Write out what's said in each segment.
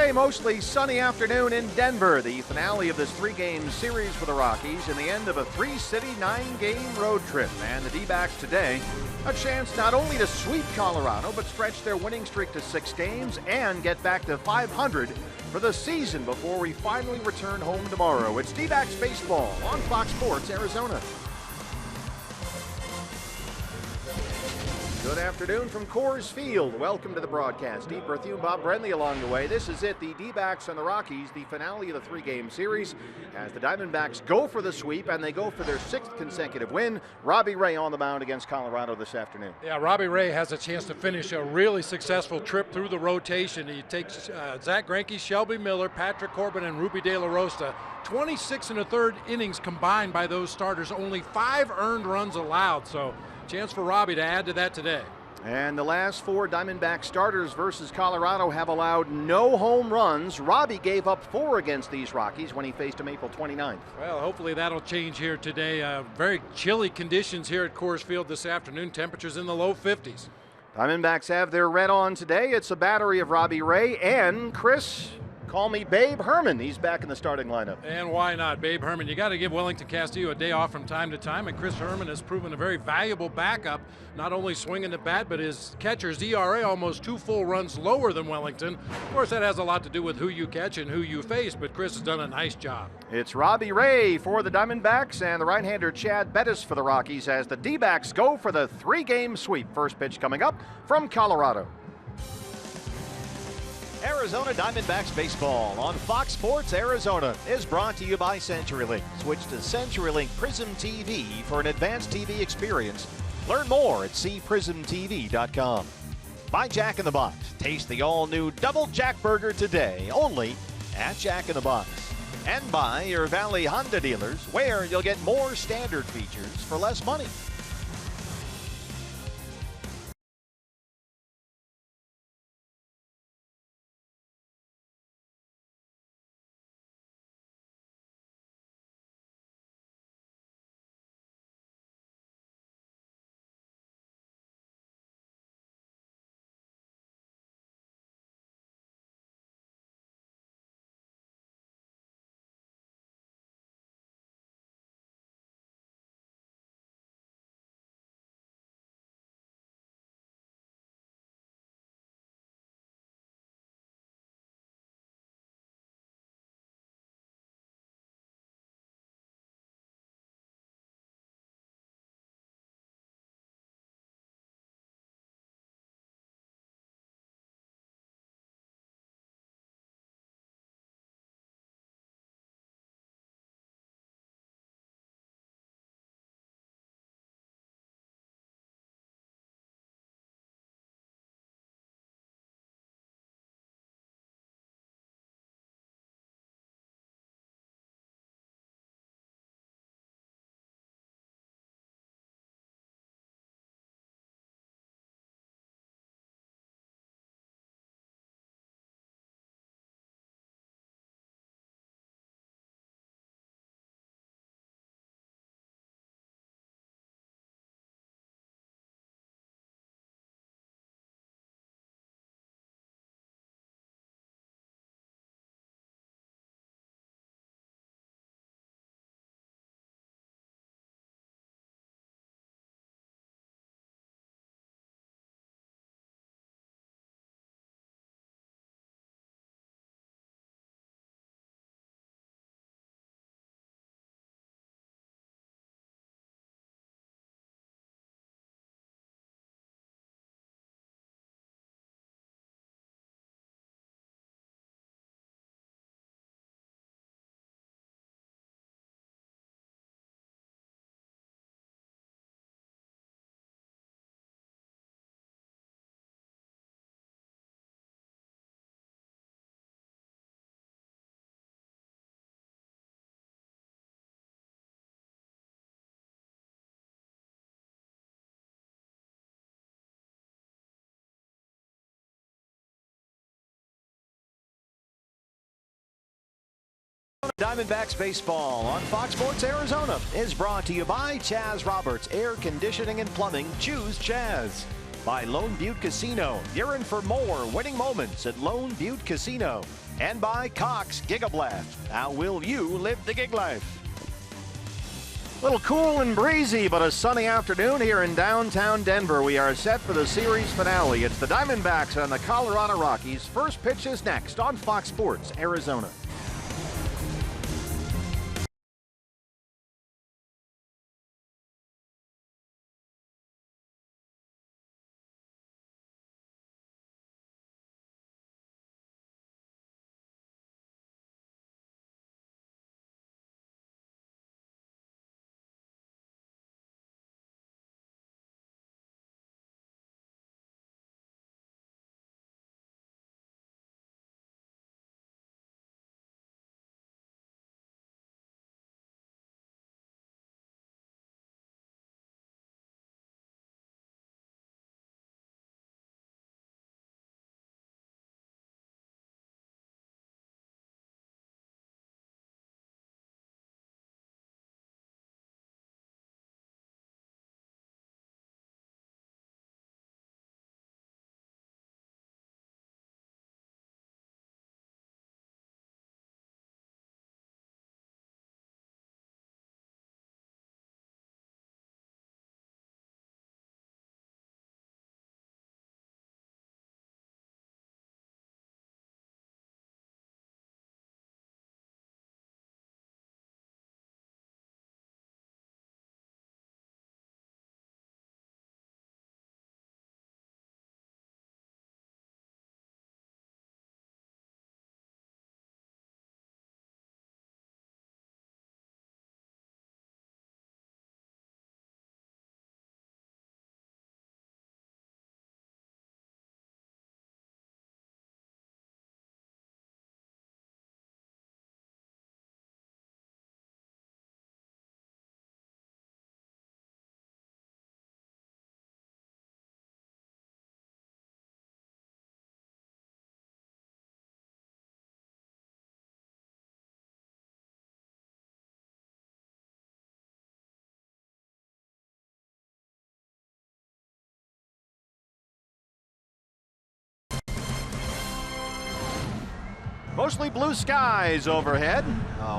Today, mostly sunny afternoon in Denver, the finale of this three-game series for the Rockies and the end of a three-city, nine-game road trip. And the D-backs today, a chance not only to sweep Colorado, but stretch their winning streak to 6 games and get back to 500 for the season before we finally return home tomorrow. It's D-backs baseball on Fox Sports Arizona. Good afternoon from Coors Field. Welcome to the broadcast. Steve Berthew, Bob Brenly along the way. This is it, the D-backs and the Rockies, the finale of the three-game series as the Diamondbacks go for the sweep and they go for their 6th consecutive win. Robbie Ray on the mound against Colorado this afternoon. Yeah, Robbie Ray has a chance to finish a really successful trip through the rotation. He takes Zach Greinke, Shelby Miller, Patrick Corbin, and Ruby De La Rosa. 26 and a third innings combined by those starters. Only 5 earned runs allowed, so chance for Robbie to add to that today. And the last 4 Diamondback starters versus Colorado have allowed no home runs. Robbie gave up 4 against these Rockies when he faced them April 29th. Well, hopefully that'll change here today. Very chilly conditions here at Coors Field this afternoon. Temperatures in the low 50s. Diamondbacks have their red on today. It's a battery of Robbie Ray and Chris, call me Babe Herman. He's back in the starting lineup. And why not, Babe Herman? You got to give Wellington Castillo a day off from time to time, and Chris Herman has proven a very valuable backup, not only swinging the bat, but his catcher's ERA almost 2 full runs lower than Wellington. Of course, that has a lot to do with who you catch and who you face, but Chris has done a nice job. It's Robbie Ray for the Diamondbacks and the right-hander Chad Bettis for the Rockies as the D-backs go for the 3-game sweep. First pitch coming up from Colorado. Arizona Diamondbacks baseball on Fox Sports Arizona is brought to you by CenturyLink. Switch to CenturyLink Prism TV for an advanced TV experience. Learn more at cprismtv.com. By Jack in the Box. Taste the all-new Double Jack Burger today, only at Jack in the Box. And by your Valley Honda dealers, where you'll get more standard features for less money. Diamondbacks baseball on Fox Sports Arizona is brought to you by Chaz Roberts Air Conditioning and Plumbing. Choose Chaz. by Lone Butte Casino. You're in for more winning moments at Lone Butte Casino. And by Cox Gigablast. How will you live the gig life? A little cool and breezy, but a sunny afternoon here in downtown Denver. We are set for the series finale. It's the Diamondbacks and the Colorado Rockies. First pitch is next on Fox Sports Arizona. Mostly blue skies overhead.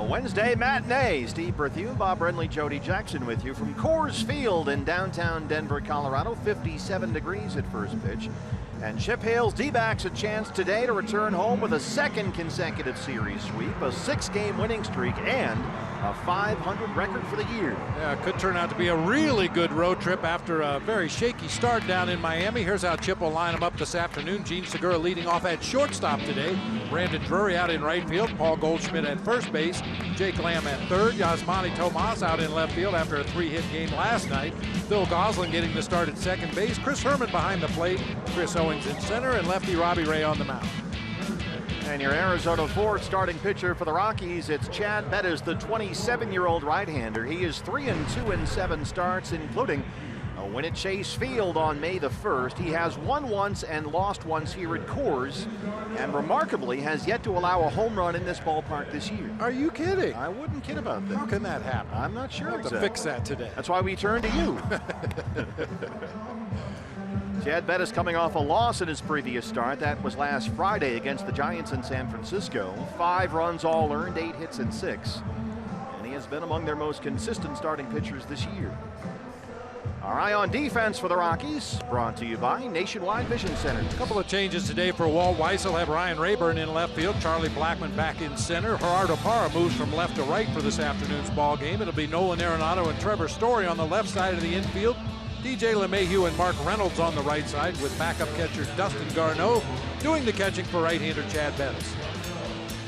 Wednesday matinee. Steve Berthew, Bob Renly, Jody Jackson with you from Coors Field in downtown Denver, Colorado. 57 degrees at first pitch. And Chip Hale's D-backs a chance today to return home with a second consecutive series sweep, a 6-game winning streak, and a .500 record for the year. Yeah, it could turn out to be a really good road trip after a very shaky start down in Miami. Here's how Chip will line them up this afternoon. Gene Segura leading off at shortstop today. Brandon Drury out in right field. Paul Goldschmidt at first base. Jake Lamb at third. Yasmani Tomas out in left field after a 3-hit game last night. Phil Gosselin getting the start at second base. Chris Herman behind the plate. Chris Owings in center, and lefty Robbie Ray on the mound. And your Arizona fourth starting pitcher for the Rockies, it's Chad Bettis, the 27-year-old right-hander. He is 3-2 in 7 starts, including a win at Chase Field on May the 1st. He has won once and lost once here at Coors, and remarkably has yet to allow a home run in this ballpark this year. Are you kidding? I wouldn't kid about that. How can that happen? I'm not sure. We'll have to fix that today. That's why we turn to you. Chad Bettis coming off a loss in his previous start. That was last Friday against the Giants in San Francisco. 5 runs all earned, 8 hits and 6. And he has been among their most consistent starting pitchers this year. Our eye on defense for the Rockies, brought to you by Nationwide Vision Center. A couple of changes today for Walt Weiss. Will have Ryan Rayburn in left field, Charlie Blackmon back in center. Gerardo Parra moves from left to right for this afternoon's ball game. It'll be Nolan Arenado and Trevor Story on the left side of the infield. DJ LeMahieu and Mark Reynolds on the right side, with backup catcher Dustin Garneau doing the catching for right-hander Chad Bettis.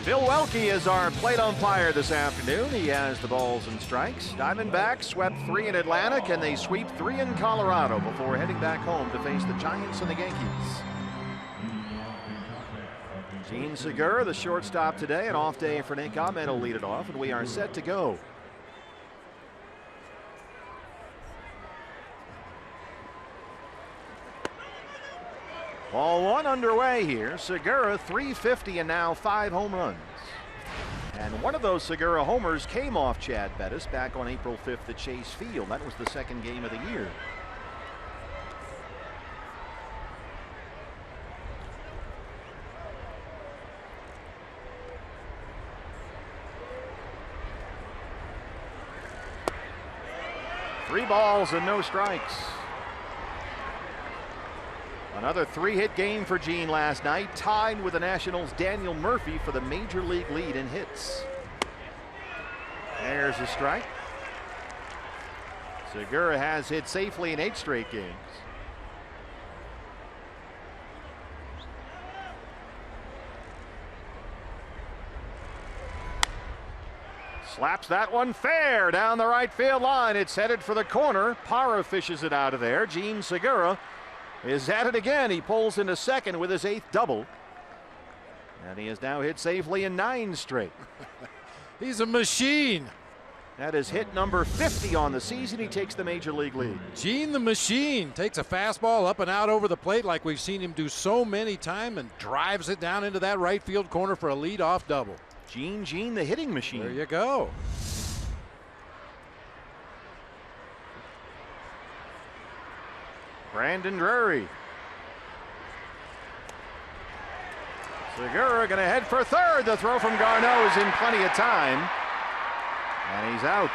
Bill Welke is our plate umpire this afternoon. He has the balls and strikes. Diamondbacks swept 3 in Atlanta. Can they sweep 3 in Colorado before heading back home to face the Giants and the Yankees? Gene Segura, the shortstop today. An off day for Nick Ahmed will lead it off, and we are set to go. Ball 1 underway here. Segura, 350 and now 5 home runs. And one of those Segura homers came off Chad Bettis back on April 5th at Chase Field. That was the 2nd game of the year. 3 balls and no strikes. Another 3-hit game for Gene last night, tied with the Nationals' Daniel Murphy for the major league lead in hits. There's a strike. Segura has hit safely in 8 straight games. Slaps that one fair down the right field line. It's headed for the corner. Parra fishes it out of there. Gene Segura is at it again. He pulls into second with his 8th double. And he has now hit safely in 9 straight. He's a machine. That is hit number 50 on the season. He takes the major league lead. Gene the Machine takes a fastball up and out over the plate like we've seen him do so many times and drives it down into that right field corner for a leadoff double. Gene the hitting machine. There you go. Brandon Drury. Segura going to head for third. The throw from Garneau is in plenty of time. And he's out.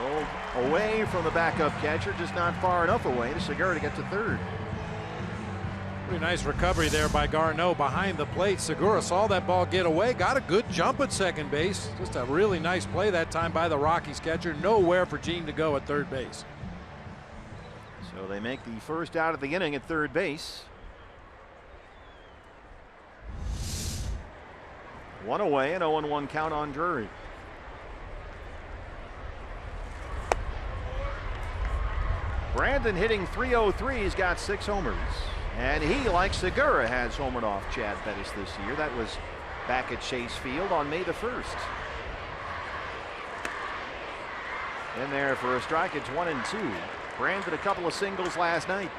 Rolled away from the backup catcher, just not far enough away to Segura to get to third. Pretty nice recovery there by Garneau behind the plate. Segura saw that ball get away, got a good jump at second base. Just a really nice play that time by the Rockies catcher. Nowhere for Gene to go at third base. So they make the first out of the inning at third base. 1 away, an 0-1 count on Drury. Brandon hitting .303. He's got 6 homers. And he, like Segura, has homered off Chad Bettis this year. That was back at Chase Field on May the 1st. In there for a strike, it's 1-2. Brandon a couple of singles last night.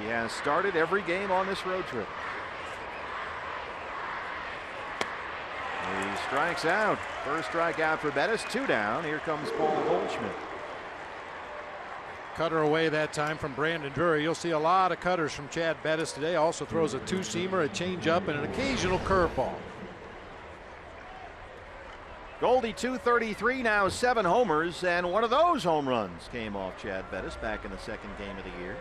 He has started every game on this road trip. He strikes out. First strikeout for Bettis, 2 down. Here comes Paul Goldschmidt. Cutter away that time from Brandon Drury. You'll see a lot of cutters from Chad Bettis today. Also throws a 2-seamer, a changeup, and an occasional curveball. Goldie .233, now 7 homers, and one of those home runs came off Chad Bettis back in the 2nd game of the year.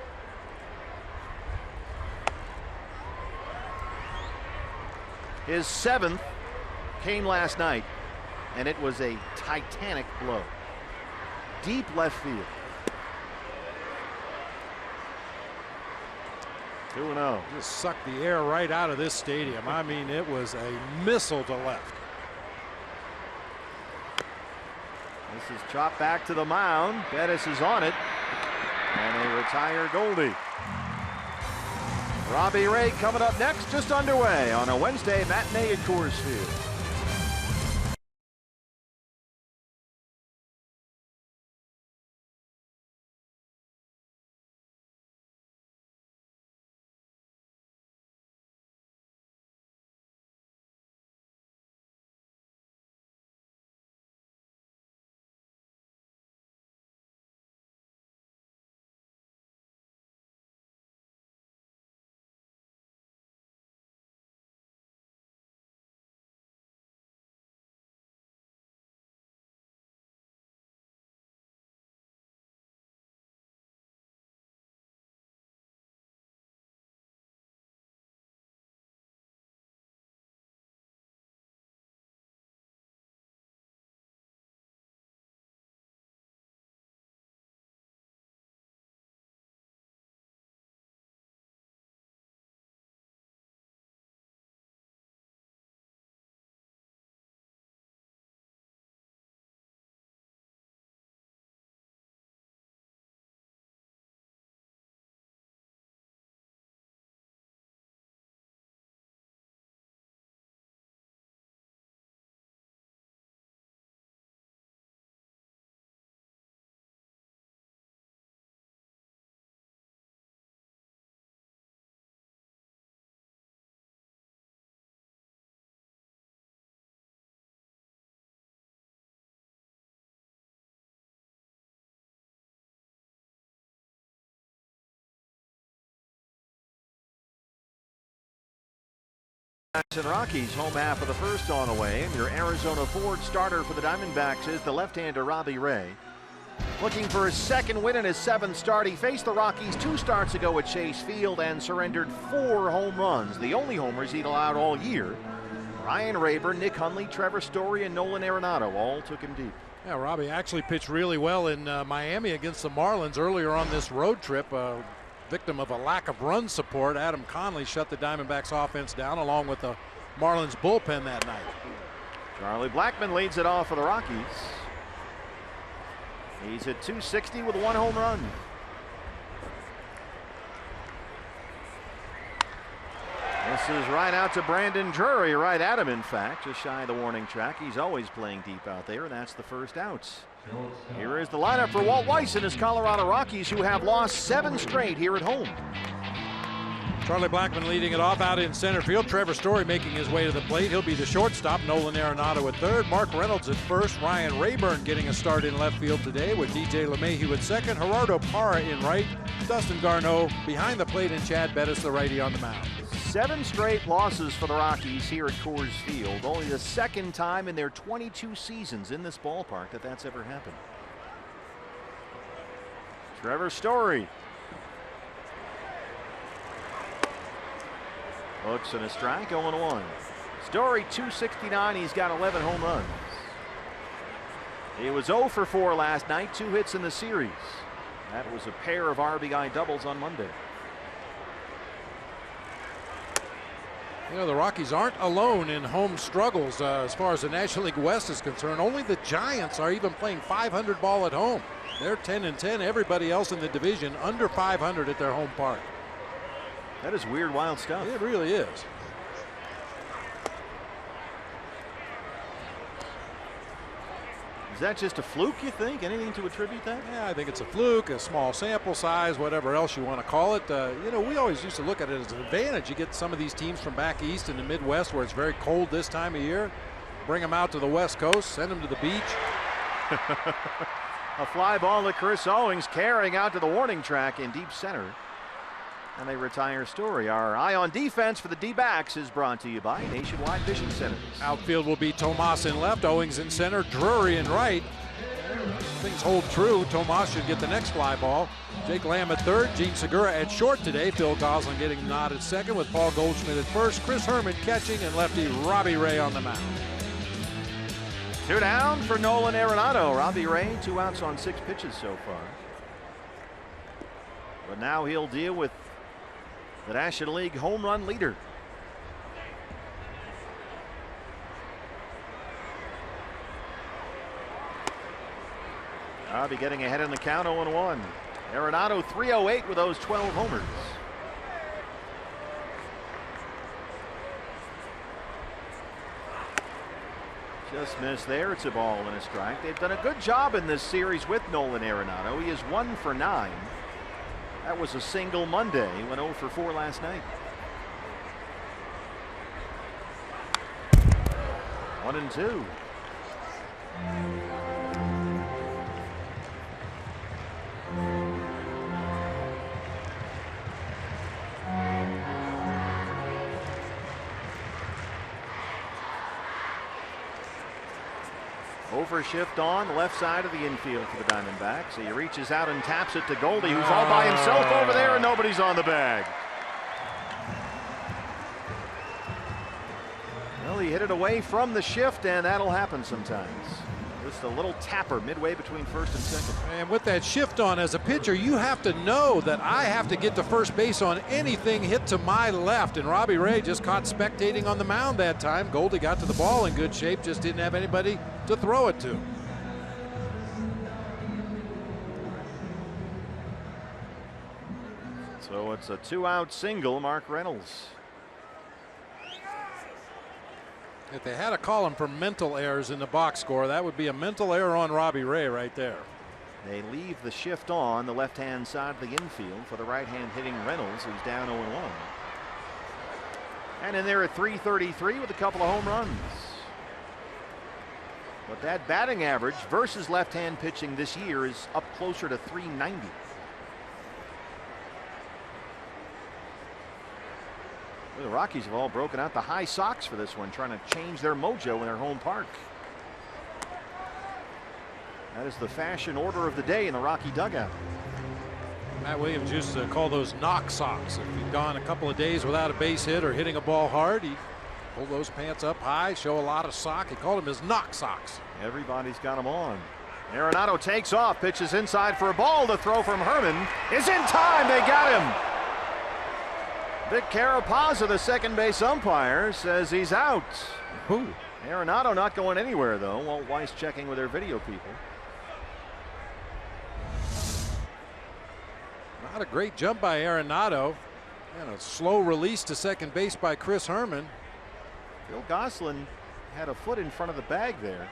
His 7th came last night, and it was a titanic blow. Deep left field. 2-0. Just sucked the air right out of this stadium. I mean, it was a missile to left. This is chopped back to the mound. Bettis is on it, and they retire Goldie. Robbie Ray coming up next, just underway on a Wednesday matinee at Coors Field. Diamondbacks and Rockies, home half of the first on the way. And your Arizona Ford starter for the Diamondbacks is the left-hander Robbie Ray. Looking for his second win in his 7th start. He faced the Rockies 2 starts ago at Chase Field and surrendered 4 home runs, the only homers he'd allowed all year. Ryan Rayburn, Nick Hundley, Trevor Story, and Nolan Arenado all took him deep. Yeah, Robbie actually pitched really well in Miami against the Marlins earlier on this road trip. Victim of a lack of run support, Adam Conley shut the Diamondbacks offense down along with the Marlins bullpen that night. Charlie Blackmon leads it off for the Rockies. He's at 260 with 1 home run. This is right out to Brandon Drury, right at him in fact, just shy of the warning track. He's always playing deep out there, and that's the first out. Here is the lineup for Walt Weiss and his Colorado Rockies, who have lost 7 straight here at home. Charlie Blackmon leading it off out in center field. Trevor Story making his way to the plate. He'll be the shortstop. Nolan Arenado at third. Mark Reynolds at first. Ryan Rayburn getting a start in left field today with DJ LeMahieu at second. Gerardo Parra in right. Dustin Garneau behind the plate, and Chad Bettis the righty on the mound. 7 straight losses for the Rockies here at Coors Field. Only the 2nd time in their 22 seasons in this ballpark that that's ever happened. Trevor Story. Hooks and a strike, 0-1. Story 269. He's got 11 home runs. He was 0 for 4 last night, 2 hits in the series. That was a pair of RBI doubles on Monday. You know, the Rockies aren't alone in home struggles as far as the National League West is concerned. Only the Giants are even playing .500 ball at home. They're 10-10. Everybody else in the division under .500 at their home park. That is weird, wild stuff. It really is. Is that just a fluke, you think? Anything to attribute that? Yeah, I think it's a fluke, a small sample size, whatever else you want to call it. You know, we always used to look at it as an advantage. You get some of these teams from back east in the Midwest where it's very cold this time of year. Bring them out to the West Coast, send them to the beach. A fly ball to Chris Owings, carrying out to the warning track in deep center. And they retire Story. Our eye on defense for the D-backs is brought to you by Nationwide Vision Centers. Outfield will be Tomas in left, Owings in center, Drury in right. Things hold true. Tomas should get the next fly ball. Jake Lamb at third, Gene Segura at short today. Phil Gosselin getting the nod at second with Paul Goldschmidt at first. Chris Herman catching, and lefty Robbie Ray on the mound. 2 down for Nolan Arenado. Robbie Ray, 2 outs on 6 pitches so far. But now he'll deal with the National League home run leader. Robbie getting ahead in the count, 0-1. Arenado 308 with those 12 homers. Just missed there. It's a ball and a strike. They've done a good job in this series with Nolan Arenado. He is 1 for 9. That was a single Monday. He went 0 for 4 last night. 1-2. Overshift on the left side of the infield for the Diamondbacks. He reaches out and taps it to Goldie, who's all by himself over there, and nobody's on the bag. Well, he hit it away from the shift, and that'll happen sometimes. Just a little tapper midway between first and second. And with that shift on as a pitcher, you have to know that I have to get to first base on anything hit to my left. And Robbie Ray just caught spectating on the mound that time. Goldie got to the ball in good shape, just didn't have anybody to throw it to. So it's a 2-out single, Mark Reynolds. If they had to call him for mental errors in the box score, that would be a mental error on Robbie Ray right there. They leave the shift on the left-hand side of the infield for the right-hand hitting Reynolds, who's down 0-1. And in there at .333 with a couple of home runs. But that batting average versus left-hand pitching this year is up closer to .390. The Rockies have all broken out the high socks for this one, trying to change their mojo in their home park. That is the fashion order of the day in the Rocky dugout. Matt Williams used to call those knock socks. If he'd gone a couple of days without a base hit or hitting a ball hard, he'd pull those pants up high, show a lot of sock. He called them his knock socks. Everybody's got them on. Arenado takes off, pitches inside for a ball. The throw from Herman is in time. They got him. Vic Carapazza, the second base umpire, says he's out. Ooh. Arenado not going anywhere, though. Walt Weiss checking with their video people. Not a great jump by Arenado. And a slow release to second base by Chris Herman. Phil Gosselin had a foot in front of the bag there.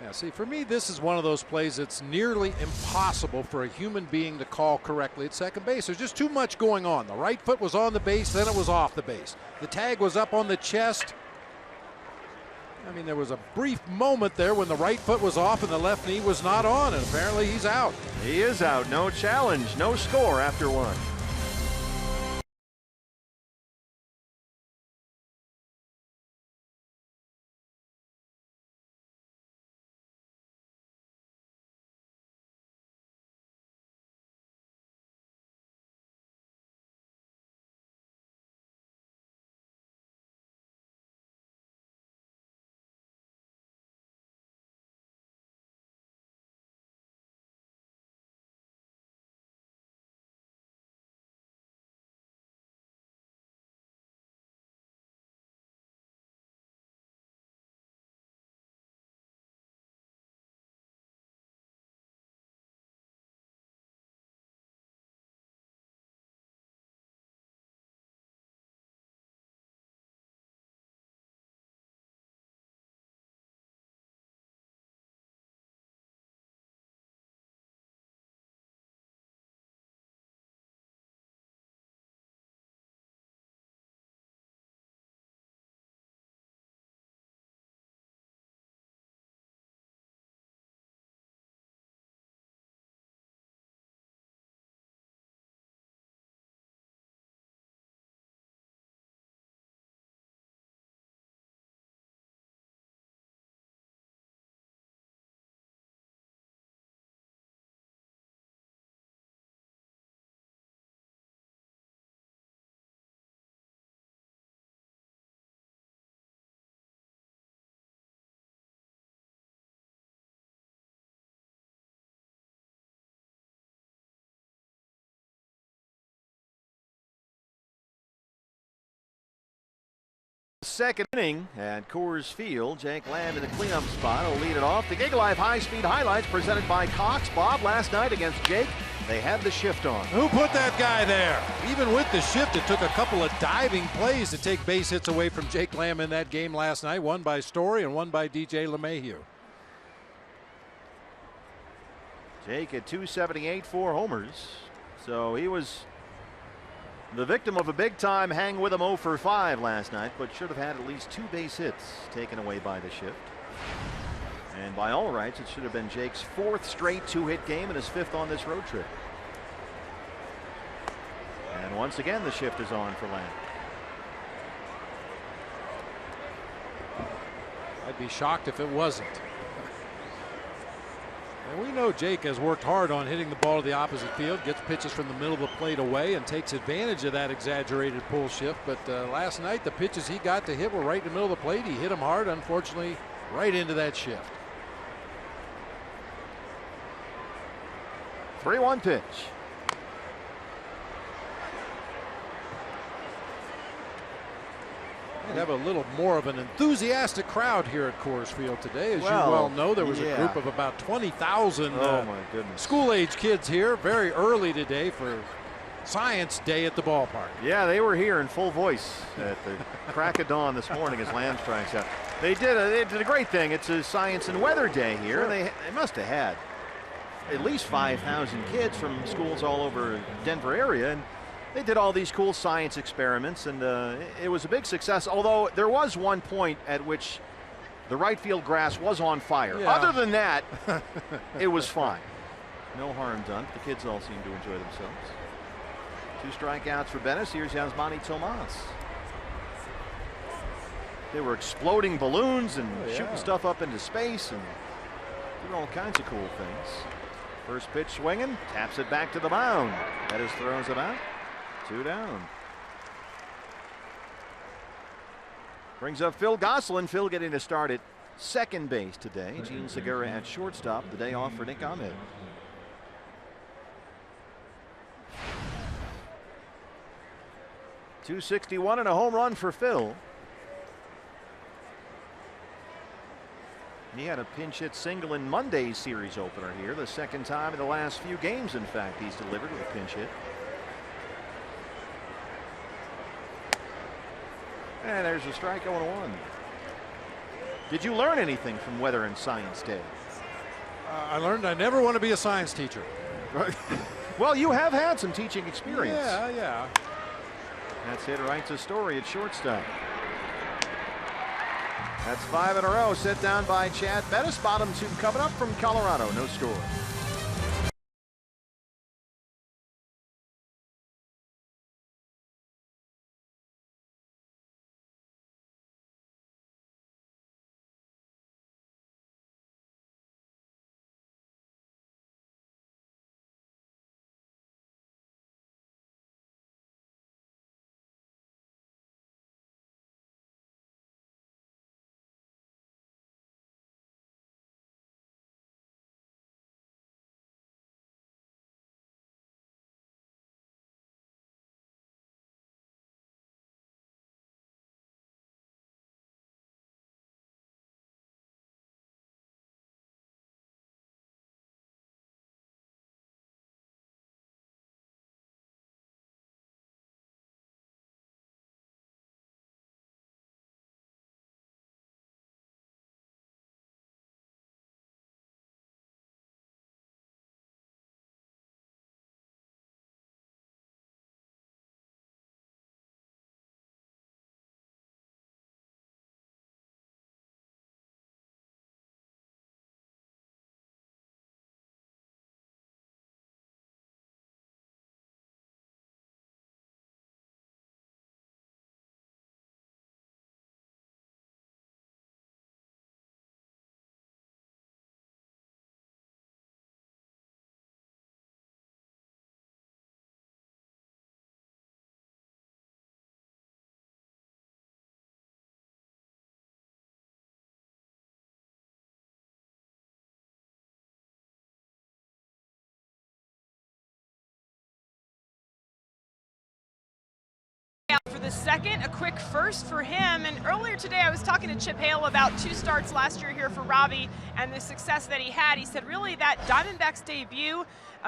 Yeah, see, for me, this is one of those plays that's nearly impossible for a human being to call correctly at second base. There's just too much going on. The right foot was on the base, then it was off the base. The tag was up on the chest. I mean, there was a brief moment there when the right foot was off and the left knee was not on, and apparently he's out. He is out. No challenge, no score after one. Second inning at Coors Field. Jake Lamb in the cleanup spot will lead it off. The Gig Life high-speed highlights presented by Cox. Bob, last night against Jake, they had the shift on. Who put that guy there? Even with the shift, it took a couple of diving plays to take base hits away from Jake Lamb in that game last night. One by Story and one by DJ LeMahieu. Jake at 278, 4 homers. So he was the victim of a big-time hang with him 0 for 5 last night, but should have had at least 2 base hits taken away by the shift. And by all rights, it should have been Jake's 4th straight 2-hit game and his 5th on this road trip. And once again, the shift is on for Lamb. I'd be shocked if it wasn't. And we know Jake has worked hard on hitting the ball to the opposite field, gets pitches from the middle of the plate away and takes advantage of that exaggerated pull shift. But last night, the pitches he got to hit were right in the middle of the plate. He hit them hard, unfortunately, right into that shift. 3-1 pitch. We'd have a little more of an enthusiastic crowd here at Coors Field today. As you well know, there was a group of about 20,000 school-age kids here very early today for Science Day at the ballpark. Yeah, they were here in full voice at the crack of dawn this morning as Lamb strikes out. They did a great thing. It's a Science and Weather Day here. Sure. They must have had at least 5,000 kids from schools all over Denver area, and they did all these cool science experiments, and it was a big success, although there was one point at which the right field grass was on fire. Yeah. Other than that, it was fine. No harm done. The kids all seem to enjoy themselves. 2 strikeouts for Bettis. Here's Yasmani Tomas. They were exploding balloons and shooting stuff up into space and doing all kinds of cool things. First pitch swinging, taps it back to the mound. Bettis throws it out. 2 down. Brings up Phil Gosselin. Phil getting a start at second base today. Gene Segura at shortstop. The day off for Nick Ahmed. .261 and a home run for Phil. He had a pinch hit single in Monday's series opener here. The second time in the last few games, in fact, he's delivered with a pinch hit. And there's a strike 0-1. Did you learn anything from Weather and Science Day? I learned I never want to be a science teacher. Well, you have had some teaching experience. Yeah. That's it. Writes a story at shortstop. That's 5 in a row. Set down by Chad Bettis. Bottom 2 coming up from Colorado. No score. For the second, a quick first for him. And earlier today, I was talking to Chip Hale about 2 starts last year here for Robbie and the success that he had. He said really that Diamondbacks debut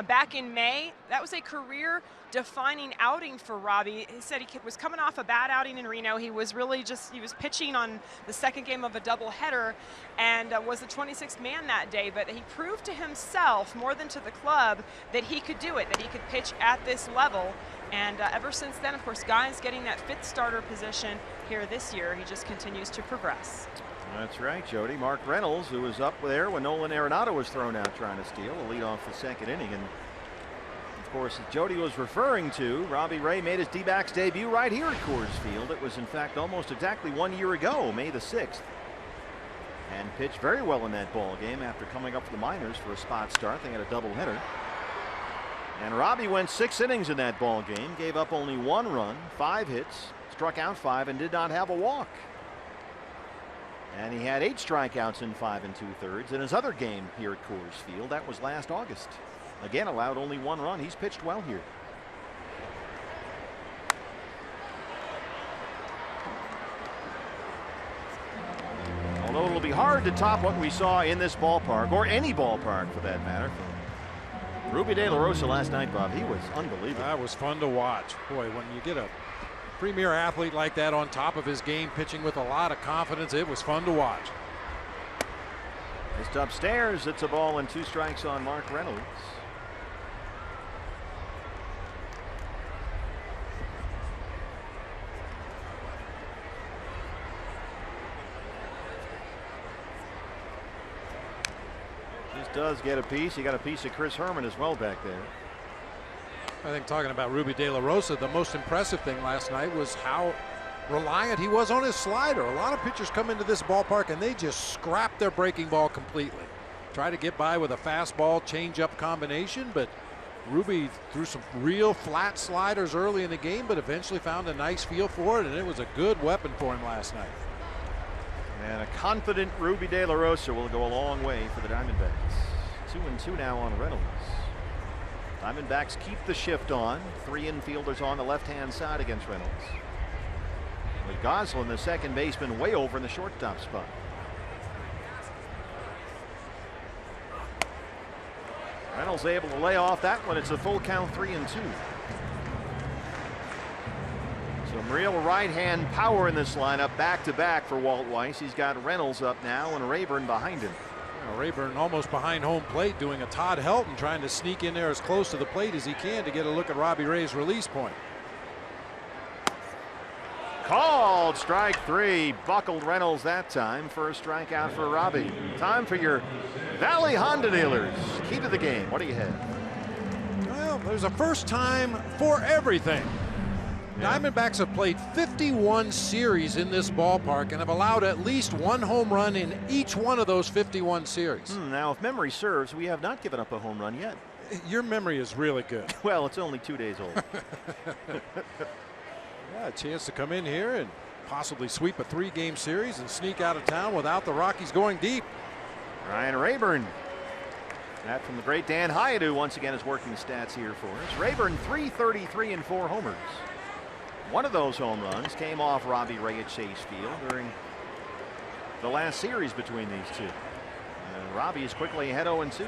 back in May, that was a career-defining outing for Robbie. He said he was coming off a bad outing in Reno. He was really he was pitching on the second game of a doubleheader and was the 26th man that day. But he proved to himself, more than to the club, that he could do it, that he could pitch at this level. And ever since then, of course, Guy's getting that 5th starter position here this year. He just continues to progress. That's right, Jody. Mark Reynolds, who was up there when Nolan Arenado was thrown out trying to steal, will lead off the second inning. And of course, as Jody was referring to, Robbie Ray made his D-backs debut right here at Coors Field. It was, in fact, almost exactly 1 year ago, May the 6th. And pitched very well in that ball game after coming up for the minors for a spot start. They had a doubleheader. And Robbie went 6 innings in that ball game, gave up only 1 run, 5 hits, struck out 5, and did not have a walk. And he had 8 strikeouts in 5 2/3 in his other game here at Coors Field. That was last August. Again, allowed only 1 run. He's pitched well here. Although it'll be hard to top what we saw in this ballpark, or any ballpark for that matter. Ruby De La Rosa last night, Bob, he was unbelievable. That was fun to watch. Boy, when you get a premier athlete like that on top of his game, pitching with a lot of confidence, it was fun to watch. Just upstairs, it's a ball and 2 strikes on Mark Reynolds. does get a piece. He got a piece of Chris Herman as well back there. I think talking about Ruby De La Rosa, the most impressive thing last night was how reliant he was on his slider. A lot of pitchers come into this ballpark and they just scrap their breaking ball completely. Try to get by with a fastball change-up combination, but Ruby threw some real flat sliders early in the game, but eventually found a nice feel for it, and it was a good weapon for him last night. And a confident Ruby De La Rosa will go a long way for the Diamondbacks. 2-2 now on Reynolds. Diamondbacks keep the shift on. 3 infielders on the left-hand side against Reynolds, with Goslin, the second baseman, way over in the shortstop spot. Reynolds able to lay off that one. It's a full count, 3-2. Some real right-hand power in this lineup, back-to-back for Walt Weiss. He's got Reynolds up now and Rayburn behind him. Rayburn almost behind home plate, doing a Todd Helton, trying to sneak in there as close to the plate as he can to get a look at Robbie Ray's release point. Called strike 3. Buckled Reynolds that time. First strikeout for Robbie. Time for your Valley Honda dealers. Key to the game. What do you have? Well, there's a first time for everything. Yeah. Diamondbacks have played 51 series in this ballpark and have allowed at least 1 home run in each one of those 51 series. Now, if memory serves, we have not given up a home run yet. Your memory is really good. Well, it's only 2 days old. Yeah, a chance to come in here and possibly sweep a 3-game series and sneak out of town without the Rockies going deep. Ryan Rayburn. That from the great Dan Hyatt, who once again is working the stats here for us. Rayburn, 333 and 4 homers. One of those home runs came off Robbie Ray at Chase Field during the last series between these two. Robbie is quickly ahead 0-2.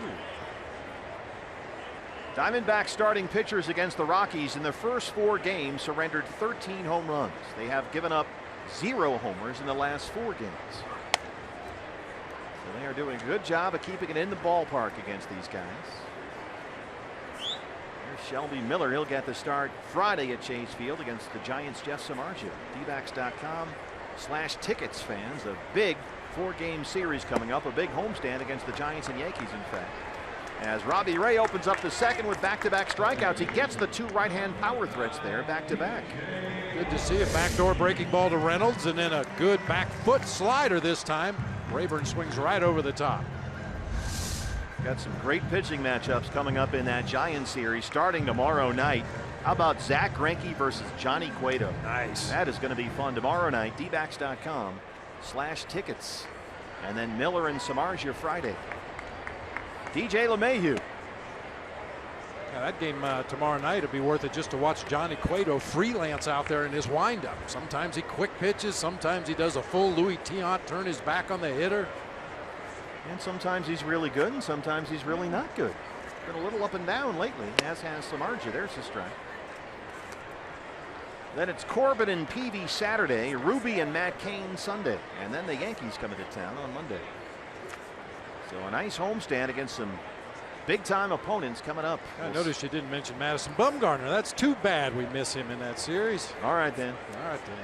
Diamondbacks starting pitchers against the Rockies in the first 4 games surrendered 13 home runs. They have given up 0 homers in the last 4 games. So they are doing a good job of keeping it in the ballpark against these guys. Here's Shelby Miller. He'll get the start Friday at Chase Field against the Giants' Jeff Samardzija. dbacks.com/tickets fans. A big 4-game series coming up. A big homestand against the Giants and Yankees, in fact. As Robbie Ray opens up the second with back-to-back strikeouts. He gets the 2 right-hand power threats there, back-to-back. Good to see a backdoor breaking ball to Reynolds, and then a good back foot slider this time. Rayburn swings right over the top. Got some great pitching matchups coming up in that Giants series starting tomorrow night. How about Zach Greinke versus Johnny Cueto? Nice. That is going to be fun tomorrow night. dbacks.com/tickets. And then Miller and Samardzija Friday. DJ LeMahieu. Yeah, that game tomorrow night would be worth it just to watch Johnny Cueto freelance out there in his windup. Sometimes he quick pitches, sometimes he does a full Louis Tiant, turn his back on the hitter. And sometimes he's really good and sometimes he's really not good. Been a little up and down lately, as has Samardzija. There's a strike. Then it's Corbin and Peavy Saturday, Ruby and Matt Cain Sunday, and then the Yankees come into town on Monday. So a nice homestand against some big-time opponents coming up. I noticed you didn't mention Madison Bumgarner. That's too bad we miss him in that series. All right, then. All right, then.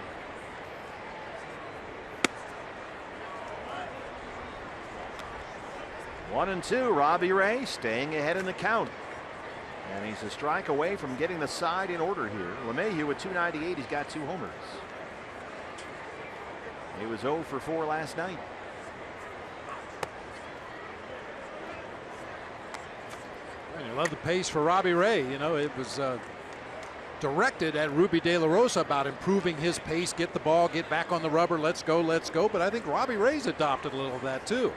One and 2. Robbie Ray staying ahead in the count. And he's a strike away from getting the side in order here. LeMahieu with 298. He's got 2 homers. He was 0 for 4 last night. And you love the pace for Robbie Ray. You know, it was directed at Ruby De La Rosa about improving his pace, get the ball, get back on the rubber, let's go, let's go. But I think Robbie Ray's adopted a little of that too.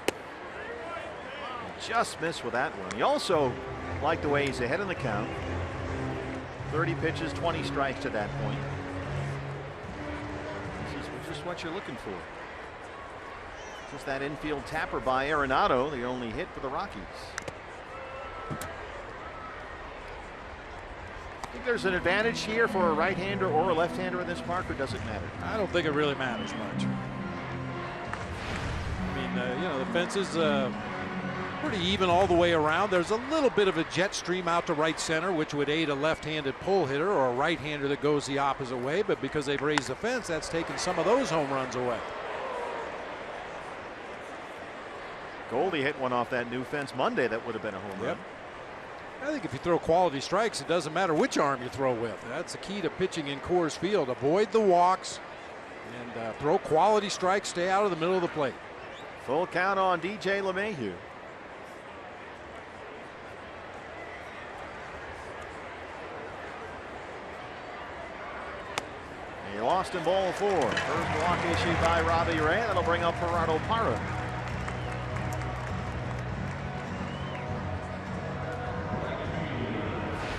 Just missed with that one. He also liked the way he's ahead in the count. 30 pitches, 20 strikes to that point. This is just what you're looking for. Just that infield tapper by Arenado, the only hit for the Rockies. Think there's an advantage here for a right-hander or a left-hander in this park, or does it matter? I don't think it really matters much. I mean, you know, the fence is pretty even all the way around. There's a little bit of a jet stream out to right center, which would aid a left-handed pull hitter or a right-hander that goes the opposite way. But because they've raised the fence, that's taken some of those home runs away. Goldie hit one off that new fence Monday that would have been a home run. I think if you throw quality strikes, it doesn't matter which arm you throw with. That's the key to pitching in Coors Field. Avoid the walks and throw quality strikes. Stay out of the middle of the plate. Full count on DJ LeMahieu. He lost in ball 4. First walk issued by Robbie Ray. That'll bring up Gerardo Parra.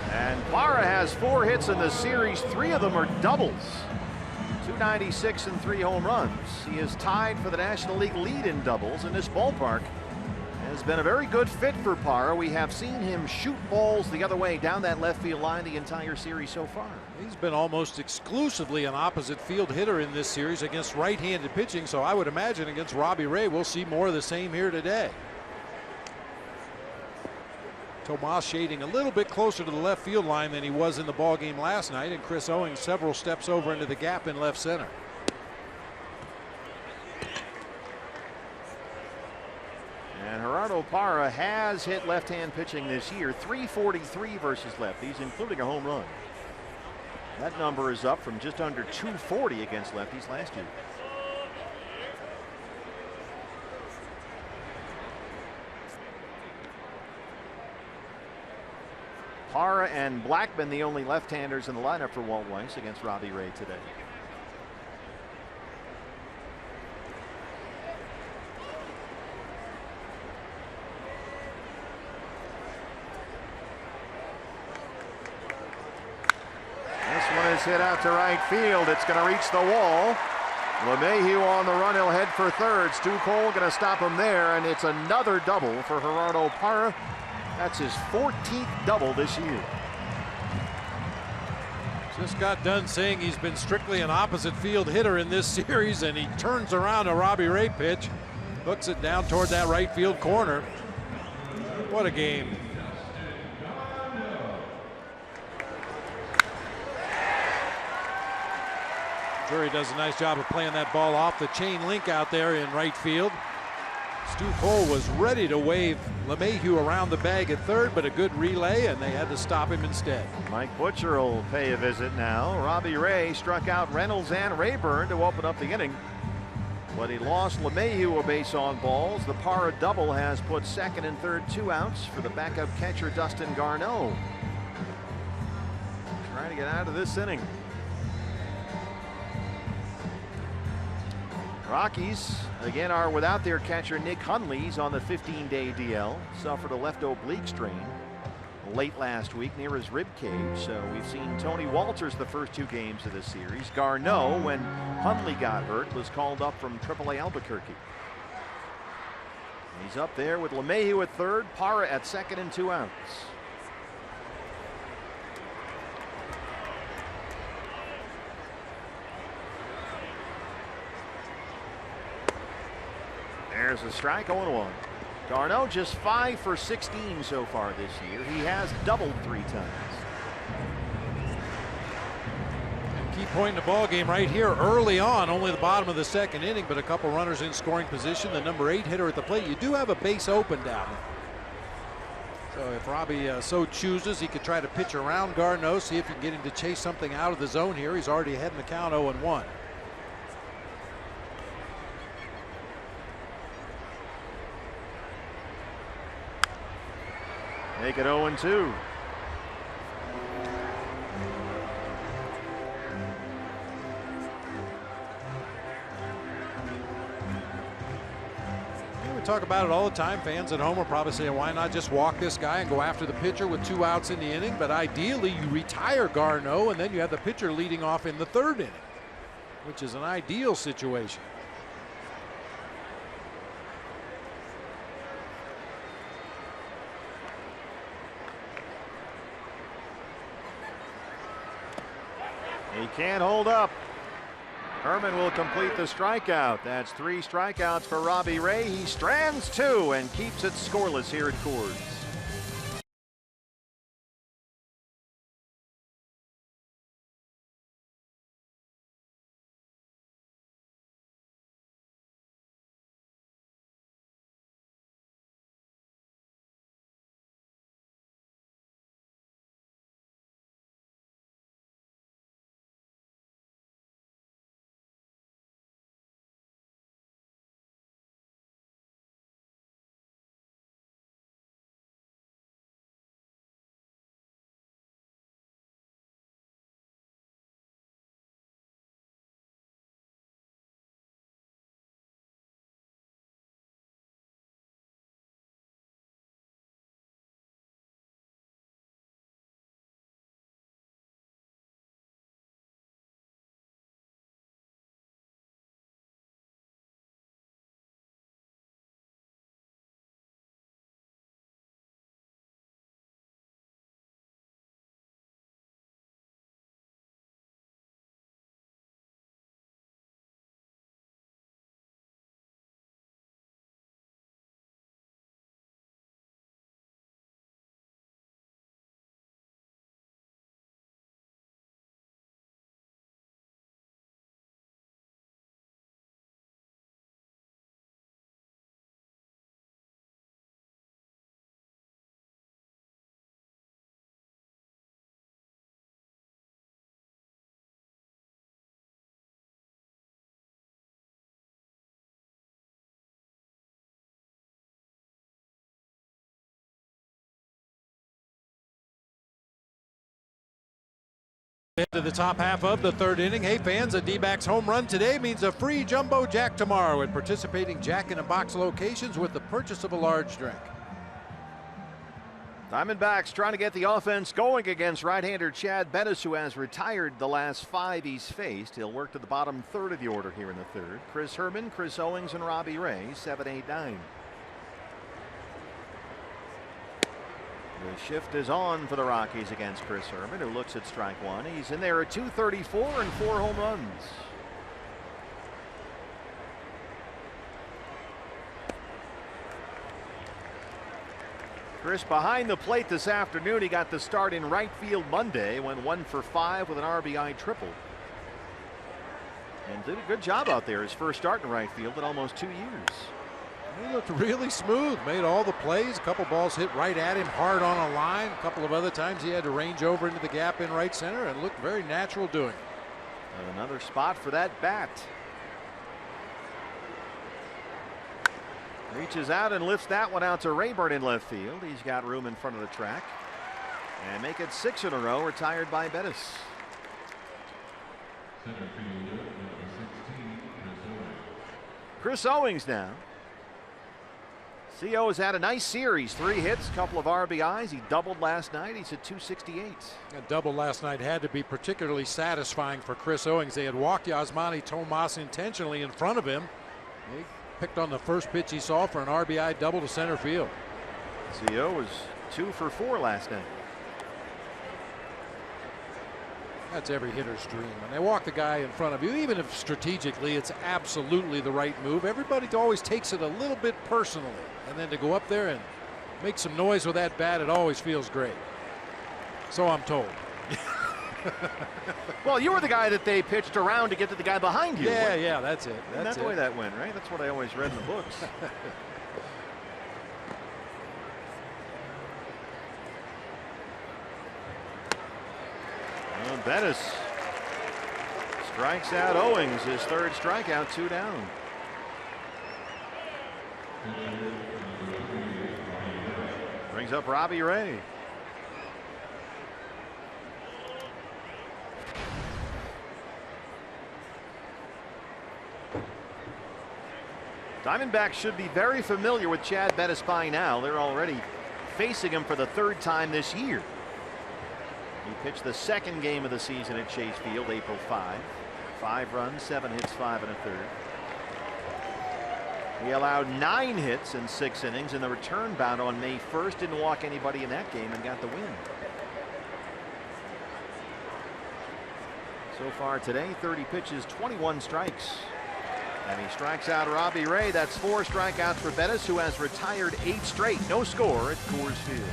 And Parra has 4 hits in the series. 3 of them are doubles. 296 and 3 home runs. He is tied for the National League lead in doubles, in this ballpark has been a very good fit for Parra. We have seen him shoot balls the other way down that left field line the entire series so far. He's been almost exclusively an opposite field hitter in this series against right-handed pitching, so I would imagine against Robbie Ray we'll see more of the same here today. Tomas shading a little bit closer to the left field line than he was in the ball game last night, and Chris Owings several steps over into the gap in left center. And Gerardo Parra has hit left-hand pitching this year, .343 versus lefties, including a home run. That number is up from just under .240 against lefties last year. Parra and Blackman the only left-handers in the lineup for Walt Weiss against Robbie Ray today. Is hit out to right field. It's going to reach the wall. LeMahieu on the run. He'll head for third. Stu Cole going to stop him there, and it's another double for Gerardo Parra. That's his 14th double this year. Just got done saying he's been strictly an opposite field hitter in this series, and he turns around a Robbie Ray pitch, hooks it down toward that right field corner. What a game. Drury does a nice job of playing that ball off the chain link out there in right field. Stu Cole was ready to wave LeMahieu around the bag at third, but a good relay, and they had to stop him instead. Mike Butcher will pay a visit now. Robbie Ray struck out Reynolds and Rayburn to open up the inning, but he lost LeMahieu a base on balls. The Parra double has put second and third 2 outs for the backup catcher Dustin Garneau. Trying to get out of this inning. Rockies again are without their catcher Nick Hundley. He's on the 15-day DL. Suffered a left oblique strain late last week near his rib cage. So we've seen Tony Walters the first 2 games of this series. Garneau, when Hundley got hurt, was called up from AAA Albuquerque. He's up there with LeMahieu at third, Parra at second and 2 outs. There's a strike, 0-1. Garneau just 5 for 16 so far this year. He has doubled 3 times. Key point in the ball game right here early on, only the bottom of the second inning, but a couple runners in scoring position. The number 8 hitter at the plate. You do have a base open down there. So if Robbie so chooses, he could try to pitch around Garneau, see if he can get him to chase something out of the zone here. He's already ahead in the count, 0-1. Make it 0-2. We talk about it all the time. Fans at home are probably saying, why not just walk this guy and go after the pitcher with 2 outs in the inning? But ideally, you retire Garneau, and then you have the pitcher leading off in the 3rd inning, which is an ideal situation. He can't hold up. Herman will complete the strikeout. That's 3 strikeouts for Robbie Ray. He strands 2 and keeps it scoreless here at Coors. Into the top half of the third inning. Hey fans, a D-backs home run today means a free jumbo jack tomorrow at participating Jack-in-a-Box locations with the purchase of a large drink. Diamondbacks trying to get the offense going against right-hander Chad Bettis, who has retired the last 5 he's faced. He'll work to the bottom third of the order here in the third. Chris Herman, Chris Owings, and Robbie Ray, 7, 8, 9. The shift is on for the Rockies against Chris Herman, who looks at strike one. He's in there at 234 and 4 home runs. Chris behind the plate this afternoon. He got the start in right field Monday, went 1 for 5 with an RBI triple. And did a good job out there. His first start in right field in almost 2 years. He looked really smooth, made all the plays. A couple balls hit right at him, hard on a line. A couple of other times he had to range over into the gap in right center and looked very natural doing it. And another spot for that bat. Reaches out and lifts that one out to Rayburn in left field. He's got room in front of the track. And make it 6 in a row, retired by Bettis. Chris Owings now. CO has had a nice series. 3 hits, couple of RBIs. He doubled last night. He's at 268. A double last night had to be particularly satisfying for Chris Owings. They had walked Yasmani Tomas intentionally in front of him. He picked on the first pitch he saw for an RBI double to center field. CO was 2 for 4 last night. That's every hitter's dream. When they walk the guy in front of you, even if strategically it's absolutely the right move, everybody always takes it a little bit personally. And then to go up there and make some noise with that bat, it always feels great. So I'm told. Well, you were the guy that they pitched around to get to the guy behind you. Yeah, that's it. That's the way that went, right? That's what I always read in the books. Well, Bettis strikes out Owings, his third strikeout, 2 down. Brings up Robbie Ray. Diamondbacks should be very familiar with Chad Bettis by now. They're already facing him for the 3rd time this year. He pitched the 2nd game of the season at Chase Field, April 5. 5 runs, 7 hits, 5 1/3. He allowed 9 hits in 6 innings in the return bout on May 1st. Didn't walk anybody in that game and got the win. So far today, 30 pitches, 21 strikes. And he strikes out Robbie Ray. That's 4 strikeouts for Bettis, who has retired 8 straight. No score at Coors Field.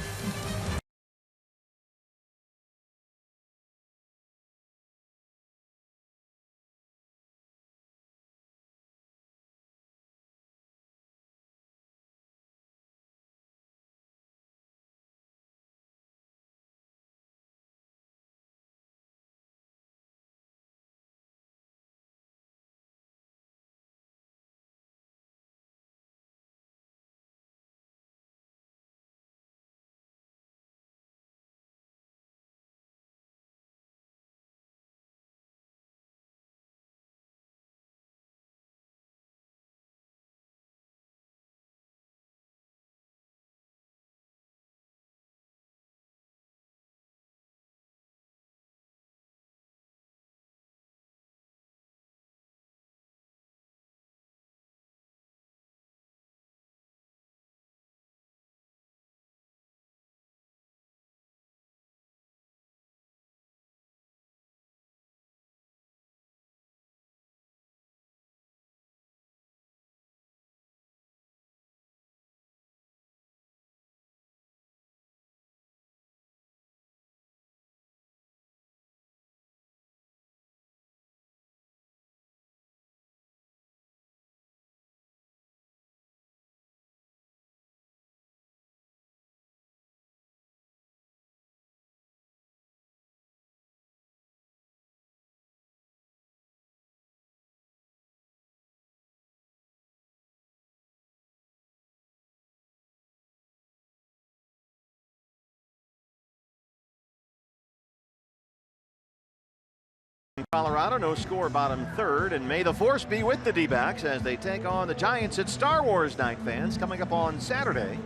Colorado, no score, bottom third, and may the force be with the D-backs as they take on the Giants at Star Wars night, fans, coming up on Saturday.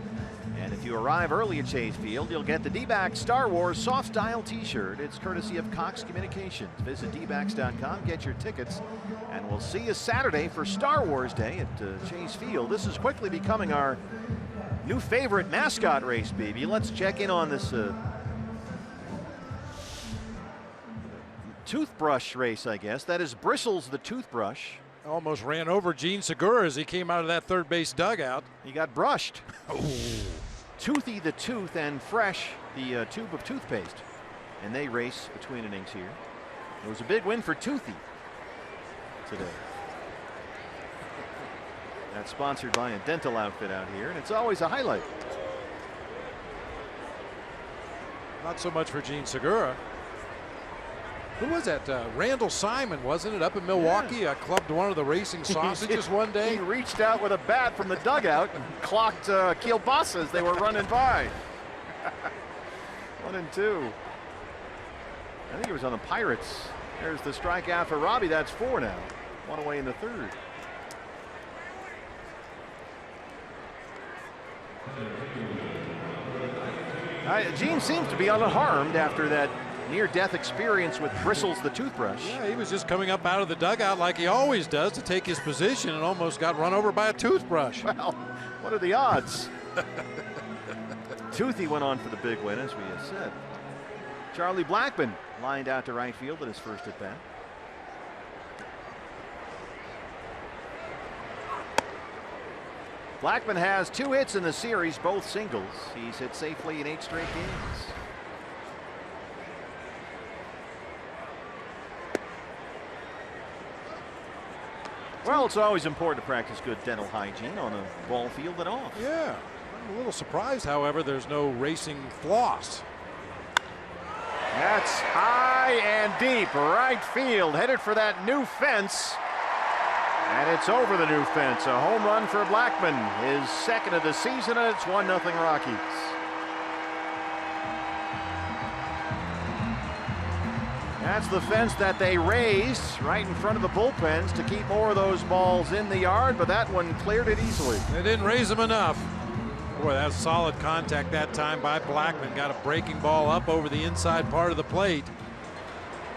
And if you arrive early at Chase Field, you'll get the D-backs Star Wars soft style t-shirt. It's courtesy of Cox Communications. Visit dbacks.com, get your tickets, and we'll see you Saturday for Star Wars Day at Chase Field. This is quickly becoming our new favorite mascot race, baby. Let's check in on this toothbrush race, I guess. That is Bristles the toothbrush. Almost ran over Gene Segura as he came out of that third base dugout. He got brushed. Oh. Toothy the tooth and Fresh the tube of toothpaste. And they race between innings here. It was a big win for Toothy today. That's sponsored by a dental outfit out here, and it's always a highlight. Not so much for Gene Segura. Who was that? Randall Simon, wasn't it? Up in Milwaukee, yeah. Clubbed one of the racing sausages one day. He reached out with a bat from the dugout and clocked Kielbasa as they were running by. 1-2. I think he was on the Pirates. There's the strikeout for Robbie. That's 4 now. 1 away in the third. Gene seems to be unharmed after that near-death experience with Bristles the toothbrush. Yeah, he was just coming up out of the dugout like he always does to take his position and almost got run over by a toothbrush. Well, what are the odds? Toothy went on for the big win, as we have said. Charlie Blackmon lined out to right field at his first at bat. Blackmon has 2 hits in the series, both singles. He's hit safely in 8 straight games. Well, it's always important to practice good dental hygiene on a ball field and off. Yeah. I'm a little surprised, however, there's no racing floss. That's high and deep, right field, headed for that new fence. And it's over the new fence. A home run for Blackmon, his second of the season, and it's 1-0 Rockies. That's the fence that they raised right in front of the bullpens to keep more of those balls in the yard, but that one cleared it easily. They didn't raise them enough. Boy, that was solid contact that time by Blackmon. Got a breaking ball up over the inside part of the plate.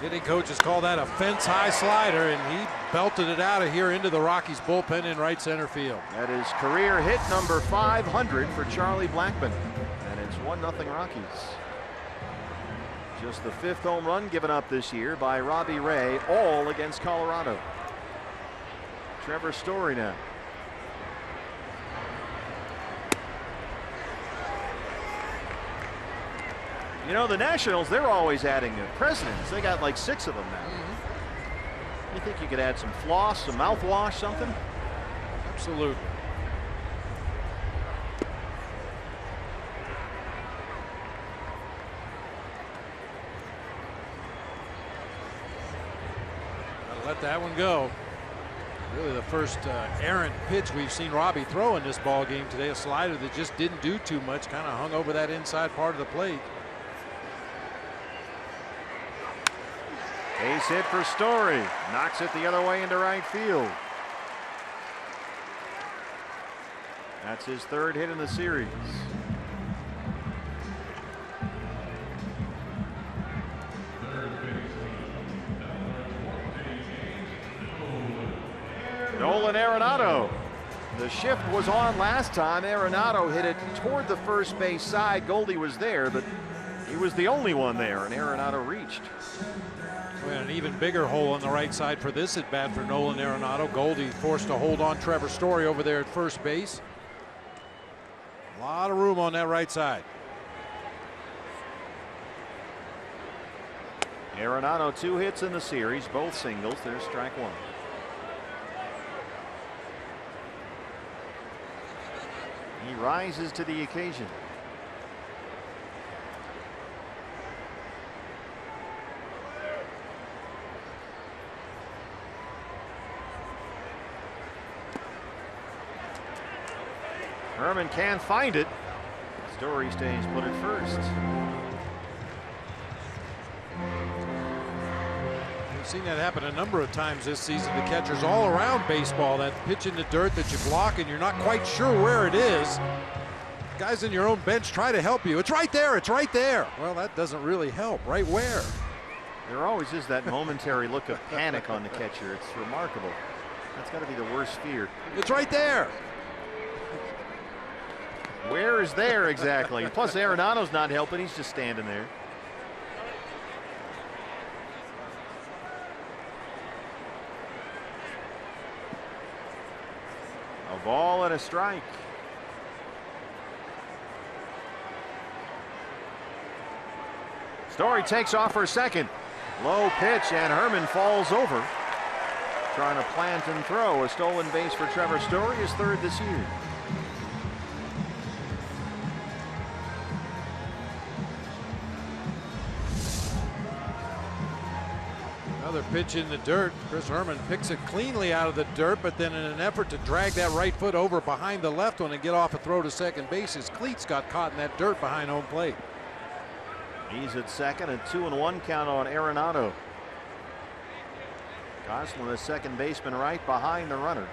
Hitting coaches call that a fence-high slider, and he belted it out of here into the Rockies bullpen in right center field. That is career hit number 500 for Charlie Blackmon, and it's 1-0 Rockies. Just the 5th home run given up this year by Robbie Ray, all against Colorado. Trevor Story now. You know, the Nationals, they're always adding presidents. They got like 6 of them now. You think you could add some floss, some mouthwash, something? Absolutely. Let that one go. Really the first errant pitch we've seen Robbie throw in this ball game today. A slider that just didn't do too much, kind of hung over that inside part of the plate. Base hit for Story. Knocks it the other way into right field. That's his 3rd hit in the series. Nolan Arenado. The shift was on last time. Arenado hit it toward the first base side. Goldie was there, but he was the only one there, and Arenado reached. Well, an even bigger hole on the right side for this at bat for Nolan Arenado. Goldie forced to hold on Trevor Story over there at first base. A lot of room on that right side. Arenado 2 hits in the series, both singles. There's strike 1. He rises to the occasion. Herman can't find it. Story stays put at first. We've seen that happen a number of times this season to catchers all around baseball. That pitch in the dirt that you block and you're not quite sure where it is. Guys in your own bench try to help you. It's right there, it's right there. Well, that doesn't really help. Right where? There always is that momentary look of panic on the catcher. It's remarkable. That's got to be the worst fear. It's right there. Where is there exactly? Plus Arenado's not helping. He's just standing there. A ball and a strike. Story takes off for a second. Low pitch, and Herman falls over. Trying to plant and throw. A stolen base for Trevor Story, his third this year. Another pitch in the dirt. Chris Herman picks it cleanly out of the dirt, but then in an effort to drag that right foot over behind the left one and get off a throw to second base, his cleats got caught in that dirt behind home plate. He's at second, a 2-1 count on Arenado. Gosselin, the second baseman, right behind the runner.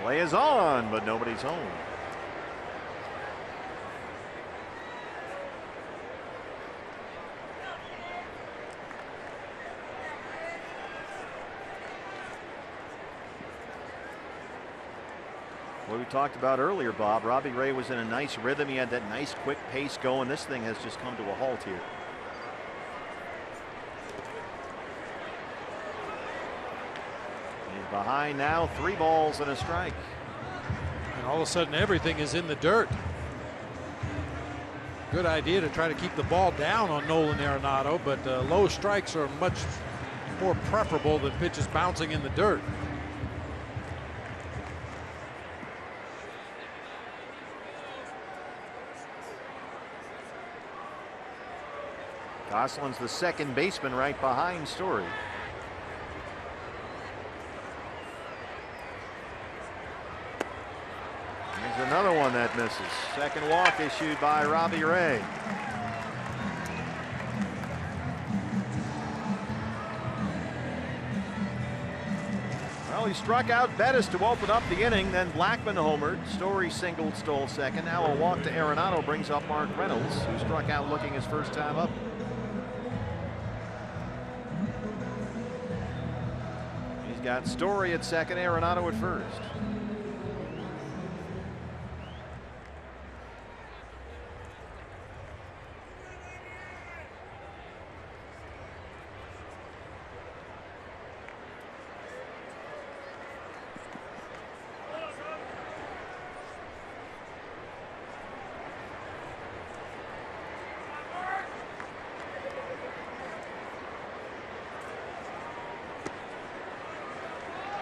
Play is on, but nobody's home. What we talked about earlier, Bob, Robbie Ray was in a nice rhythm. He had that nice quick pace going. This thing has just come to a halt here. He's behind now, 3 balls and a strike. And all of a sudden everything is in the dirt. Good idea to try to keep the ball down on Nolan Arenado, but low strikes are much more preferable than pitches bouncing in the dirt. Gosselin's the second baseman right behind Story. There's another one that misses. Second walk issued by Robbie Ray. Well, he struck out Bettis to open up the inning, then Blackmon homered. Story singled, stole second. Now a walk to Arenado brings up Mark Reynolds, who struck out looking his first time up. Got Story at second, Arenado at first.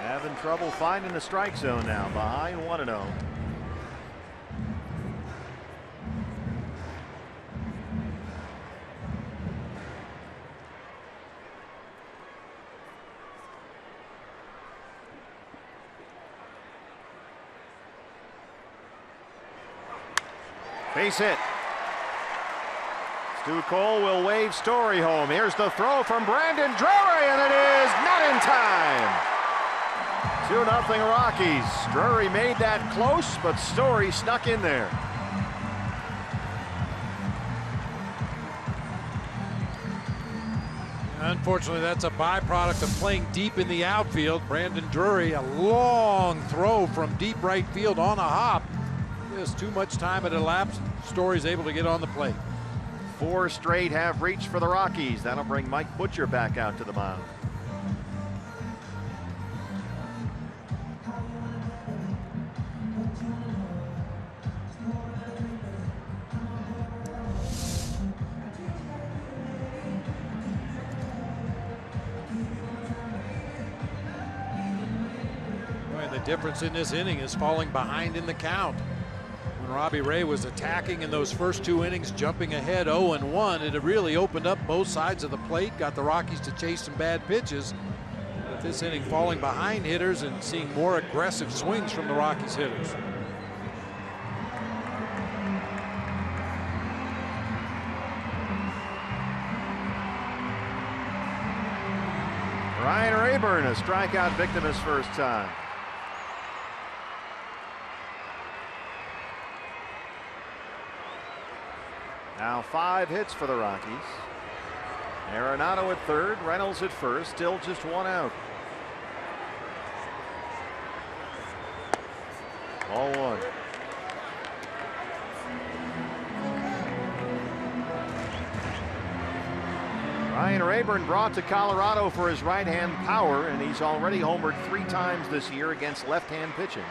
Having trouble finding the strike zone now, behind 1-0. Base hit. Stu Cole will wave Story home. Here's the throw from Brandon Drury, and it is not in time. 2-0 Rockies. Drury made that close, but Story snuck in there. Unfortunately, that's a byproduct of playing deep in the outfield. Brandon Drury, a long throw from deep right field on a hop. Just too much time had elapsed. Story's able to get on the plate. 4 straight have reached for the Rockies. That'll bring Mike Butcher back out to the mound. The difference in this inning is falling behind in the count. When Robbie Ray was attacking in those first 2 innings, jumping ahead 0-1, it had really opened up both sides of the plate, got the Rockies to chase some bad pitches. But this inning, falling behind hitters and seeing more aggressive swings from the Rockies hitters. Ryan Rayburn, a strikeout victim his first time. Now 5 hits for the Rockies. Arenado at third, Reynolds at first, still just 1 out. Ball 1. Ryan Rayburn brought to Colorado for his right-hand power, and he's already homered 3 times this year against left-hand pitching.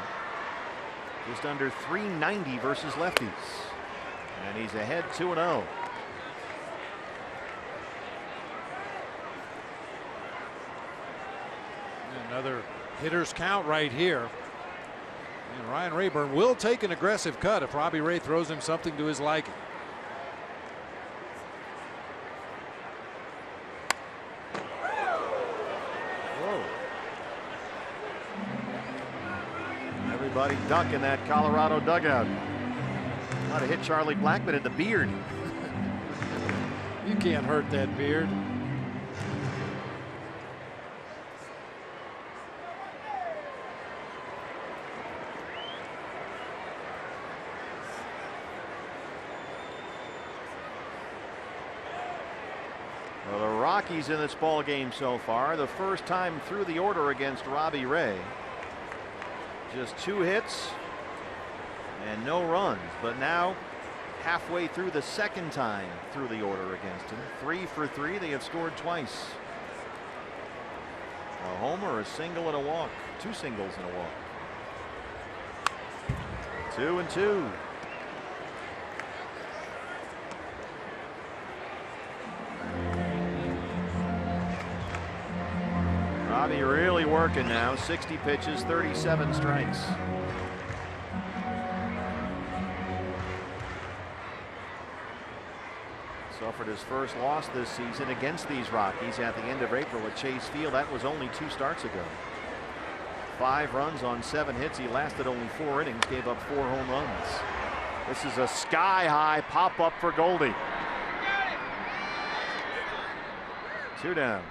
Just under 390 versus lefties. And he's ahead 2-0. Another hitter's count right here. And Ryan Rayburn will take an aggressive cut if Robbie Ray throws him something to his liking. Whoa. Everybody duck in that Colorado dugout. Ought to hit Charlie Blackmon in the beard. You can't hurt that beard. Well, the Rockies in this ball game so far, the first time through the order against Robbie Ray. Just 2 hits and no runs, but now halfway through the second time through the order against him. 3 for 3. They have scored twice. A homer, a single, and a walk. 2 singles and a walk. 2-2. Robbie really working now. 60 pitches, 37 strikes. Suffered his first loss this season against these Rockies at the end of April at Chase Field. That was only 2 starts ago. 5 runs on 7 hits. He lasted only 4 innings, gave up 4 home runs. This is a sky-high pop-up for Goldie. 2 down.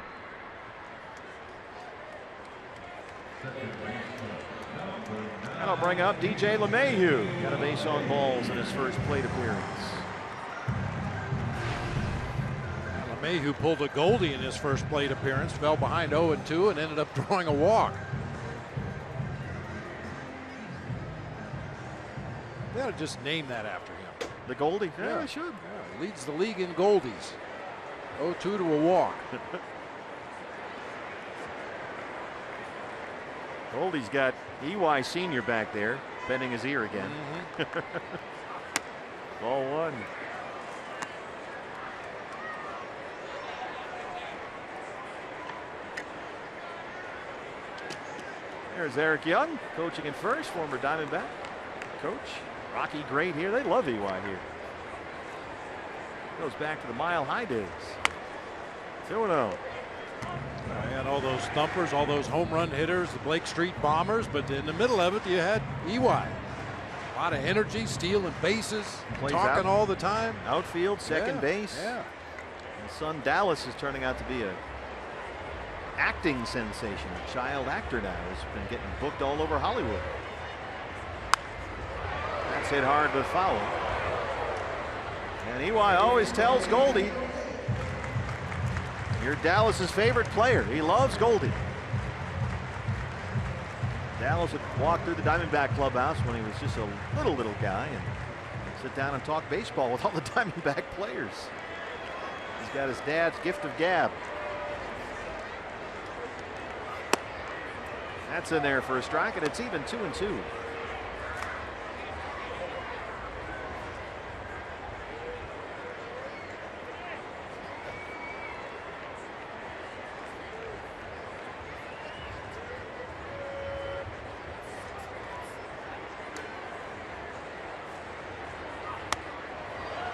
That'll bring up DJ LeMahieu. Got a base on balls in his first plate appearance. LeMahieu pulled a Goldie in his first plate appearance, fell behind 0-2 and ended up drawing a walk. They ought to just name that after him. The Goldie? Yeah, they should. Yeah, leads the league in Goldies. 0-2 to a walk. Goldie's got EY Sr. back there, bending his ear again. Ball 1. There's Eric Young, coaching at first, former Diamondback coach. Rocky great here. They love EY here. Goes back to the Mile High days. 2-0. And all those thumpers, all those home run hitters, the Blake Street Bombers, but in the middle of it you had EY. A lot of energy, stealing bases, Plays talking out. all the time. Outfield, second Yeah, base. Yeah. His son Dallas is turning out to be a acting sensation. A child actor now. Has been getting booked all over Hollywood. That's hit hard but foul. And EY always tells Goldie, you're Dallas's favorite player. He loves Goldie. Dallas would walk through the Diamondback clubhouse when he was just a little guy and sit down and talk baseball with all the Diamondback players. He's got his dad's gift of gab. That's in there for a strike, and it's even 2-2.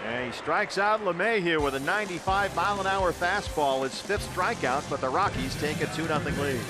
And he strikes out LeMahieu with a 95-mile-an-hour fastball. His 5th strikeout, but the Rockies take a 2-0 lead.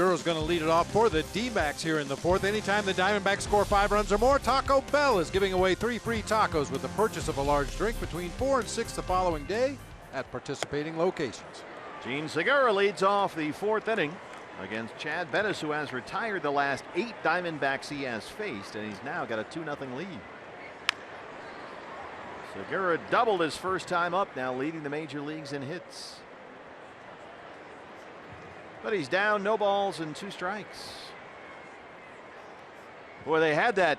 Segura's going to lead it off for the D-backs here in the fourth. Anytime the Diamondbacks score 5 runs or more, Taco Bell is giving away 3 free tacos with the purchase of a large drink between 4 and 6 the following day at participating locations. Gene Segura leads off the fourth inning against Chad Bettis, who has retired the last 8 Diamondbacks he has faced, and he's now got a 2-0 lead. Segura doubled his first time up, now leading the major leagues in hits. But he's down, no balls and 2 strikes. Boy, they had that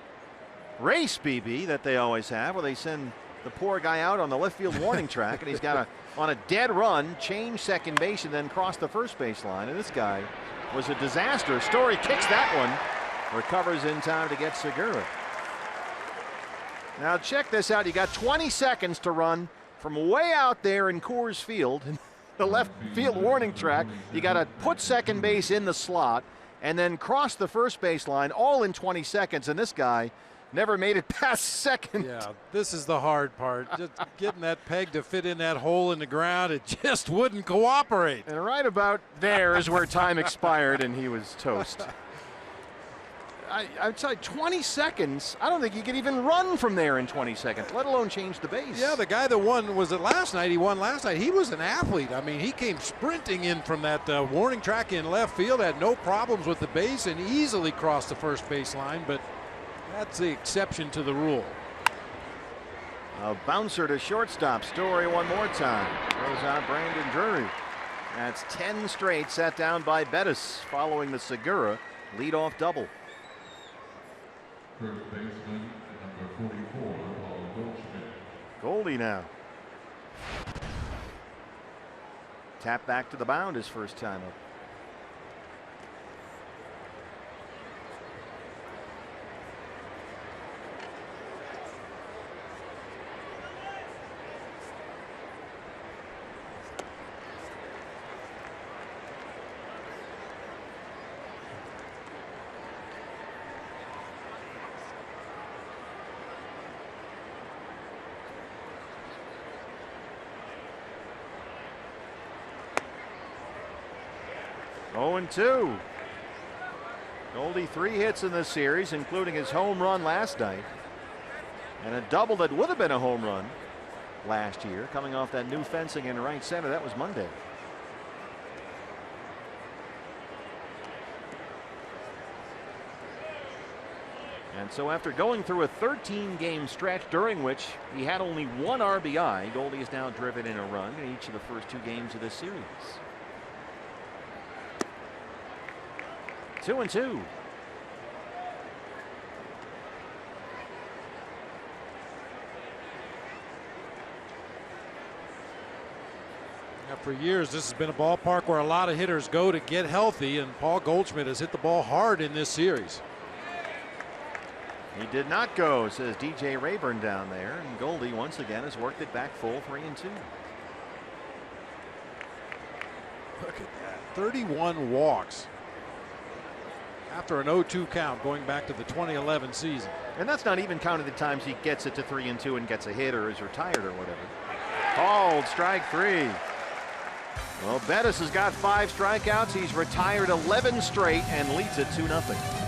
race, BB, that they always have, where they send the poor guy out on the left field warning track, and he's got on a dead run, change second base, and then cross the first base line. And this guy was a disaster. Story kicks that one, recovers in time to get Segura. Now check this out. You got 20 seconds to run from way out there in Coors Field, the left field warning track. You got to put second base in the slot and then cross the first base line, all in 20 seconds. And this guy never made it past second. Yeah, this is the hard part. Just getting that peg to fit in that hole in the ground, it just wouldn't cooperate. And right about there is where time expired and he was toast. I'd say 20 seconds. I don't think you could even run from there in 20 seconds, let alone change the base. Yeah, the guy that won, was it last night? He won last night. He was an athlete. I mean, he came sprinting in from that warning track in left field, had no problems with the base, and easily crossed the first base line, but that's the exception to the rule. A bouncer to shortstop. Story one more time. Throws out Brandon Drury. That's 10 straight set down by Bettis following the Segura leadoff double. First baseman, number 44, Paul Goldschmidt. Goldie now. Tap back to the mound his first time up. Oh, 0-2. Goldie 3 hits in this series, including his home run last night, and a double that would have been a home run last year, coming off that new fencing in right center. That was Monday. And so after going through a 13-game stretch during which he had only 1 RBI, Goldie has now driven in a run in each of the first 2 games of this series. 2-2. Now, for years, this has been a ballpark where a lot of hitters go to get healthy, and Paul Goldschmidt has hit the ball hard in this series. He did not go, says DJ Rayburn down there, and Goldie once again has worked it back full 3-2. Look at that, 31 walks after an 0-2 count going back to the 2011 season. And that's not even counting the times he gets it to 3-2 and gets a hit or is retired or whatever. Called strike 3. Well, Bettis has got 5 strikeouts. He's retired 11 straight and leads it 2-0.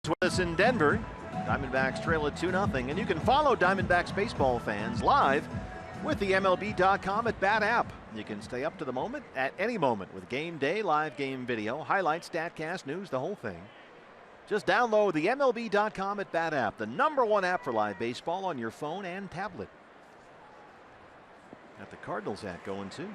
With us in Denver, Diamondbacks trail at 2-0, and you can follow Diamondbacks baseball fans live with the MLB.com at Bat app. You can stay up to the moment at any moment with game day, live game video, highlights, StatCast, news, the whole thing. Just download the MLB.com at Bat app, the #1 app for live baseball on your phone and tablet. Got the Cardinals at going too.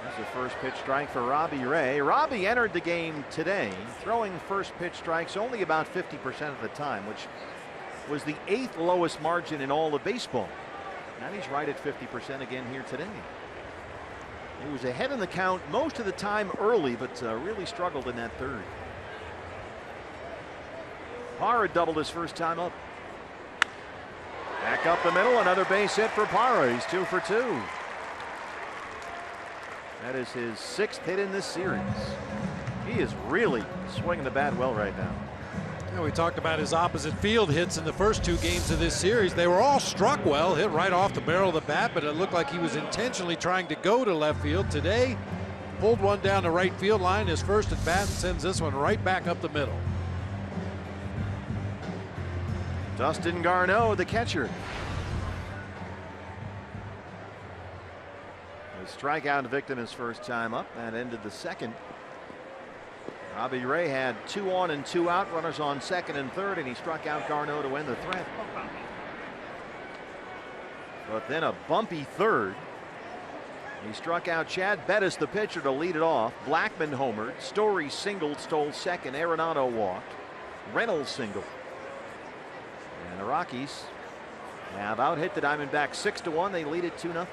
That's the first pitch strike for Robbie Ray. Robbie entered the game today throwing first pitch strikes only about 50% of the time, which was the 8th lowest margin in all of baseball. Now he's right at 50% again here today. He was ahead in the count most of the time early, but really struggled in that third. Parra doubled his first time up. Back up the middle, another base hit for Parra. He's 2 for 2. That is his 6th hit in this series. He is really swinging the bat well right now. Yeah, we talked about his opposite field hits in the first 2 games of this series. They were all struck well, hit right off the barrel of the bat, but it looked like he was intentionally trying to go to left field. Today, pulled one down the right field line, his first at bat, and sends this one right back up the middle. Dustin Garneau, the catcher. Strikeout victim his first time up. That ended the second. Robbie Ray had 2 on and 2 out, runners on second and third, and he struck out Garneau to end the threat. But then a bumpy third. He struck out Chad Bettis, the pitcher, to lead it off. Blackman homered. Story singled, stole second. Arenado walked. Reynolds singled. And the Rockies have out-hit the Diamondbacks 6-1. They lead it 2-0.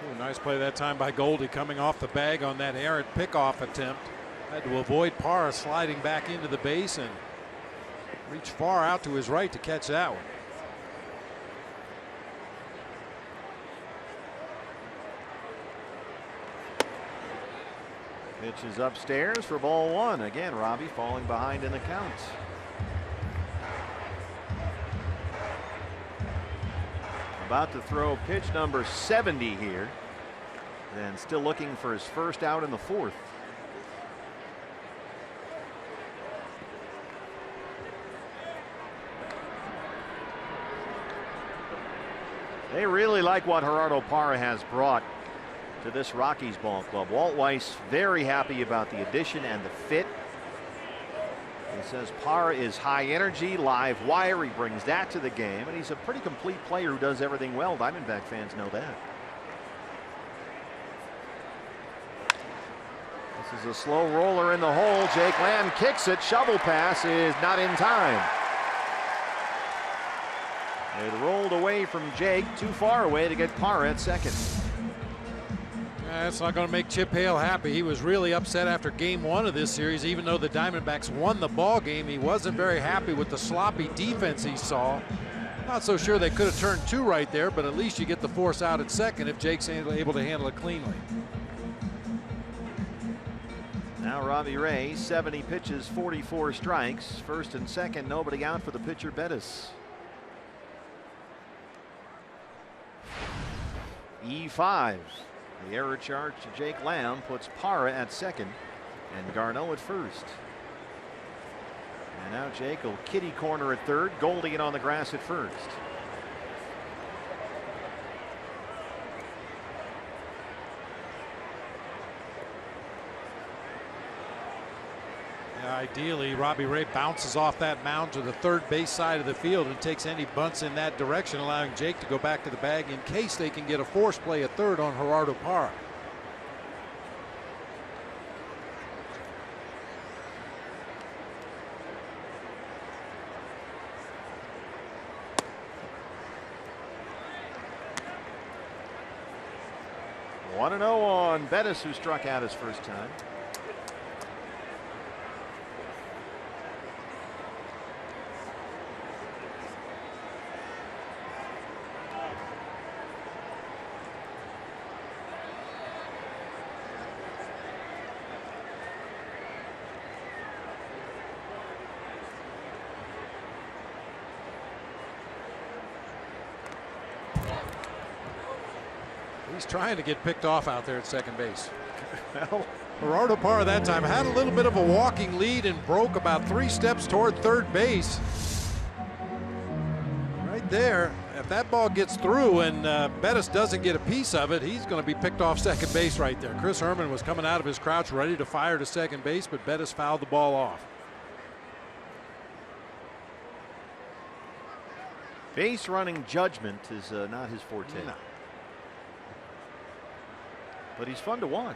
Ooh, nice play that time by Goldie, coming off the bag on that errant pickoff attempt. Had to avoid Parra sliding back into the base and reach far out to his right to catch that one. Pitch is upstairs for ball 1. Again, Robbie falling behind in the count. About to throw pitch number 70 here, and still looking for his first out in the 4th. They really like what Gerardo Parra has brought to this Rockies ball club. Walt Weiss very happy about the addition and the fit. He says Parra is high energy, live wire. He brings that to the game, and he's a pretty complete player who does everything well. Diamondback fans know that. This is a slow roller in the hole. Jake Lamb kicks it. Shovel pass is not in time. It rolled away from Jake, too far away to get Parra at second. That's not going to make Chip Hale happy. He was really upset after game 1 of this series. Even though the Diamondbacks won the ball game, he wasn't very happy with the sloppy defense he saw. Not so sure they could have turned 2 right there, but at least you get the force out at second if Jake's able to handle it cleanly. Now Robbie Ray, 70 pitches, 44 strikes. First and second, nobody out for the pitcher Bettis. E5. The error charge to Jake Lamb puts Parra at second and Garneau at first. And now Jake will kitty corner at third. Goldie in on the grass at first. Yeah, ideally, Robbie Ray bounces off that mound to the third base side of the field and takes any bunts in that direction, allowing Jake to go back to the bag in case they can get a force play at third on Gerardo Parra. One 1-0 on Bettis, who struck out his first time. He's trying to get picked off out there at second base. Well, Gerardo Parra that time had a little bit of a walking lead and broke about 3 steps toward third base. Right there, if that ball gets through and Bettis doesn't get a piece of it, he's going to be picked off second base right there. Chris Herman was coming out of his crouch ready to fire to second base, but Bettis fouled the ball off. base running judgment is not his forte. No. But he's fun to watch.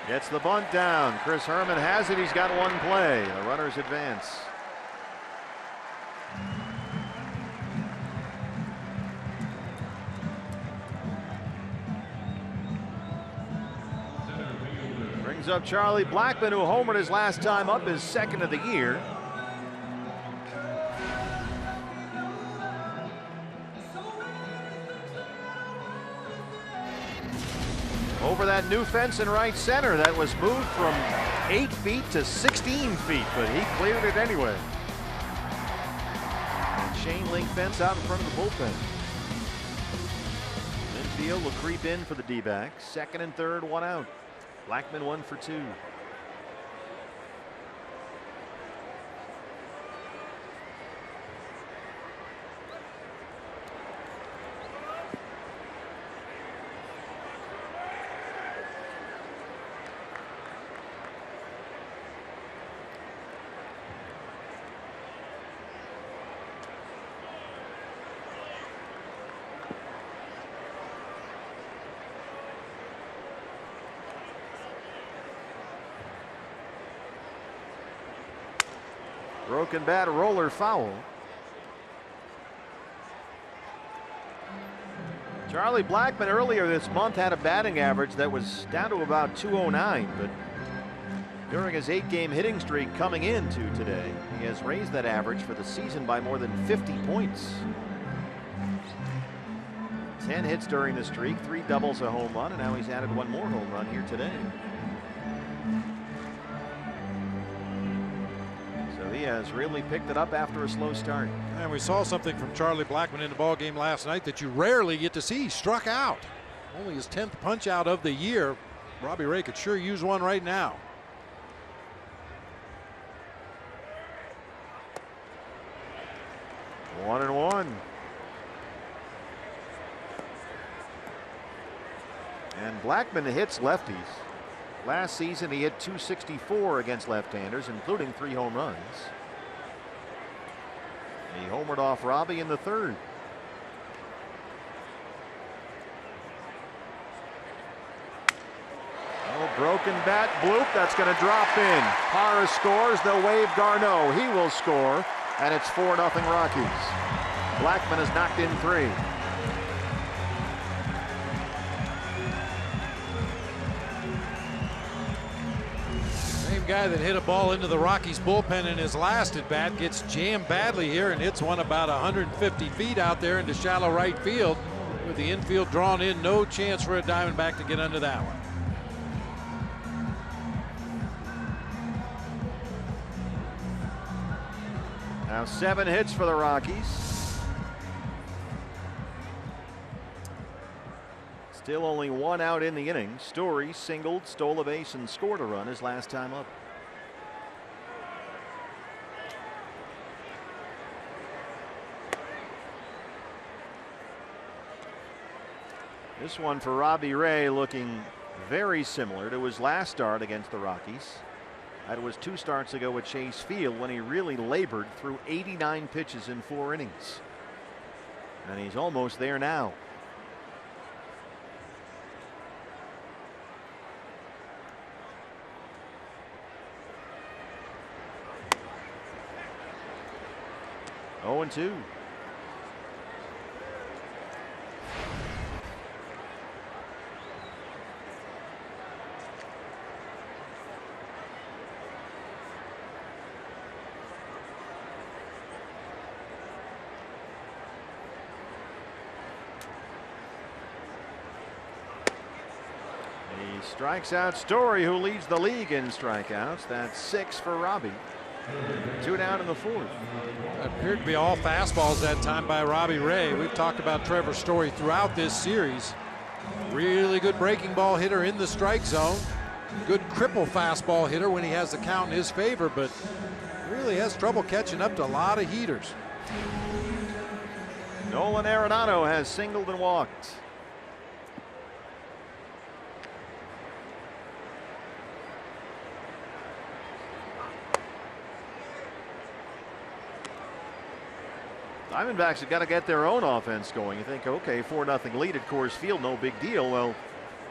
Gets the bunt down. Chris Herman has it. He's got one play. The runners advance. Brings up Charlie Blackmon, who homered his last time up, his second of the year. Over that new fence in right center that was moved from 8 feet to 16 feet, but he cleared it anyway. And chain link fence out in front of the bullpen. Infield will creep in for the D-backs. Second and third, one out. Blackmon 1 for 2. Broken bat, roller foul. Charlie Blackmon earlier this month had a batting average that was down to about 209, but during his 8-game hitting streak coming into today, he has raised that average for the season by more than 50 points. 10 hits during the streak, 3 doubles, a home run, and now he's added 1 more home run here today. He has really picked it up after a slow start. And we saw something from Charlie Blackmon in the ball game last night that you rarely get to see. He struck out. Only his 10th punch out of the year. Robbie Ray could sure use one right now. One and one. And Blackmon hits lefties. Last season he hit .264 against left-handers, including 3 home runs. He homered off Robbie in the third. Oh, broken bat, bloop, that's going to drop in. Parra scores, they'll wave Garneau. He will score, and it's 4-0 Rockies. Blackmon has knocked in 3. Guy that hit a ball into the Rockies bullpen in his last at bat gets jammed badly here and hits one about 150 feet out there into shallow right field with the infield drawn in. No chance for a Diamondback to get under that one. Now 7 hits for the Rockies. Still only 1 out in the inning. Story singled, stole a base, and scored a run his last time up. This one for Robbie Ray looking very similar to his last start against the Rockies. That was 2 starts ago at Chase Field when he really labored through 89 pitches in 4 innings. And he's almost there now. Oh, and 2. He strikes out Story, who leads the league in strikeouts. That's 6 for Robbie. 2 down in the 4th. It appeared to be all fastballs that time by Robbie Ray. We've talked about Trevor Story throughout this series. Really good breaking ball hitter in the strike zone. Good cripple fastball hitter when he has the count in his favor, but really has trouble catching up to a lot of heaters. Nolan Arenado has singled and walked. Diamondbacks have got to get their own offense going. You think, okay, 4-0 lead at Coors Field, no big deal. Well,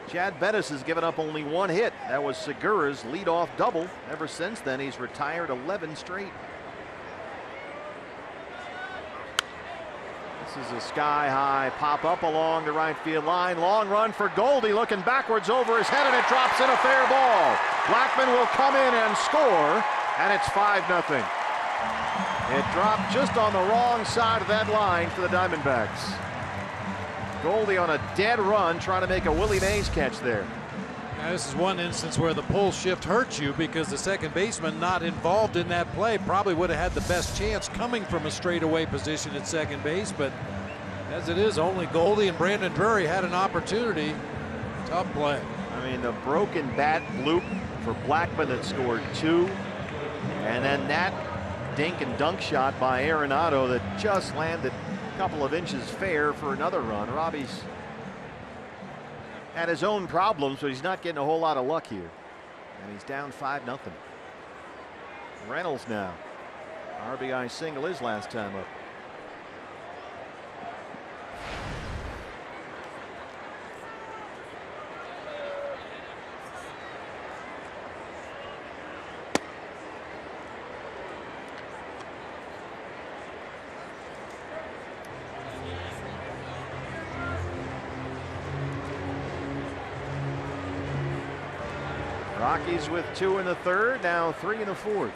Chad Bettis has given up only 1 hit. That was Segura's leadoff double. Ever since then, he's retired 11 straight. This is a sky-high pop-up along the right field line. Long run for Goldie, looking backwards over his head, and it drops in a fair ball. Blackmon will come in and score, and it's 5-0. It dropped just on the wrong side of that line for the Diamondbacks. Goldie on a dead run trying to make a Willie Mays catch there. Now, this is one instance where the pull shift hurts you because the second baseman not involved in that play probably would have had the best chance coming from a straightaway position at second base, but as it is, only Goldie and Brandon Drury had an opportunity. Tough play. I mean, the broken bat bloop for Blackmon that scored 2, and then that dink and dunk shot by Arenado that just landed a couple of inches fair for another run. Robbie's had his own problems, so he's not getting a whole lot of luck here. And he's down 5-0. Reynolds now. RBI single his last time up. Rockies with 2 in the 3rd, now 3 in the 4th.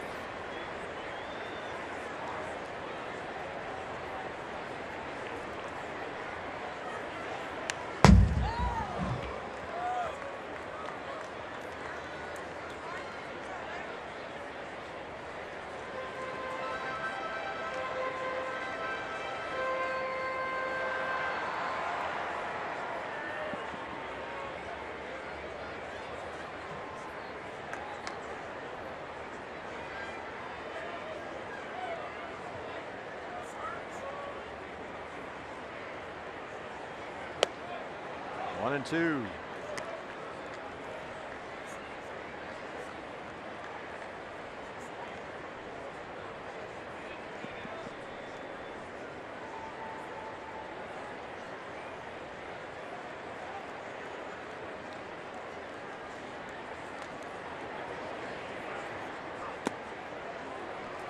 One and two.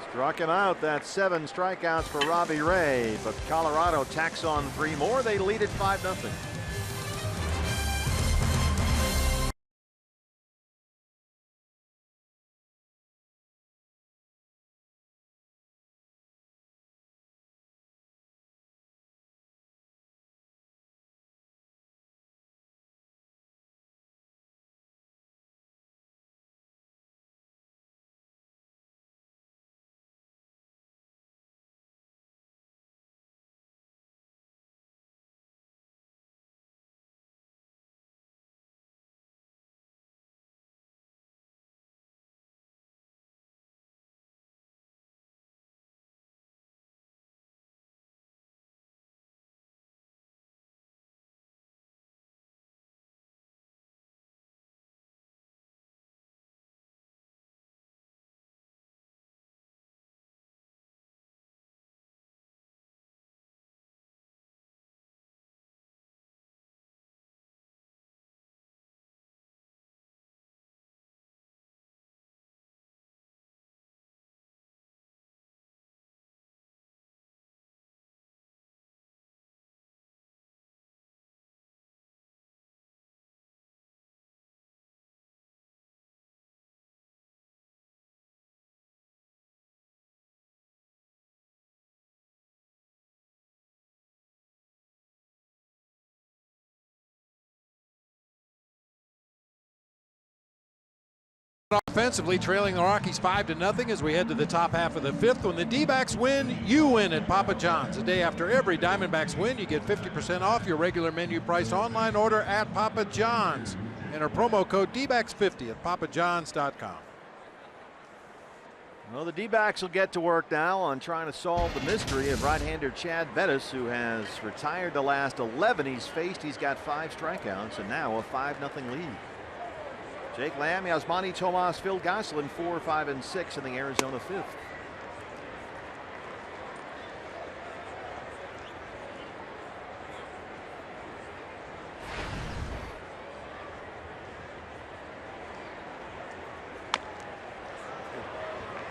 Struck him out. That's 7 strikeouts for Robbie Ray, but Colorado tacks on 3 more. They lead at 5-0. Offensively, trailing the Rockies 5-0 as we head to the top half of the fifth. When the D-backs win, you win at Papa John's. The day after every Diamondbacks win, you get 50% off your regular menu price online order at Papa John's. Enter promo code DBACKS50 at papajohns.com. Well, the D-backs will get to work now on trying to solve the mystery of right-hander Chad Bettis, who has retired the last 11 he's faced. He's got 5 strikeouts and now a 5-0 lead. Jake Lamb, Yasmani Tomas, Phil Gosselin 4, 5, and 6 in the Arizona fifth.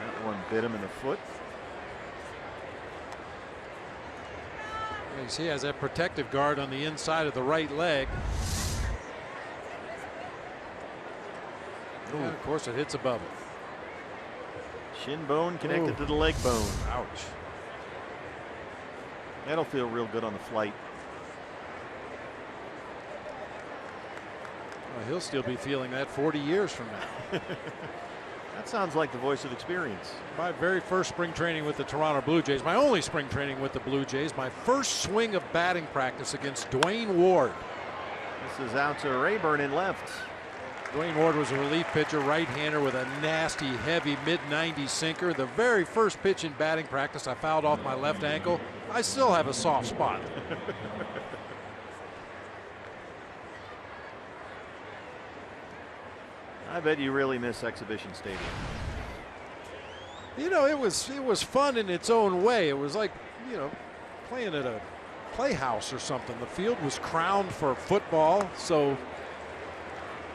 That one bit him in the foot. You see, he has that protective guard on the inside of the right leg. Yeah, of course, it hits above it. Shin bone connected to the leg bone. Ouch. That'll feel real good on the flight. Well, he'll still be feeling that 40 years from now. That sounds like the voice of experience. My very first spring training with the Toronto Blue Jays, my only spring training with the Blue Jays, my first swing of batting practice against Dwayne Ward. This is out to Rayburn in left. Dwayne Ward was a relief pitcher, right-hander with a nasty, heavy mid-90s sinker. The very first pitch in batting practice, I fouled off my left ankle. I still have a soft spot. I bet you really miss Exhibition Stadium. You know, it was fun in its own way. It was like, you know, playing at a playhouse or something. The field was crowned for football, so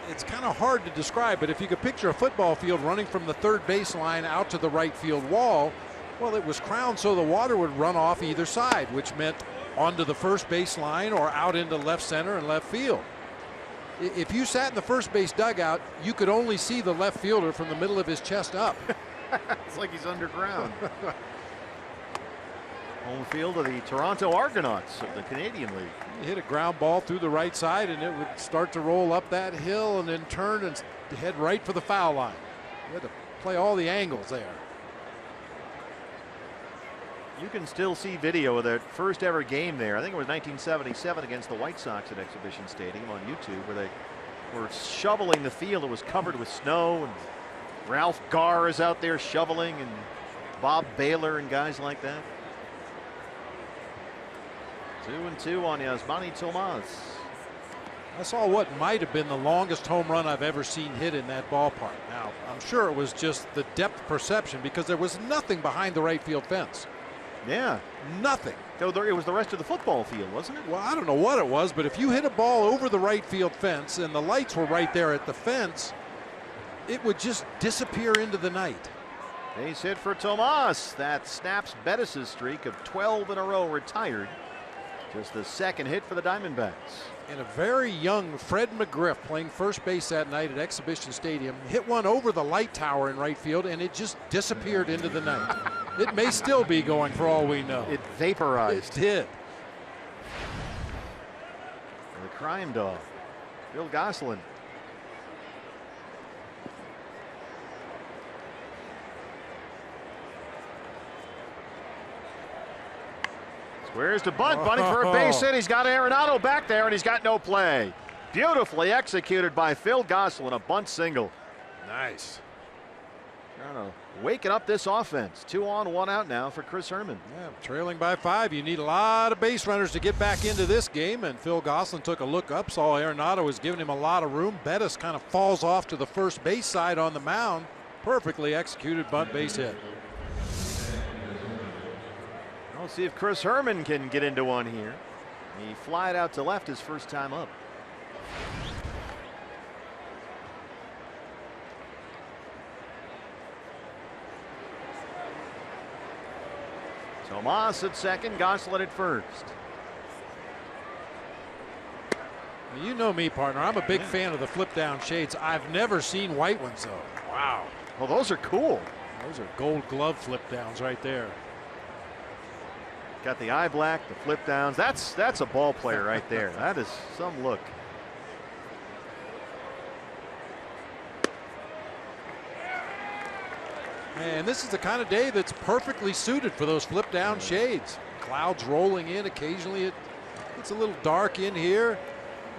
it's kind of hard to describe, but if you could picture a football field running from the third baseline out to the right field wall, well, it was crowned so the water would run off either side, which meant onto the first baseline or out into left center and left field. If you sat in the first base dugout, you could only see the left fielder from the middle of his chest up. It's like he's underground. Home field of the Toronto Argonauts of the Canadian League. You hit a ground ball through the right side and it would start to roll up that hill and then turn and head right for the foul line. You had to play all the angles there. You can still see video of their first ever game there. I think it was 1977 against the White Sox at Exhibition Stadium on YouTube, where they were shoveling the field. It was covered with snow, and Ralph Garr is out there shoveling, and Bob Baylor and guys like that. 2-2 on Yasmani Tomas. I saw what might have been the longest home run I've ever seen hit in that ballpark. Now, I'm sure it was just the depth perception because there was nothing behind the right field fence. Yeah. Nothing. So it was the rest of the football field, wasn't it? Well, I don't know what it was, but if you hit a ball over the right field fence and the lights were right there at the fence, it would just disappear into the night. Base hit for Tomas. That snaps Bettis' streak of 12 in a row retired. Just the second hit for the Diamondbacks. And a very young Fred McGriff playing first base that night at Exhibition Stadium hit one over the light tower in right field and it just disappeared into the night. It may still be going for all we know. It vaporized. It did. The crime dog, Phil Gosselin. Squares to bunt, bunting for a base hit. He's got Arenado back there, and he's got no play. Beautifully executed by Phil Gosselin, a bunt single. Nice. Trying to waken up this offense. 2 on, 1 out now for Chris Herman. Yeah, trailing by 5. You need a lot of base runners to get back into this game, and Phil Gosselin took a look up, saw Arenado was giving him a lot of room. Bettis kind of falls off to the first base side on the mound. Perfectly executed bunt base hit. We'll see if Chris Herman can get into one here. He flied out to left his first time up. Tomas at second, Gosselin at first. You know me, partner. I'm a big fan of the flip down shades. I've never seen white ones though. Wow. Well, those are cool. Those are gold glove flip downs right there. Got the eye black, the flip downs. That's a ball player right there. That is some look. And this is the kind of day that's perfectly suited for those flip down shades. Clouds rolling in. Occasionally it's a little dark in here,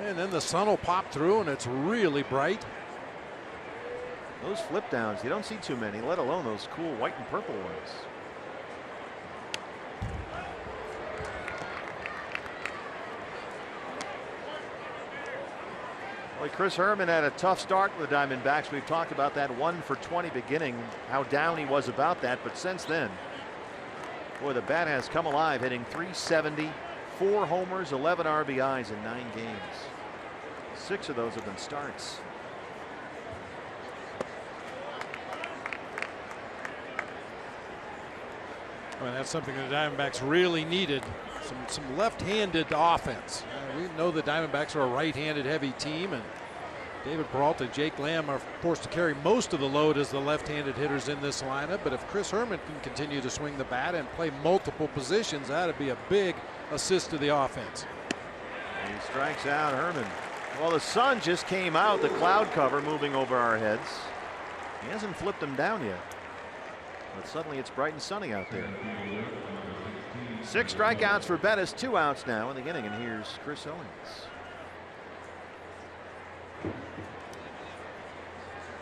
and then the sun will pop through and it's really bright. Those flip downs, you don't see too many, let alone those cool white and purple ones. Well, Chris Herman had a tough start with the Diamondbacks. We've talked about that 1 for 20 beginning, how down he was about that. But since then, boy, the bat has come alive, hitting .370, 4 homers, 11 RBIs in 9 games. 6 of those have been starts. Well, that's something the Diamondbacks really needed. Some left-handed offense. We know the Diamondbacks are a right-handed heavy team, and David Peralta and Jake Lamb are forced to carry most of the load as the left-handed hitters in this lineup. But if Chris Herman can continue to swing the bat and play multiple positions, that'd be a big assist to the offense. And he strikes out Herman. Well, the sun just came out, the cloud cover moving over our heads. He hasn't flipped them down yet, but suddenly it's bright and sunny out there. 6 strikeouts for Bettis, 2 outs now in the inning, and here's Chris Owens.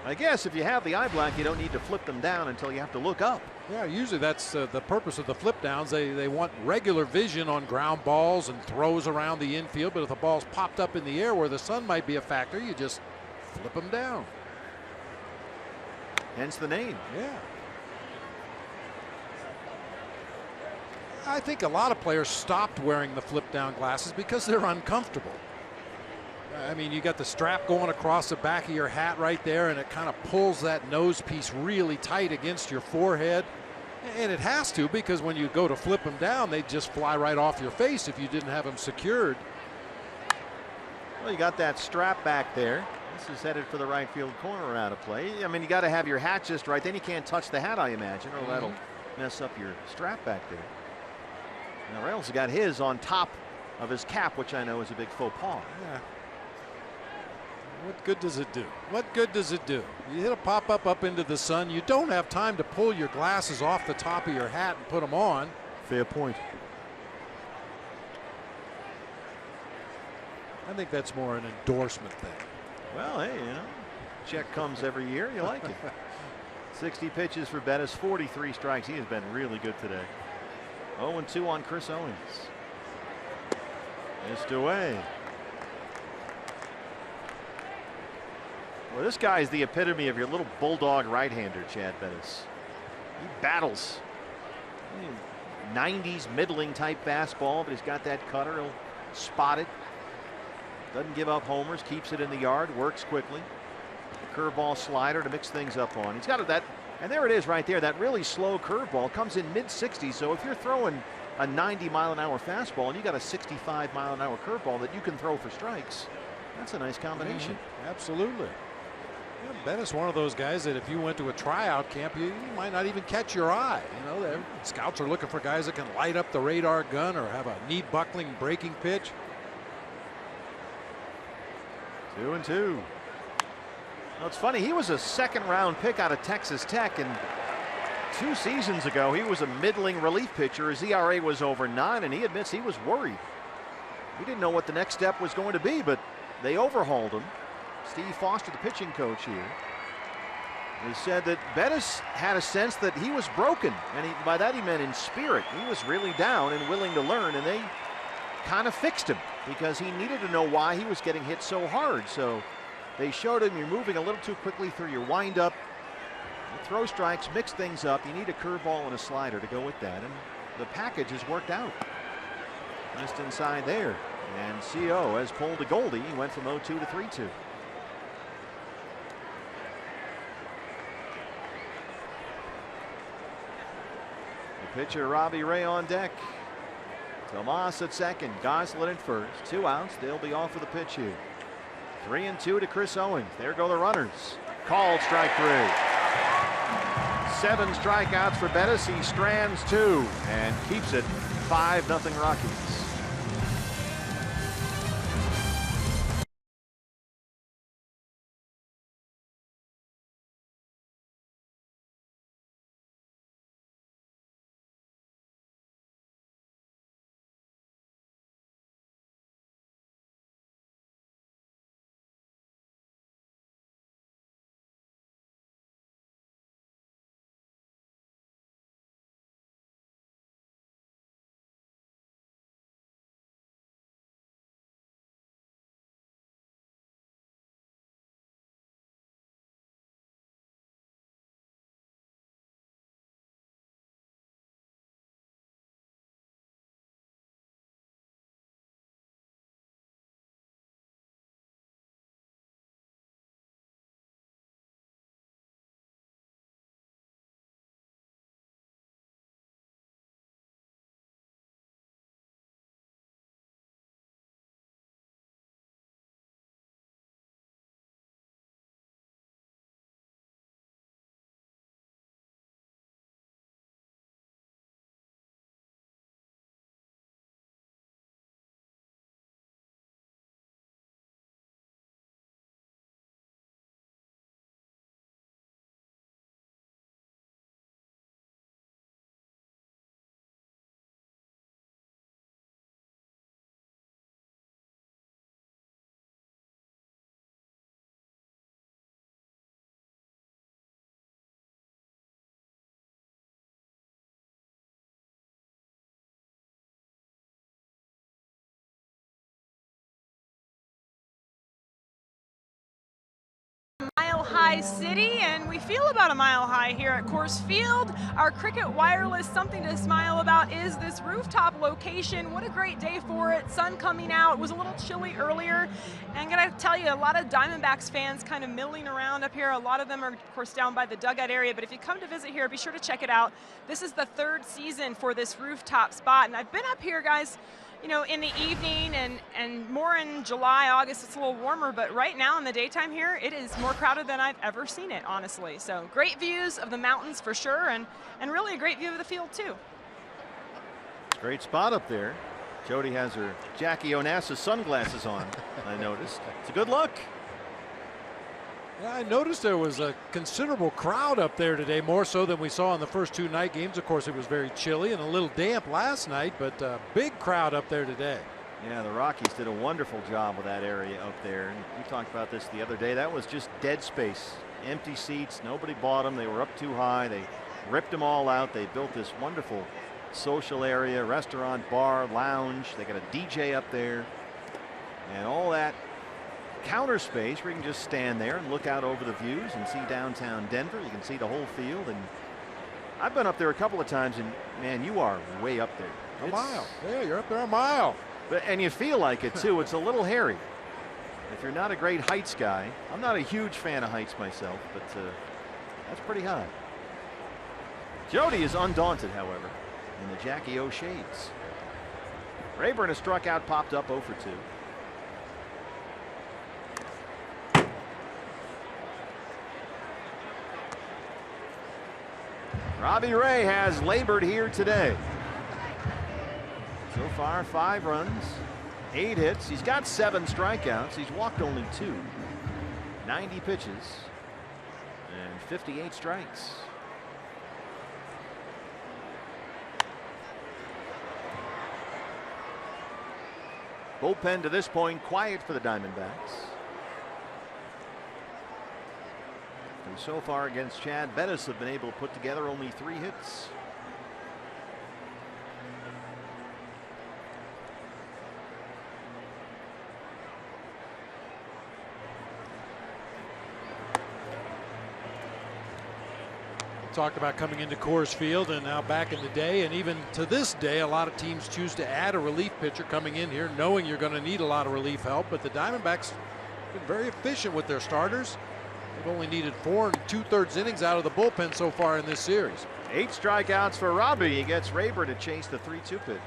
I guess if you have the eye black, you don't need to flip them down until you have to look up. Yeah, usually that's the purpose of the flip downs. They want regular vision on ground balls and throws around the infield, but if the ball's popped up in the air where the sun might be a factor, you just flip them down. Hence the name. Yeah. I think a lot of players stopped wearing the flip down glasses because they're uncomfortable. I mean, you got the strap going across the back of your hat right there, and it kind of pulls that nose piece really tight against your forehead. And it has to, because when you go to flip them down, they just fly right off your face if you didn't have them secured. Well, you got that strap back there. This is headed for the right field corner out of play. I mean, you got to have your hat just right. Then you can't touch the hat, I imagine, or that'll mess up your strap back there. Now, Reynolds has got his on top of his cap, which I know is a big faux pas. Yeah. What good does it do? What good does it do? You hit a pop-up up into the sun. You don't have time to pull your glasses off the top of your hat and put them on. Fair point. I think that's more an endorsement thing. Well, hey, you know, check comes every year. You like it. 60 pitches for Bettis, 43 strikes. He has been really good today. 0-2 on Chris Owens. Missed away. Well, this guy is the epitome of your little bulldog right-hander, Chad Bettis. He battles. 90s middling type fastball, but he's got that cutter. He'll spot it. Doesn't give up homers, keeps it in the yard, works quickly. The curveball slider to mix things up on. He's got that. And there it is right there. That really slow curveball comes in mid-60s. So if you're throwing a 90-mile-an-hour fastball and you got a 65-mile-an-hour curveball that you can throw for strikes, that's a nice combination. Absolutely. Yeah, Bettis, one of those guys that if you went to a tryout camp, you might not even catch your eye. You know, scouts are looking for guys that can light up the radar gun or have a knee-buckling breaking pitch. 2-2. Well, it's funny, he was a second-round pick out of Texas Tech, and 2 seasons ago he was a middling relief pitcher. His ERA was over 9, and he admits he was worried. He didn't know what the next step was going to be, but they overhauled him. Steve Foster, the pitching coach here, he said that Bettis had a sense that he was broken, and by that he meant in spirit. He was really down and willing to learn, and they kind of fixed him because he needed to know why he was getting hit so hard. So they showed him, you're moving a little too quickly through your windup. You throw strikes, mix things up. You need a curveball and a slider to go with that, and the package has worked out. Just inside there, and CO has pulled a Goldie. He went from 0-2 to 3-2. Pitcher Robbie Ray on deck. Tomas at second, Goslin at first. 2 outs. They'll be off of the pitch here. 3-2 to Chris Owens. There go the runners. Called strike 3. 7 strikeouts for Bettis. He strands 2 and keeps it 5-0 Rockies. High City, and we feel about a mile high here at Coors Field. Our Cricket Wireless Something to Smile About is this rooftop location. What a great day for it. Sun coming out. It was a little chilly earlier. And I'm going to tell you, a lot of Diamondbacks fans kind of milling around up here. A lot of them are, of course, down by the dugout area. But if you come to visit here, be sure to check it out. This is the 3rd season for this rooftop spot. And I've been up here, guys, you know, in the evening and more in July, August, it's a little warmer, but right now in the daytime here, it is more crowded than I've ever seen it, honestly. So great views of the mountains for sure, and really a great view of the field too. Great spot up there. Jody has her Jackie Onassis sunglasses on, I noticed. It's a good look. Yeah, I noticed there was a considerable crowd up there today, more so than we saw in the first 2 night games. Of course, it was very chilly and a little damp last night, but a big crowd up there today. Yeah, the Rockies did a wonderful job with that area up there. And we talked about this the other day. That was just dead space, empty seats. Nobody bought them. They were up too high. They ripped them all out. They built this wonderful social area, restaurant, bar, lounge. They got a DJ up there and all that counter space where you can just stand there and look out over the views and see downtown Denver. You can see the whole field, and I've been up there a couple of times, and man, you are way up there. A mile. Yeah, you're up there a mile. And you feel like it too. It's a little hairy. If you're not a great heights guy, I'm not a huge fan of heights myself, but that's pretty high. Jody is undaunted, however, in the Jackie O shades. Rayburn has struck out, popped up 0 for 2. Robbie Ray has labored here today. So far, 5 runs, 8 hits. He's got 7 strikeouts. He's walked only 2. 90 pitches and 58 strikes. Bullpen to this point quiet for the Diamondbacks. And so far against Chad Bettis have been able to put together only 3 hits. Talked about coming into Coors Field, and now back in the day, and even to this day, a lot of teams choose to add a relief pitcher coming in here knowing you're going to need a lot of relief help. But the Diamondbacks have been very efficient with their starters. They've only needed 4 2/3 innings out of the bullpen so far in this series. 8 strikeouts for Robbie. He gets Rayburn to chase the 3-2 pitch.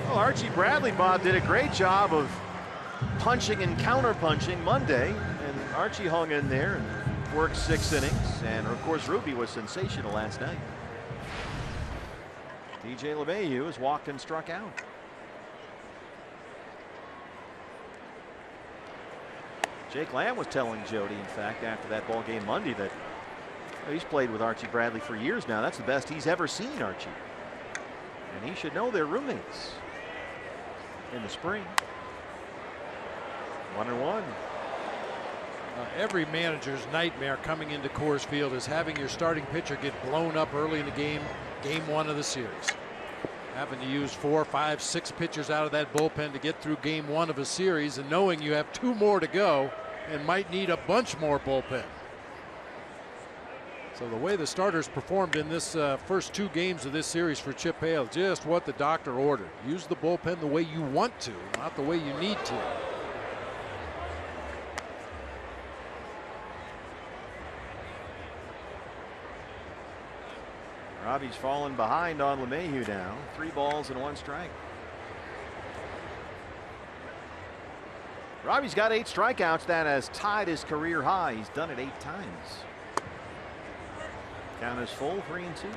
Well, Archie Bradley, Bob, did a great job of punching and counter-punching Monday, and Archie hung in there and worked 6 innings. And of course, Ruby was sensational last night. DJ LeMahieu has walked and struck out. Jake Lamb was telling Jody, in fact, after that ball game Monday, that he's played with Archie Bradley for years now. That's the best he's ever seen Archie, and he should know they're roommates in the spring. 1-1. Every manager's nightmare coming into Coors Field is having your starting pitcher get blown up early in the game 1 of the series. Having to use 4, 5, 6 pitchers out of that bullpen to get through game 1 of a series, and knowing you have 2 more to go and might need a bunch more bullpen. So the way the starters performed in this first 2 games of this series for Chip Hale, just what the doctor ordered. Use the bullpen the way you want to, not the way you need to. Robbie's fallen behind on LeMahieu now. 3 balls and 1 strike. Robbie's got 8 strikeouts. That has tied his career high. He's done it 8 times. Count is full, 3-2.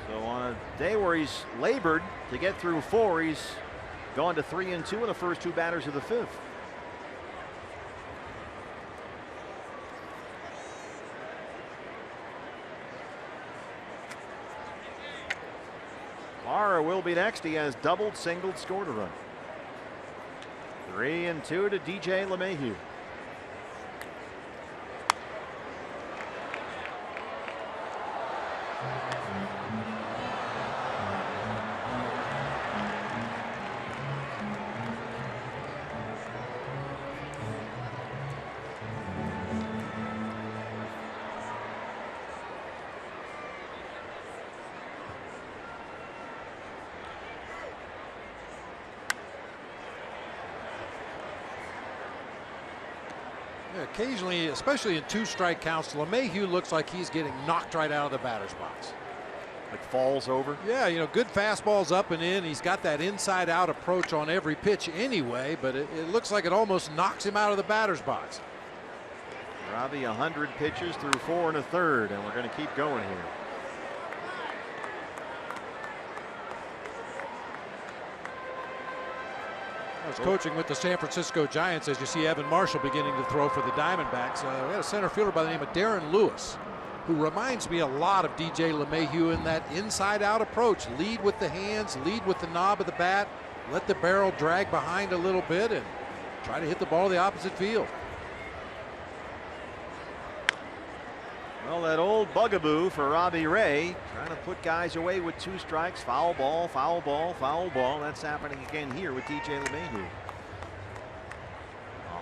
So on a day where he's labored to get through 4, he's gone to 3-2 in the first 2 batters of the 5th. Mara will be next. He has doubled, singled, scored a run. 3-2 to DJ LeMahieu. occasionally, especially in 2-strike counts, LeMahieu looks like he's getting knocked right out of the batter's box. It falls over. Yeah, you know, good fastballs up and in. He's got that inside-out approach on every pitch anyway, but it looks like it almost knocks him out of the batter's box. Robbie 100 pitches through 4 1/3, and we're going to keep going here. I was coaching with the San Francisco Giants as you see Evan Marshall beginning to throw for the Diamondbacks. We had a center fielder by the name of Darren Lewis, who reminds me a lot of DJ LeMahieu in that inside-out approach. Lead with the hands, lead with the knob of the bat, let the barrel drag behind a little bit, and try to hit the ball the opposite field. Well, that old bugaboo for Robbie Ray, trying to put guys away with 2 strikes. Foul ball, foul ball, foul ball. That's happening again here with DJ LeMahieu.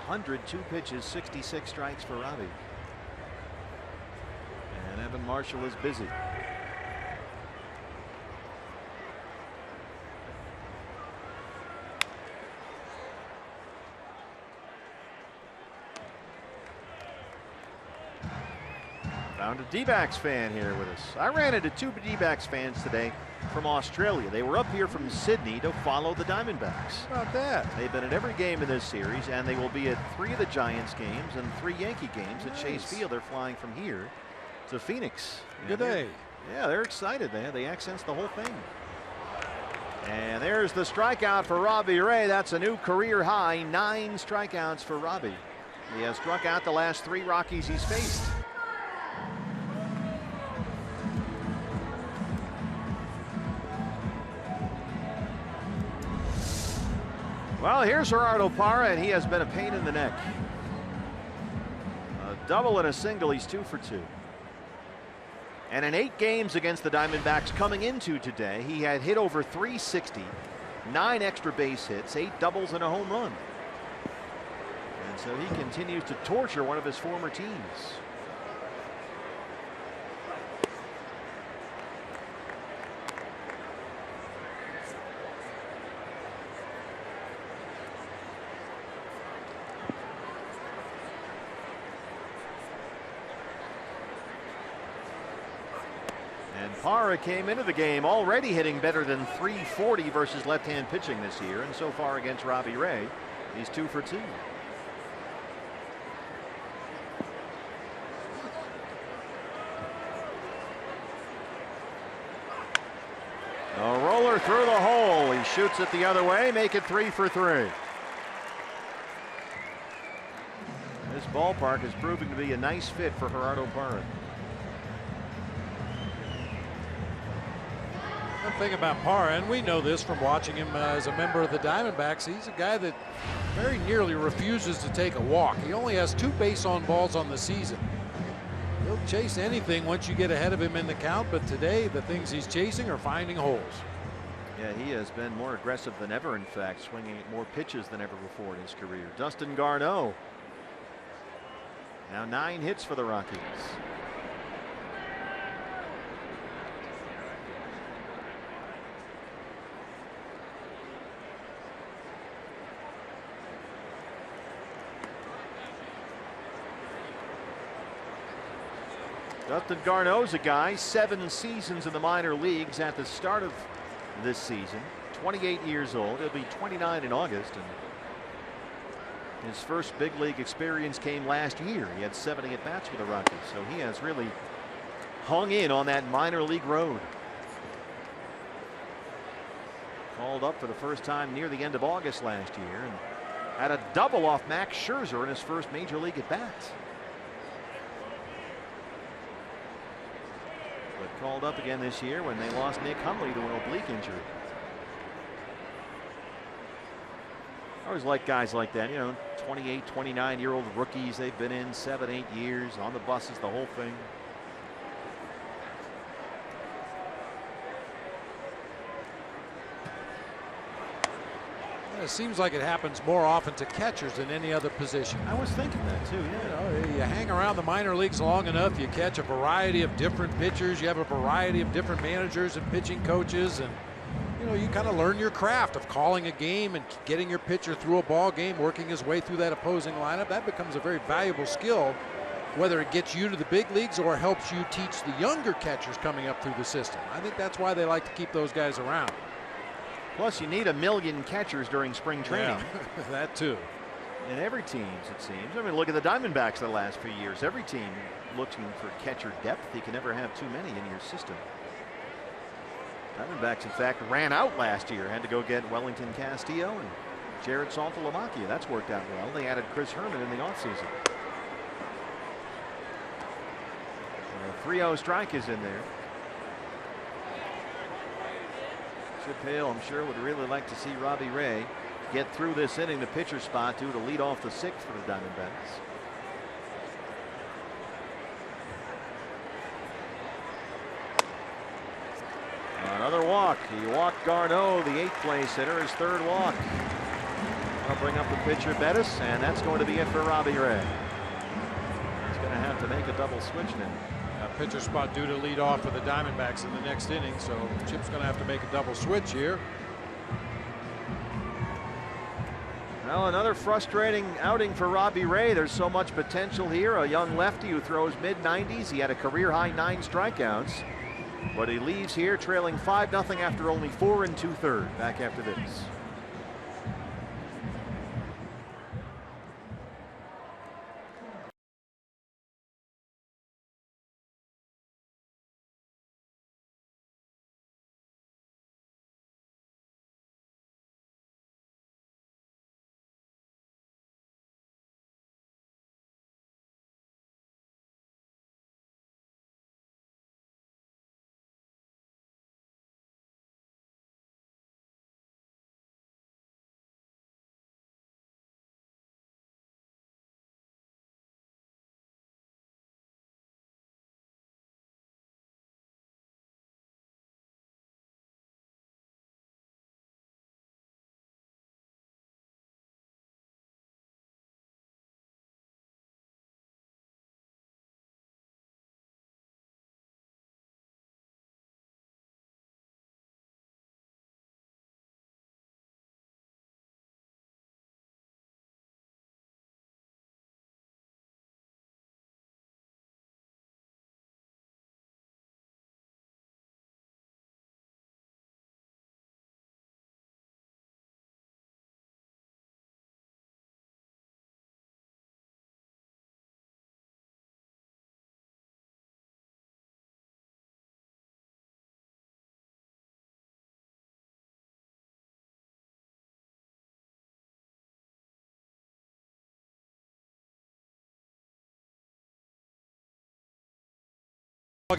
102 pitches, 66 strikes for Robbie. And Evan Marshall is busy. Found a D-backs fan here with us. I ran into 2 D-backs fans today from Australia. They were up here from Sydney to follow the Diamondbacks. How about that? They've been at every game in this series, and they will be at 3 of the Giants games and 3 Yankee games at Chase Field. They're flying from here to Phoenix. Good day. Yeah, they're excited. They have the accents, the whole thing. And there's the strikeout for Robbie Ray. That's a new career high, 9 strikeouts for Robbie. He has struck out the last 3 Rockies he's faced. Well, here's Gerardo Parra, and he has been a pain in the neck. A double and a single. He's 2 for 2. And in 8 games against the Diamondbacks coming into today, he had hit over 360, 9 extra base hits, 8 doubles, and a home run. And so he continues to torture one of his former teams. Parra came into the game already hitting better than 340 versus left-hand pitching this year, and so far against Robbie Ray, he's 2 for 2. A roller through the hole. He shoots it the other way, make it 3 for 3. This ballpark is proving to be a nice fit for Gerardo Parra. One thing about Parra, and we know this from watching him as a member of the Diamondbacks, he's a guy that very nearly refuses to take a walk. He only has 2 base on balls on the season. He'll chase anything once you get ahead of him in the count, but today the things he's chasing are finding holes. Yeah, he has been more aggressive than ever, in fact, swinging at more pitches than ever before in his career. Dustin Garneau. Now 9 hits for the Rockies. Dustin Garneau's a guy, 7 seasons in the minor leagues at the start of this season. 28 years old. He'll be 29 in August. And his first big league experience came last year. He had 70 at-bats with the Rockies. So he has really hung in on that minor league road. Called up for the first time near the end of August last year and had a double off Max Scherzer in his first major league at-bat. But called up again this year when they lost Nick Hundley to an oblique injury. I always like guys like that, you know, 28, 29-year-old rookies. They've been in 7, 8 years on the buses, the whole thing. It seems like it happens more often to catchers than any other position. I was thinking that too. Yeah. You hang around the minor leagues long enough, you catch a variety of different pitchers. You have a variety of different managers and pitching coaches, and you kind of learn your craft of calling a game and getting your pitcher through a ball game, working his way through that opposing lineup. That becomes a very valuable skill, whether it gets you to the big leagues or helps you teach the younger catchers coming up through the system. I think that's why they like to keep those guys around. Plus, you need 1 million catchers during spring training. Yeah, that too. In every team, it seems. I mean, look at the Diamondbacks the last few years. Every team looking for catcher depth. You can never have too many in your system. Diamondbacks, in fact, ran out last year. Had to go get Wellington Castillo and Jared Saltalamacchia. That's worked out well. They added Chris Herman in the offseason. 3-0 strike is in there. Chip Hale, I'm sure, would really like to see Robbie Ray get through this inning, the pitcher spot, to lead off the 6th for the Diamondbacks. Another walk. He walked Garneau, the 8th place hitter, his 3rd walk. I'll bring up the pitcher Bettis, and that's going to be it for Robbie Ray. He's going to have to make a double switch now. Pitcher spot due to lead off for the Diamondbacks in the next inning, so Chip's going to have to make a double switch here. Well, another frustrating outing for Robbie Ray. There's so much potential here. A young lefty who throws mid-90s. He had a career-high 9 strikeouts, but he leaves here trailing 5-0 after only 4 2/3 back after this.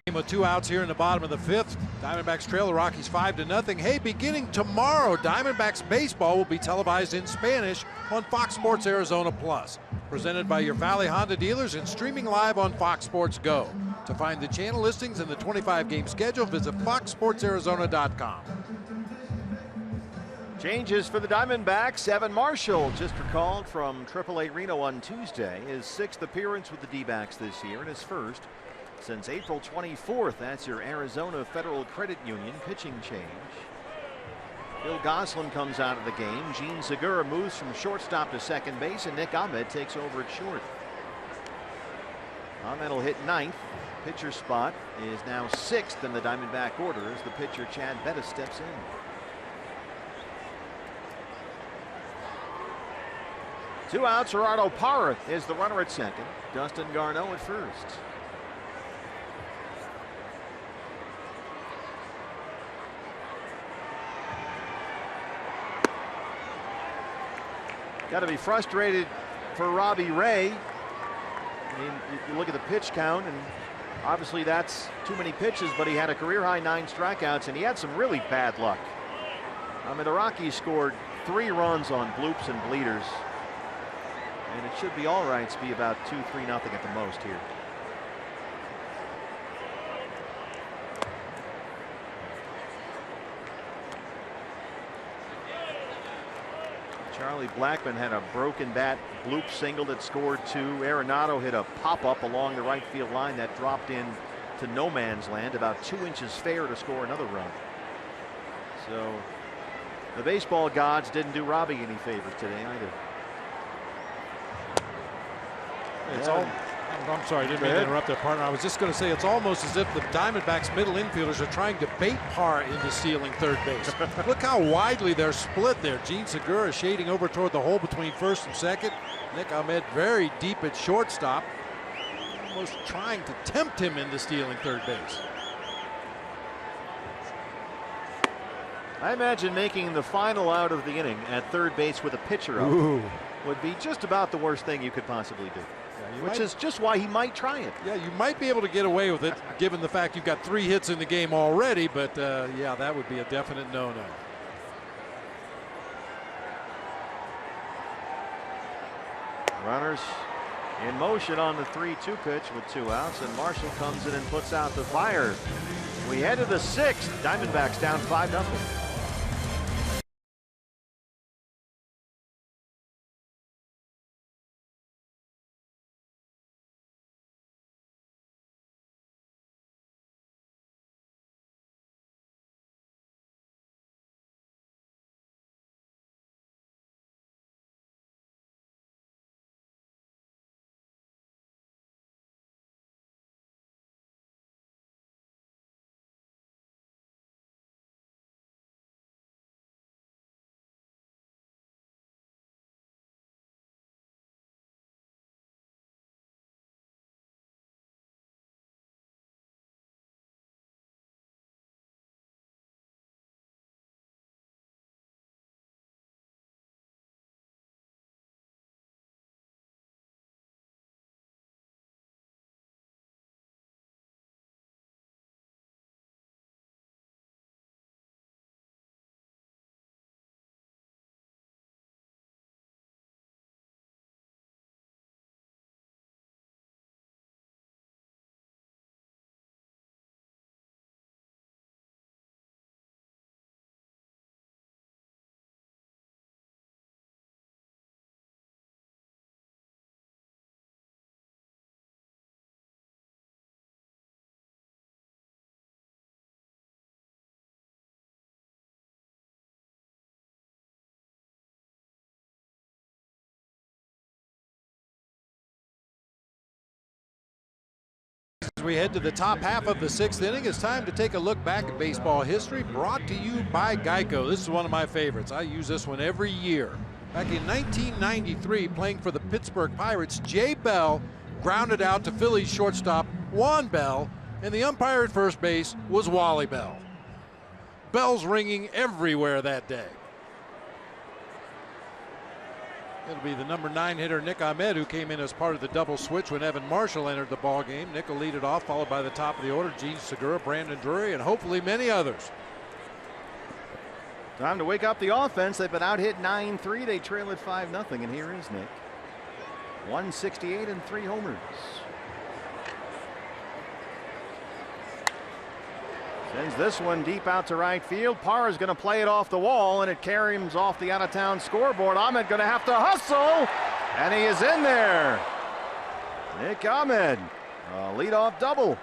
Game with 2 outs here in the bottom of the 5th. Diamondbacks trail the Rockies 5-0. Hey, beginning tomorrow, Diamondbacks baseball will be televised in Spanish on Fox Sports Arizona Plus. Presented by your Valley Honda dealers and streaming live on Fox Sports Go. To find the channel listings and the 25-game schedule, visit foxsportsarizona.com. Changes for the Diamondbacks. Evan Marshall just recalled from AAA Reno on Tuesday. His 6th appearance with the D-backs this year and his first since April 24th. That's your Arizona Federal Credit Union pitching change. Bill Goslin comes out of the game. Gene Segura moves from shortstop to second base, and Nick Ahmed takes over at short. Ahmed will hit 9th. Pitcher spot is now 6th in the Diamondback order as the pitcher Chad Bettis steps in. Two outs. Gerardo Parra is the runner at second. Dustin Garneau at first. Got to be frustrated for Robbie Ray. I mean, you look at the pitch count, and obviously that's too many pitches, but he had a career-high 9 strikeouts, and he had some really bad luck. I mean, the Rockies scored 3 runs on bloops and bleeders, and it should be all right to be about 2-3-0 at the most here. Charlie Blackmon had a broken bat bloop single that scored 2. Arenado hit a pop-up along the right field line that dropped in to no man's land, about 2 inches fair to score another run. So the baseball gods didn't do Robbie any favors today either. It's all. I'm sorry, I didn't mean to interrupt there, partner. I was just going to say it's almost as if the Diamondbacks middle infielders are trying to bait Parr into stealing third base. Look how widely they're split there. Gene Segura shading over toward the hole between first and second. Nick Ahmed very deep at shortstop, almost trying to tempt him into stealing third base. I imagine making the final out of the inning at third base with a pitcher up would be just about the worst thing you could possibly do. Which is just why he might try it. Yeah, you might be able to get away with it given the fact you've got 3 hits in the game already, but yeah, that would be a definite no-no. Runners in motion on the 3-2 pitch with 2 outs, and Marshall comes in and puts out the fire. We head to the 6th. Diamondbacks down 5-0. As we head to the top half of the 6th inning, it's time to take a look back at baseball history, brought to you by Geico. This is one of my favorites. I use this one every year. Back in 1993, playing for the Pittsburgh Pirates, Jay Bell grounded out to Phillies shortstop Juan Bell, and the umpire at first base was Wally Bell. Bells ringing everywhere that day. It'll be the number 9 hitter Nick Ahmed, who came in as part of the double switch when Evan Marshall entered the ball game. Nick will lead it off, followed by the top of the order, Gene Segura, Brandon Drury, and hopefully many others. Time to wake up the offense. They've been out hit 9-3. They trail at 5-0, and here is Nick. 168 and 3 homers. Sends this one deep out to right field. Parr is going to play it off the wall, and it carries off the out-of-town scoreboard. Ahmed going to have to hustle, and he is in there. Nick Ahmed, a leadoff double.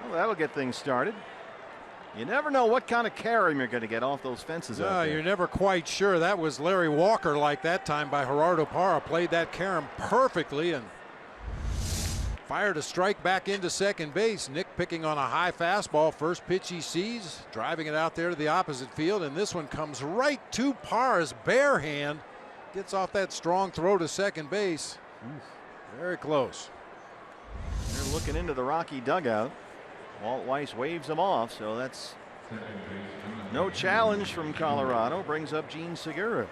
Well, that'll get things started. You never know what kind of carom you're going to get off those fences out there. You're never quite sure. That was Larry Walker like that time by Gerardo Parra. Played that carom perfectly and fired a strike back into second base. Nick picking on a high fastball. First pitch he sees, driving it out there to the opposite field, and this one comes right to Parra's bare hand. Gets off that strong throw to second base. Very close. They're looking into the Rocky dugout. Walt Weiss waves him off, so that's no challenge from Colorado. Brings up Gene Segura.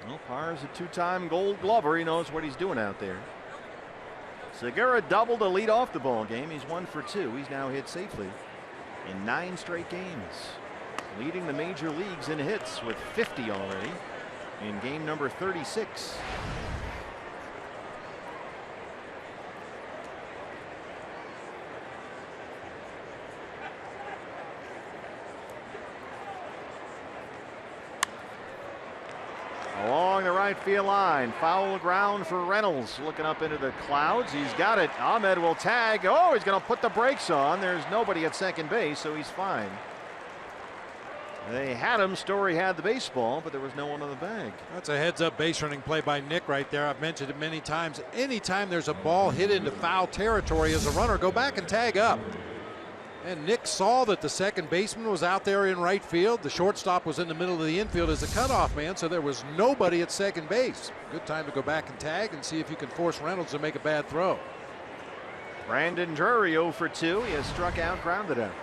Well, Parr's a 2-time Gold Glover. He knows what he's doing out there. Segura doubled to lead off the ball game. He's 1 for 2. He's now hit safely in 9 straight games, leading the major leagues in hits with 50 already in game number 36. A long along the right field line. Foul ground for Reynolds. Looking up into the clouds. He's got it. Ahmed will tag. Oh, he's going to put the brakes on. There's nobody at second base, so he's fine. They had him. Story had the baseball, but there was no one on the bag. That's a heads-up base running play by Nick right there. I've mentioned it many times. Anytime there's a ball hit into foul territory as a runner, go back and tag up. And Nick saw that the second baseman was out there in right field. The shortstop was in the middle of the infield as a cutoff man, so there was nobody at second base. Good time to go back and tag and see if you can force Reynolds to make a bad throw. Brandon Drury 0 for 2. He has struck out, grounded out.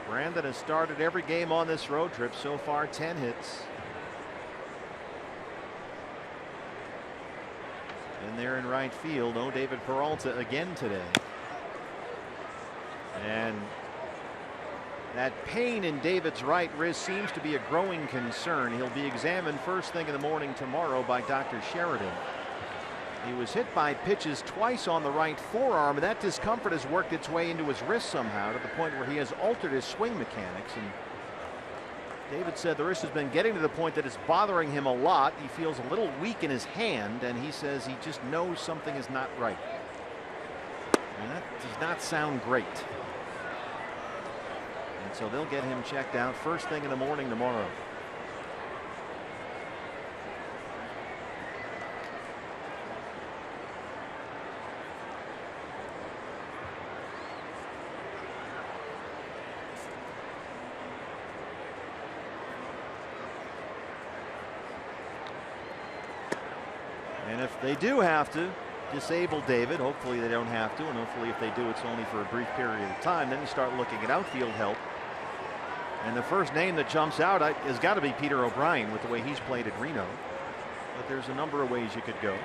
Brandon has started every game on this road trip so far, 10 hits. And there in right field, no David Peralta again today. And that pain in David's right wrist seems to be a growing concern. He'll be examined first thing in the morning tomorrow by Dr. Sheridan. He was hit by pitches twice on the right forearm, and that discomfort has worked its way into his wrist somehow to the point where he has altered his swing mechanics. And David said the wrist has been getting to the point that it's bothering him a lot. He feels a little weak in his hand, and he says he just knows something is not right. And that does not sound great. And so they'll get him checked out first thing in the morning tomorrow. And if they do have to disable David, hopefully they don't have to, and hopefully if they do, it's only for a brief period of time. Then you start looking at outfield help. And the first name that jumps out has got to be Peter O'Brien with the way he's played at Reno. But there's a number of ways you could go.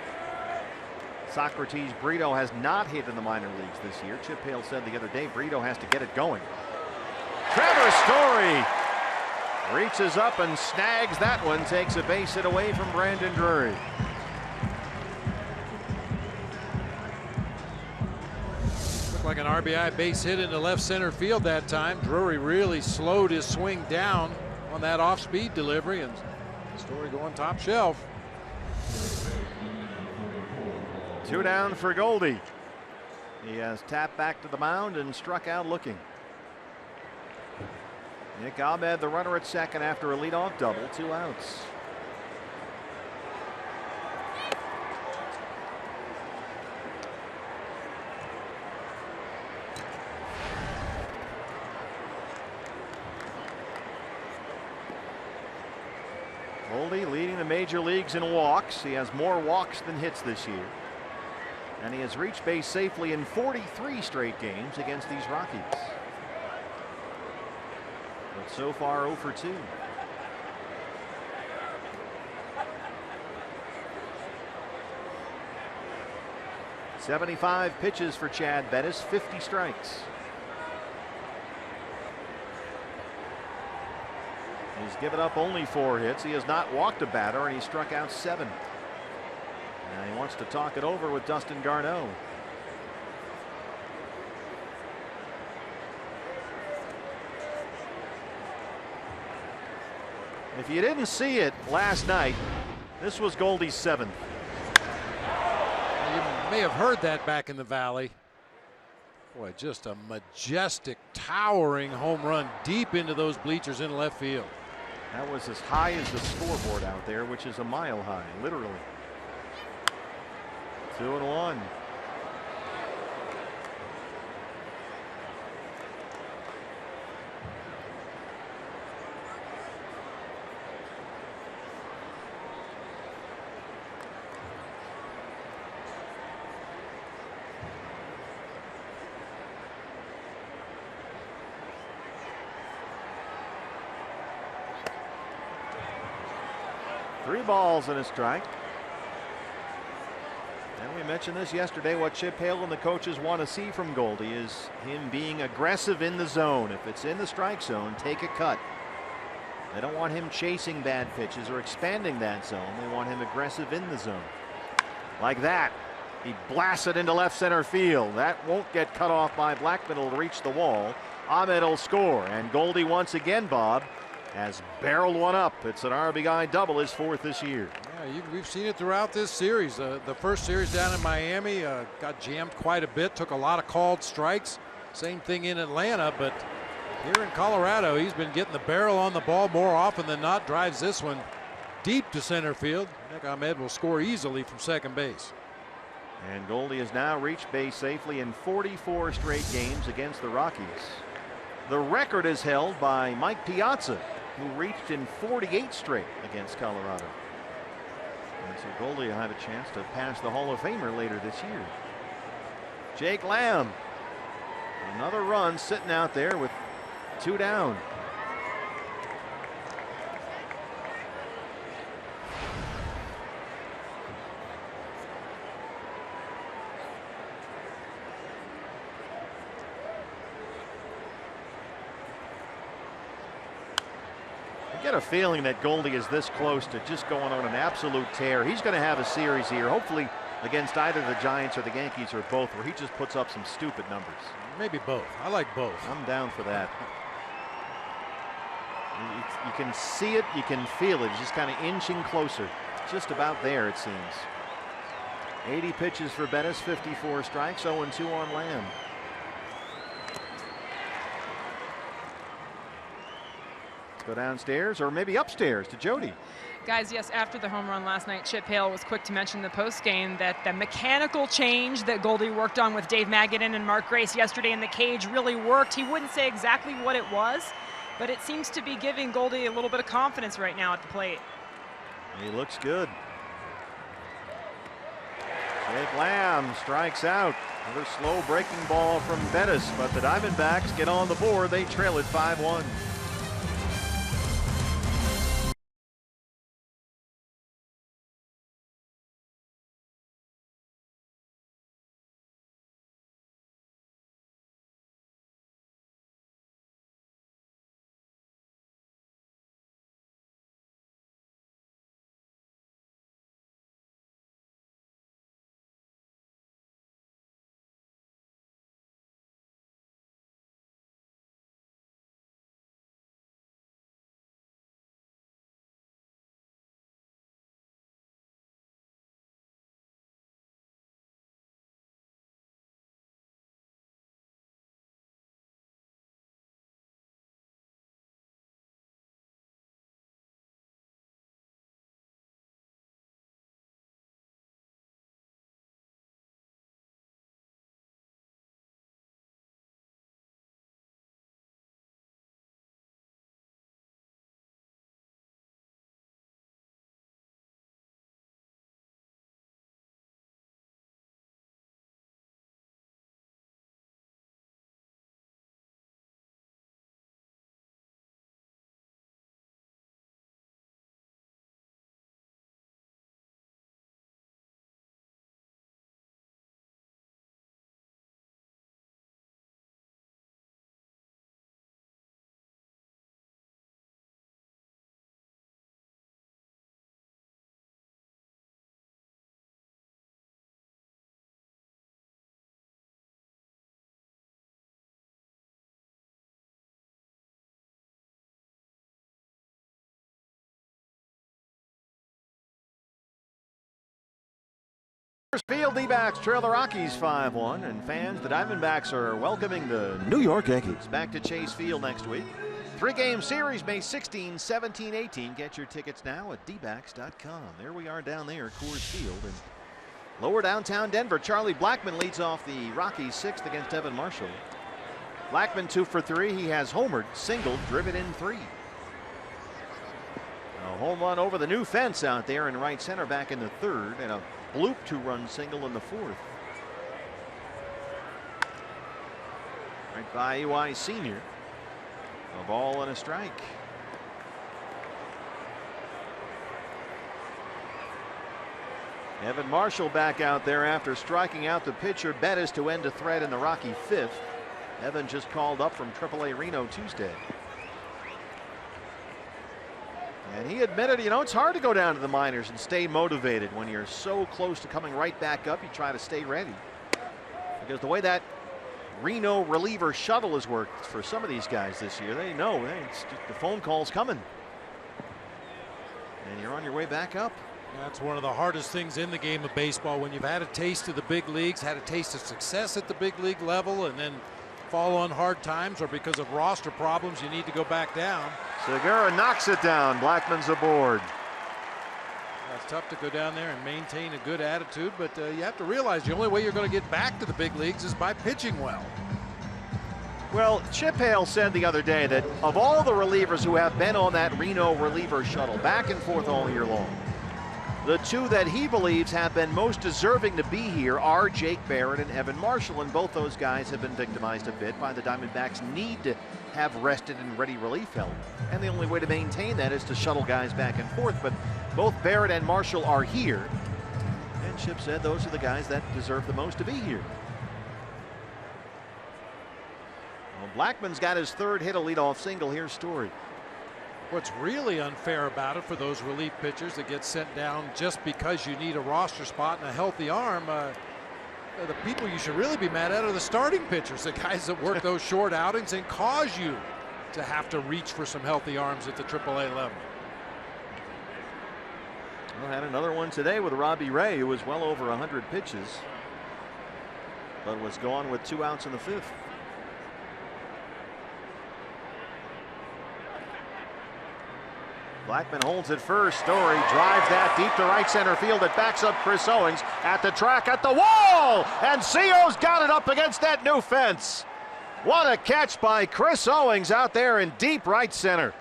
Socrates Brito has not hit in the minor leagues this year. Chip Hale said the other day Brito has to get it going. Trevor Story reaches up and snags that one, takes a base hit away from Brandon Drury. Like an RBI base hit into left center field that time. Drury really slowed his swing down on that off-speed delivery, and Story going top shelf. 2 down for Goldie. He has tapped back to the mound and struck out looking. Nick Ahmed, the runner at second after a leadoff double, 2 outs. Goldie leading the major leagues in walks. He has more walks than hits this year. And he has reached base safely in 43 straight games against these Rockies. But so far 0 for 2. .75 pitches for Chad Bettis, 50 strikes. He's given up only 4 hits. He has not walked a batter, and he struck out 7. And he wants to talk it over with Dustin Garneau. If you didn't see it last night, this was Goldie's 7th. You may have heard that back in the Valley. Boy, just a majestic, towering home run deep into those bleachers in left field. That was as high as the scoreboard out there, which is a mile high, literally. 2-1. 3 balls and a strike. And we mentioned this yesterday. What Chip Hale and the coaches want to see from Goldie is him being aggressive in the zone. If it's in the strike zone, take a cut. They don't want him chasing bad pitches or expanding that zone. They want him aggressive in the zone. Like that. He blasts it into left center field. That won't get cut off by Blackmon. It'll reach the wall. Ahmed will score. And Goldie once again, Bob, has barreled one up. It's an RBI double, his 4th this year. Yeah, we've seen it throughout this series. The first series down in Miami got jammed quite a bit, took a lot of called strikes. Same thing in Atlanta, but here in Colorado, he's been getting the barrel on the ball more often than not. Drives this one deep to center field. I think Ahmed will score easily from second base. And Goldie has now reached base safely in 44 straight games against the Rockies. The record is held by Mike Piazza, who reached in 48 straight against Colorado. And so Goldie will have a chance to pass the Hall of Famer later this year. Jake Lamb, another run sitting out there with 2 down. I get a feeling that Goldie is this close to just going on an absolute tear. He's going to have a series here, hopefully against either the Giants or the Yankees or both, where he just puts up some stupid numbers. Maybe both. I like both. I'm down for that. You can see it, you can feel it. He's just kind of inching closer. Just about there, it seems. 80 pitches for Bettis, 54 strikes, 0-2 on Lamb. Go downstairs or maybe upstairs to Jody. Guys, yes, after the home run last night, Chip Hale was quick to mention the postgame that the mechanical change that Goldie worked on with Dave Magadan and Mark Grace yesterday in the cage really worked. He wouldn't say exactly what it was, but it seems to be giving Goldie a little bit of confidence right now at the plate. He looks good. Jake Lamb strikes out. Another slow breaking ball from Bettis, but the Diamondbacks get on the board. They trail it 5-1. Field, D-backs trail the Rockies 5-1, and fans, the Diamondbacks are welcoming the New York Yankees back to Chase Field next week. 3-game series, May 16, 17, 18. Get your tickets now at dbacks.com. There we are down there at Coors Field in lower downtown Denver. Charlie Blackmon leads off the Rockies 6th against Evan Marshall. Blackmon 2 for 3. He has homered, singled, driven in 3. A home run over the new fence out there in right center back in the 3rd, and a bloop 2-run single in the 4th. Right by EY Sr. A ball and a strike. Evan Marshall back out there after striking out the pitcher Bettis to end a threat in the Rocky fifth. Evan just called up from AAA Reno Tuesday. And he admitted, you know, it's hard to go down to the minors and stay motivated when you're so close to coming right back up. You try to stay ready. Because the way that Reno reliever shuttle has worked for some of these guys this year, they know it's just the phone call's coming. And you're on your way back up. That's one of the hardest things in the game of baseball, when you've had a taste of the big leagues, had a taste of success at the big league level, and then fall on hard times, or because of roster problems you need to go back down. Segura knocks it down. Blackman's aboard. It's tough to go down there and maintain a good attitude, but you have to realize the only way you're going to get back to the big leagues is by pitching well. Well, Chip Hale said the other day that of all the relievers who have been on that Reno reliever shuttle back and forth all year long, the two that he believes have been most deserving to be here are Jake Barrett and Evan Marshall, and both those guys have been victimized a bit by the Diamondbacks' need to have rested and ready relief help. And the only way to maintain that is to shuttle guys back and forth, but both Barrett and Marshall are here. And Chip said those are the guys that deserve the most to be here. Well, Blackman's got his third hit, a leadoff single. Here's Story. What's really unfair about it for those relief pitchers that get sent down just because you need a roster spot and a healthy arm, the people you should really be mad at are the starting pitchers, the guys that work those short outings and cause you to have to reach for some healthy arms at the AAA level. Well, had another one today with Robbie Ray, who was well over 100 pitches, but was gone with 2 outs in the fifth. Blackman holds it first. Story drives that deep to right center field. It backs up Chris Owings at the track, at the wall, and Co's got it up against that new fence. What a catch by Chris Owings out there in deep right center.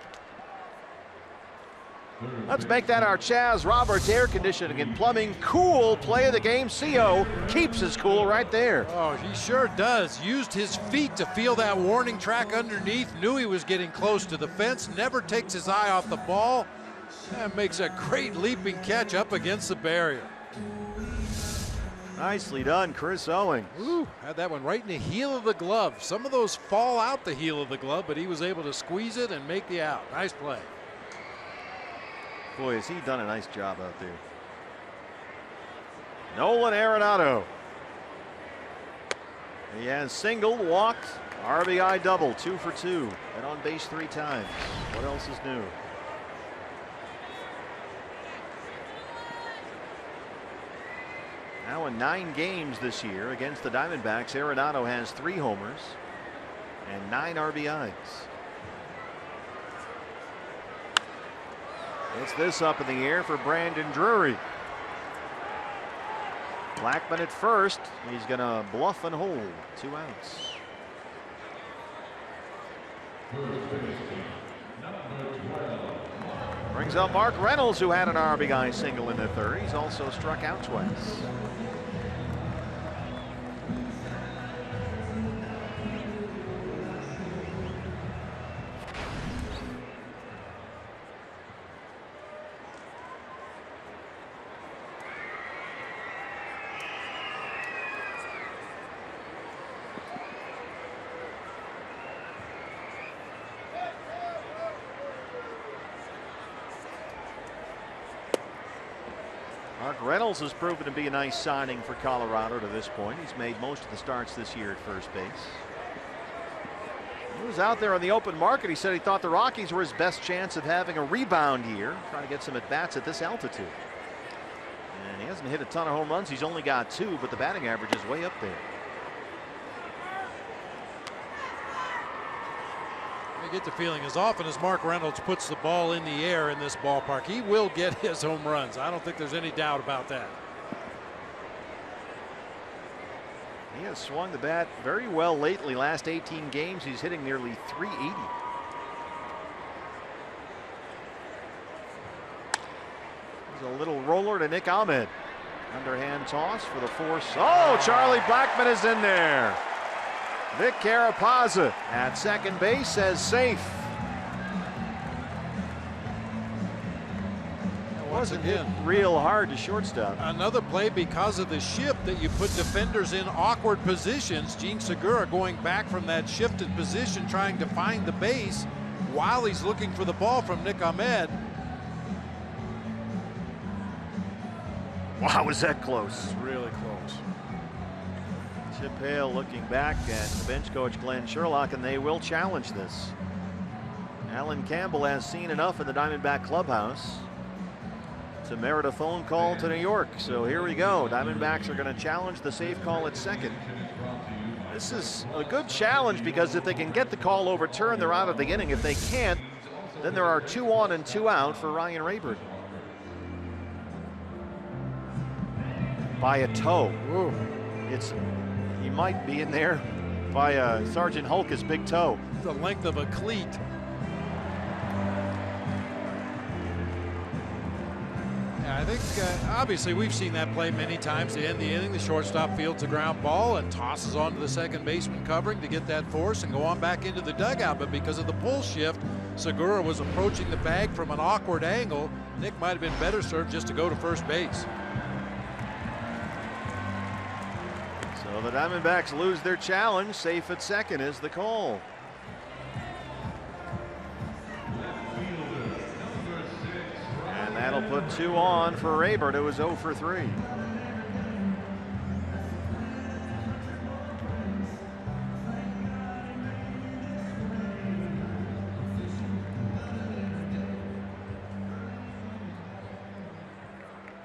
Let's make that our Chaz Roberts Air Conditioning and Plumbing cool play of the game. CO keeps his cool right there. Oh, he sure does. Used his feet to feel that warning track underneath. Knew he was getting close to the fence. Never takes his eye off the ball. And makes a great leaping catch up against the barrier. Nicely done, Chris Owings. Ooh, had that one right in the heel of the glove. Some of those fall out the heel of the glove, but he was able to squeeze it and make the out. Nice play. Boy, has he done a nice job out there. Nolan Arenado. He has singled, walked, RBI double, 2 for 2, and on base 3 times. What else is new? Now in 9 games this year against the Diamondbacks, Arenado has 3 homers and 9 RBIs. It's this up in the air for Brandon Drury. Blackman at first. He's going to bluff and hold. 2 outs. Brings up Mark Reynolds, who had an RBI single in the third. He's also struck out twice. Mark Reynolds has proven to be a nice signing for Colorado to this point. He's made most of the starts this year at first base. He was out there on the open market. He said he thought the Rockies were his best chance of having a rebound year, trying to get some at-bats at this altitude. And he hasn't hit a ton of home runs. He's only got 2, but the batting average is way up there. I get the feeling as often as Mark Reynolds puts the ball in the air in this ballpark, he will get his home runs. I don't think there's any doubt about that. He has swung the bat very well lately. Last 18 games, he's hitting nearly 380. There's a little roller to Nick Ahmed. Underhand toss for the force. Oh, Charlie Blackman is in there. Vic Carapazza at second base says safe. once again, real hard to shortstop. Another play because of the shift that you put defenders in awkward positions. Gene Segura going back from that shifted position, trying to find the base while he's looking for the ball from Nick Ahmed. Wow, was that close? Really close. Chip Hale looking back at bench coach Glenn Sherlock, and they will challenge this. Alan Campbell has seen enough in the Diamondback clubhouse to merit a phone call to New York. So here we go. Diamondbacks are going to challenge the safe call at second. This is a good challenge because if they can get the call overturned, they're out of the inning. If they can't, then there are 2 on and 2 out for Ryan Rayburn. By a toe. Ooh. He might be in there by Sergeant Hulk's big toe. The length of a cleat. I think obviously we've seen that play many times. To end the inning, the shortstop fields a ground ball and tosses onto the second baseman covering to get that force and go on back into the dugout. But because of the pull shift, Segura was approaching the bag from an awkward angle. Nick might have been better served just to go to first base. So the Diamondbacks lose their challenge. Safe at second is the call. And that'll put 2 on for Rayburn, who was 0 for 3.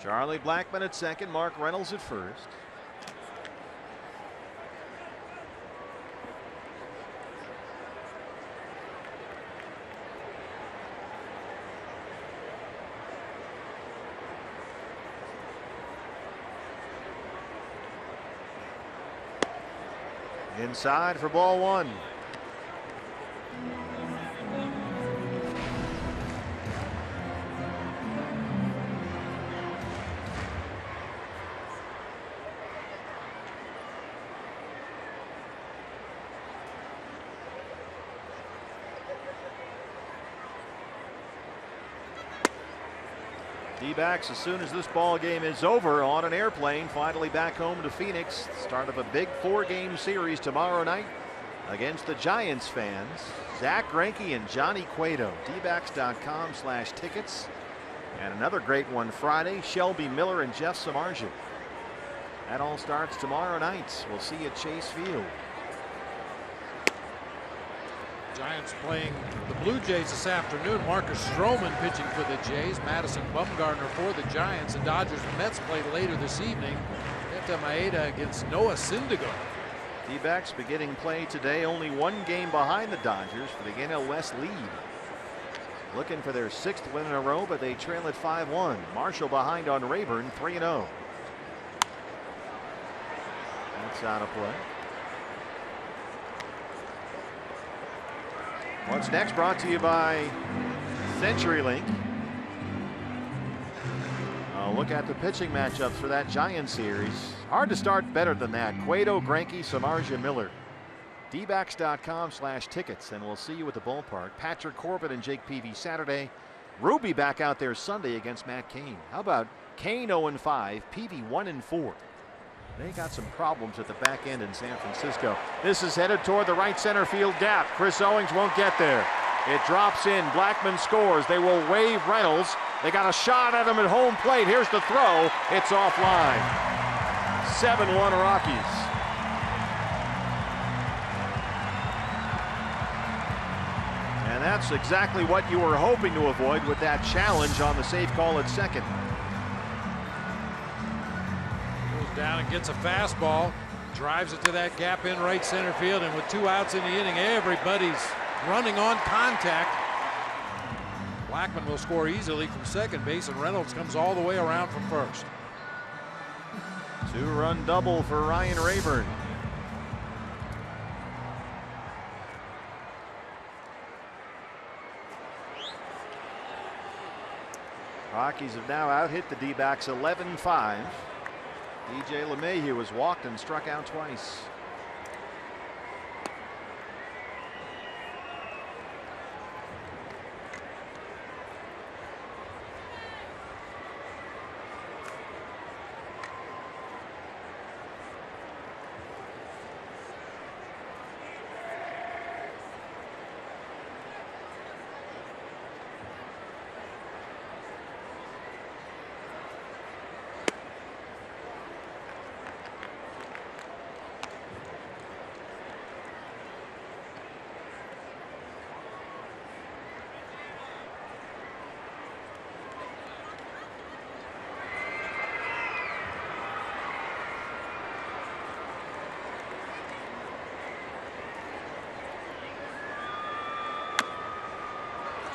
Charlie Blackmon at second, Mark Reynolds at first. Inside for ball 1. D-backs, as soon as this ball game is over, on an airplane, finally back home to Phoenix. Start of a big 4-game series tomorrow night against the Giants fans. Zach Greinke and Johnny Cueto. dbacks.com/tickets. And another great one Friday, Shelby Miller and Jeff Samardzija. That all starts tomorrow night. We'll see you at Chase Field. Giants playing the Blue Jays this afternoon. Marcus Stroman pitching for the Jays. Madison Bumgarner for the Giants. And Dodgers and Mets play later this evening. Kenta Maeda against Noah Syndergaard. D-backs beginning play today, only 1 game behind the Dodgers for the NL West lead. Looking for their 6th win in a row, but they trail at 5-1. Marshall behind on Rayburn, 3-0. That's out of play. What's next brought to you by CenturyLink. Look at the pitching matchups for that Giants series. Hard to start better than that. Cueto, Greinke, Samardzija, Miller. dbacks.com/tickets, and we'll see you at the ballpark. Patrick Corbin and Jake Peavy Saturday. Ruby back out there Sunday against Matt Cain. How about Cain 0-5, Peavy 1-4? They got some problems at the back end in San Francisco. This is headed toward the right center field gap. Chris Owings won't get there. It drops in. Blackmon scores. They will wave Reynolds. They got a shot at him at home plate. Here's the throw. It's offline. 7-1 Rockies. And that's exactly what you were hoping to avoid with that challenge on the safe call at second. Down and gets a fastball, drives it to that gap in right center field, and with 2 outs in the inning, everybody's running on contact. Blackmon will score easily from second base, and Reynolds comes all the way around from first. 2-run double for Ryan Rayburn. Rockies have now out-hit the D-backs 11-5. DJ LeMahieu was walked and struck out twice.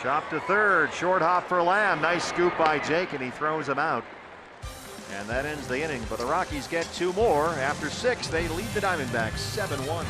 Chop to third, short hop for Lamb. Nice scoop by Jake, and he throws him out. And that ends the inning, but the Rockies get 2 more. After 6, they lead the Diamondbacks 7-1.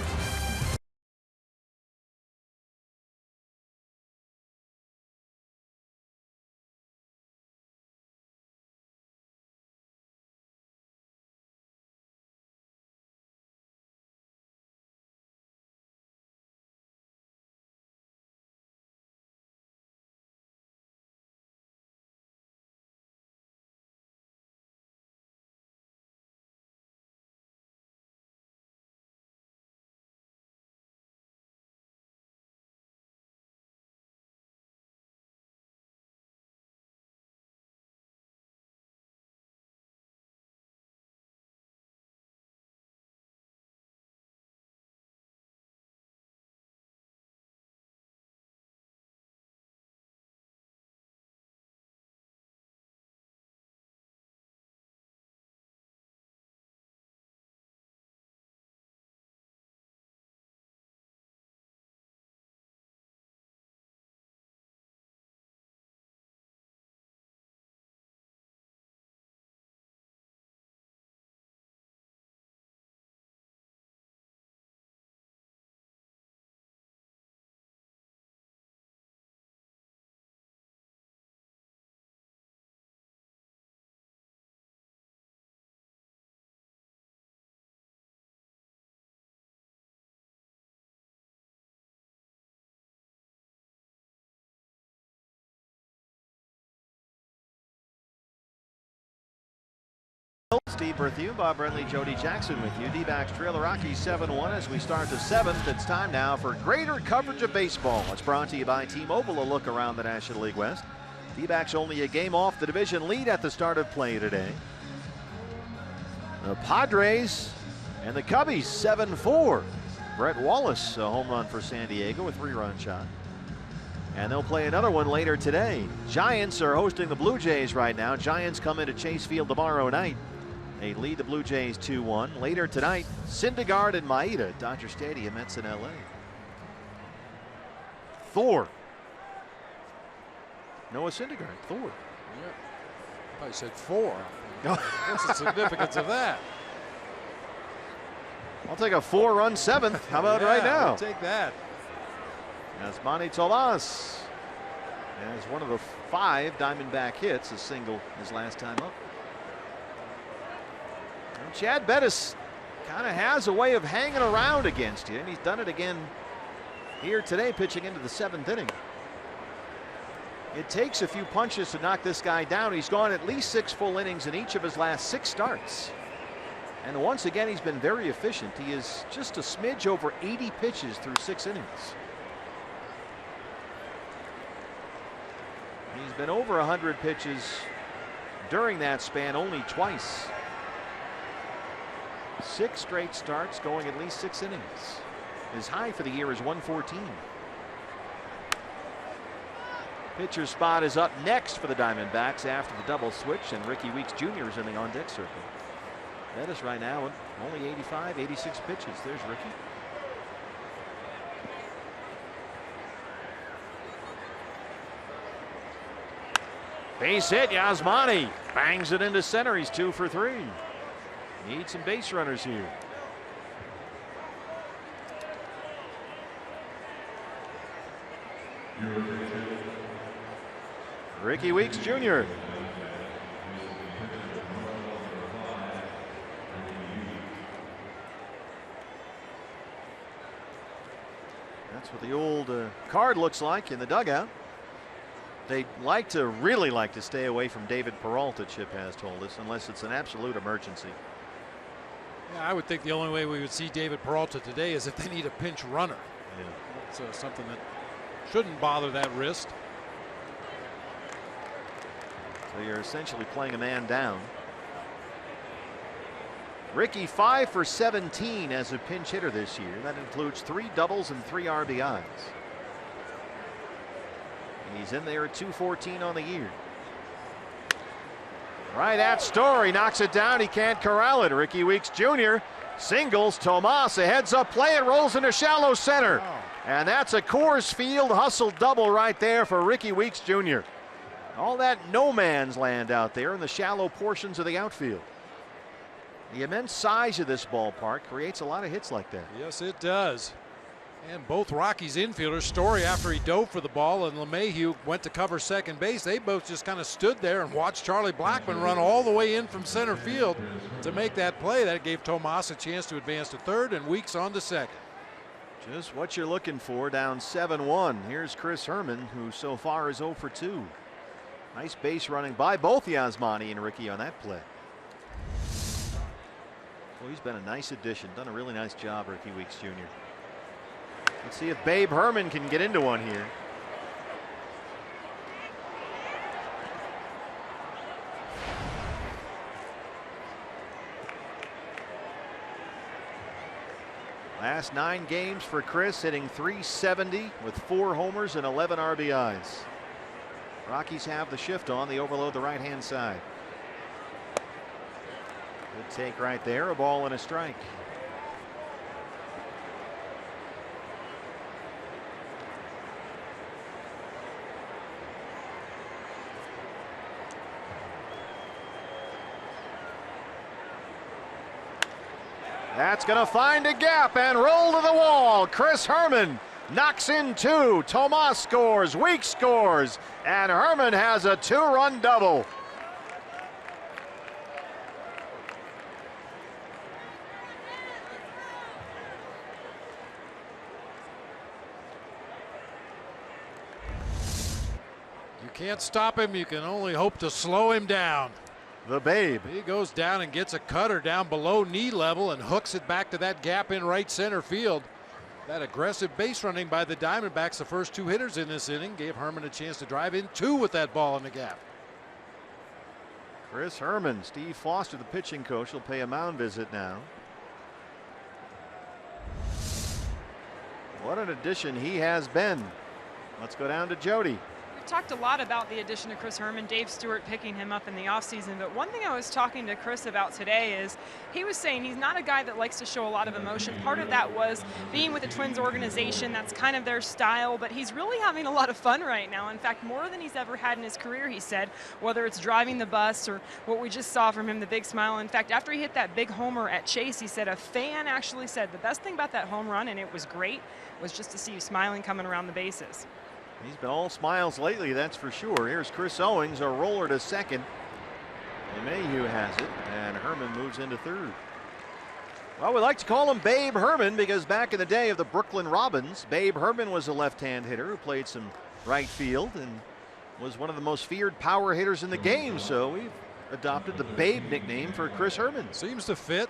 Steve with you, Bob Brenly, Jody Jackson with you. D-backs trail the Rockies 7-1 as we start the 7th. It's time now for greater coverage of baseball. It's brought to you by T-Mobile, a look around the National League West. D-backs only a game off the division lead at the start of play today. The Padres and the Cubbies 7-4. Brett Wallace, a home run for San Diego, a 3-run shot. And they'll play another one later today. Giants are hosting the Blue Jays right now. Giants come into Chase Field tomorrow night. They lead the Blue Jays 2-1. Later tonight, Syndergaard and Maeda at Dodger Stadium. That's in LA. Thor. Noah Syndergaard. Thor. Yeah. I said 4. What's the significance of that? I'll take a 4-run 7th. How about right now? I'll take that. As Manny Tomas has one of the 5 Diamondback hits, a single his last time up. And Chad Bettis kind of has a way of hanging around against you, and he's done it again here today, pitching into the 7th inning. It takes a few punches to knock this guy down. He's gone at least 6 full innings in each of his last 6 starts. And once again, he's been very efficient. He is just a smidge over 80 pitches through 6 innings. He's been over 100 pitches during that span only twice. 6 straight starts, going at least 6 innings. His high for the year is 114. Pitcher's spot is up next for the Diamondbacks after the double switch, and Ricky Weeks Jr. is in the on-deck circle. Bettis right now only 85, 86 pitches. There's Ricky. Base hit, Yasmani bangs it into center. He's 2 for 3. Need some base runners here. Ricky Weeks Jr. That's what the old card looks like in the dugout. They'd really like to stay away from David Peralta, Chip has told us, unless it's an absolute emergency. Yeah, I would think the only way we would see David Peralta today is if they need a pinch runner. Yeah. That's something that shouldn't bother that wrist. So you're essentially playing a man down. Ricky 5 for 17 as a pinch hitter this year. That includes 3 doubles and 3 RBIs. He's in there at 214 on the year. Right at Story, knocks it down. He can't corral it. Ricky Weeks Jr. singles. Tomas, a heads up play, and rolls into shallow center. Wow. And that's a Coors Field hustle double right there for Ricky Weeks Jr. All that no man's land out there in the shallow portions of the outfield. The immense size of this ballpark creates a lot of hits like that. Yes, it does. And both Rockies infielders, Story after he dove for the ball and LeMahieu went to cover second base, they both just kind of stood there and watched Charlie Blackmon run all the way in from center field to make that play. That gave Tomas a chance to advance to third and Weeks on to second. Just what you're looking for, down 7-1. Here's Chris Herman, who so far is 0 for 2. Nice base running by both Yasmani and Ricky on that play. Well, he's been a nice addition. Done a really nice job, Ricky Weeks Jr. Let's see if Babe Herman can get into one here. Last 9 games for Chris, hitting .370 with 4 homers and 11 RBIs. Rockies have the shift on. They overload the right-hand side. Good take right there. A ball and a strike. That's going to find a gap and roll to the wall. Chris Herman knocks in 2. Tomas scores. Weeks scores. And Herman has a 2-run double. You can't stop him. You can only hope to slow him down. The Babe. He goes down and gets a cutter down below knee level and hooks it back to that gap in right center field. That aggressive base running by the Diamondbacks, the first 2 hitters in this inning, gave Herman a chance to drive in 2 with that ball in the gap. Chris Herman, Steve Foster, the pitching coach, will pay a mound visit now. What an addition he has been. Let's go down to Jody. Talked a lot about the addition of Chris Herman, Dave Stewart picking him up in the offseason, but one thing I was talking to Chris about today is he was saying he's not a guy that likes to show a lot of emotion. Part of that was being with the Twins organization. That's kind of their style, but he's really having a lot of fun right now. In fact, more than he's ever had in his career, he said, whether it's driving the bus or what we just saw from him, the big smile. In fact, after he hit that big homer at Chase, he said a fan actually said the best thing about that home run, and it was great, was just to see you smiling coming around the bases. He's been all smiles lately, that's for sure. Here's Chris Owings, a roller to second. LeMahieu has it, and Herman moves into third. Well, we like to call him Babe Herman because back in the day of the Brooklyn Robins, Babe Herman was a left-hand hitter who played some right field and was one of the most feared power hitters in the game. So we've adopted the Babe nickname for Chris Herman. Seems to fit.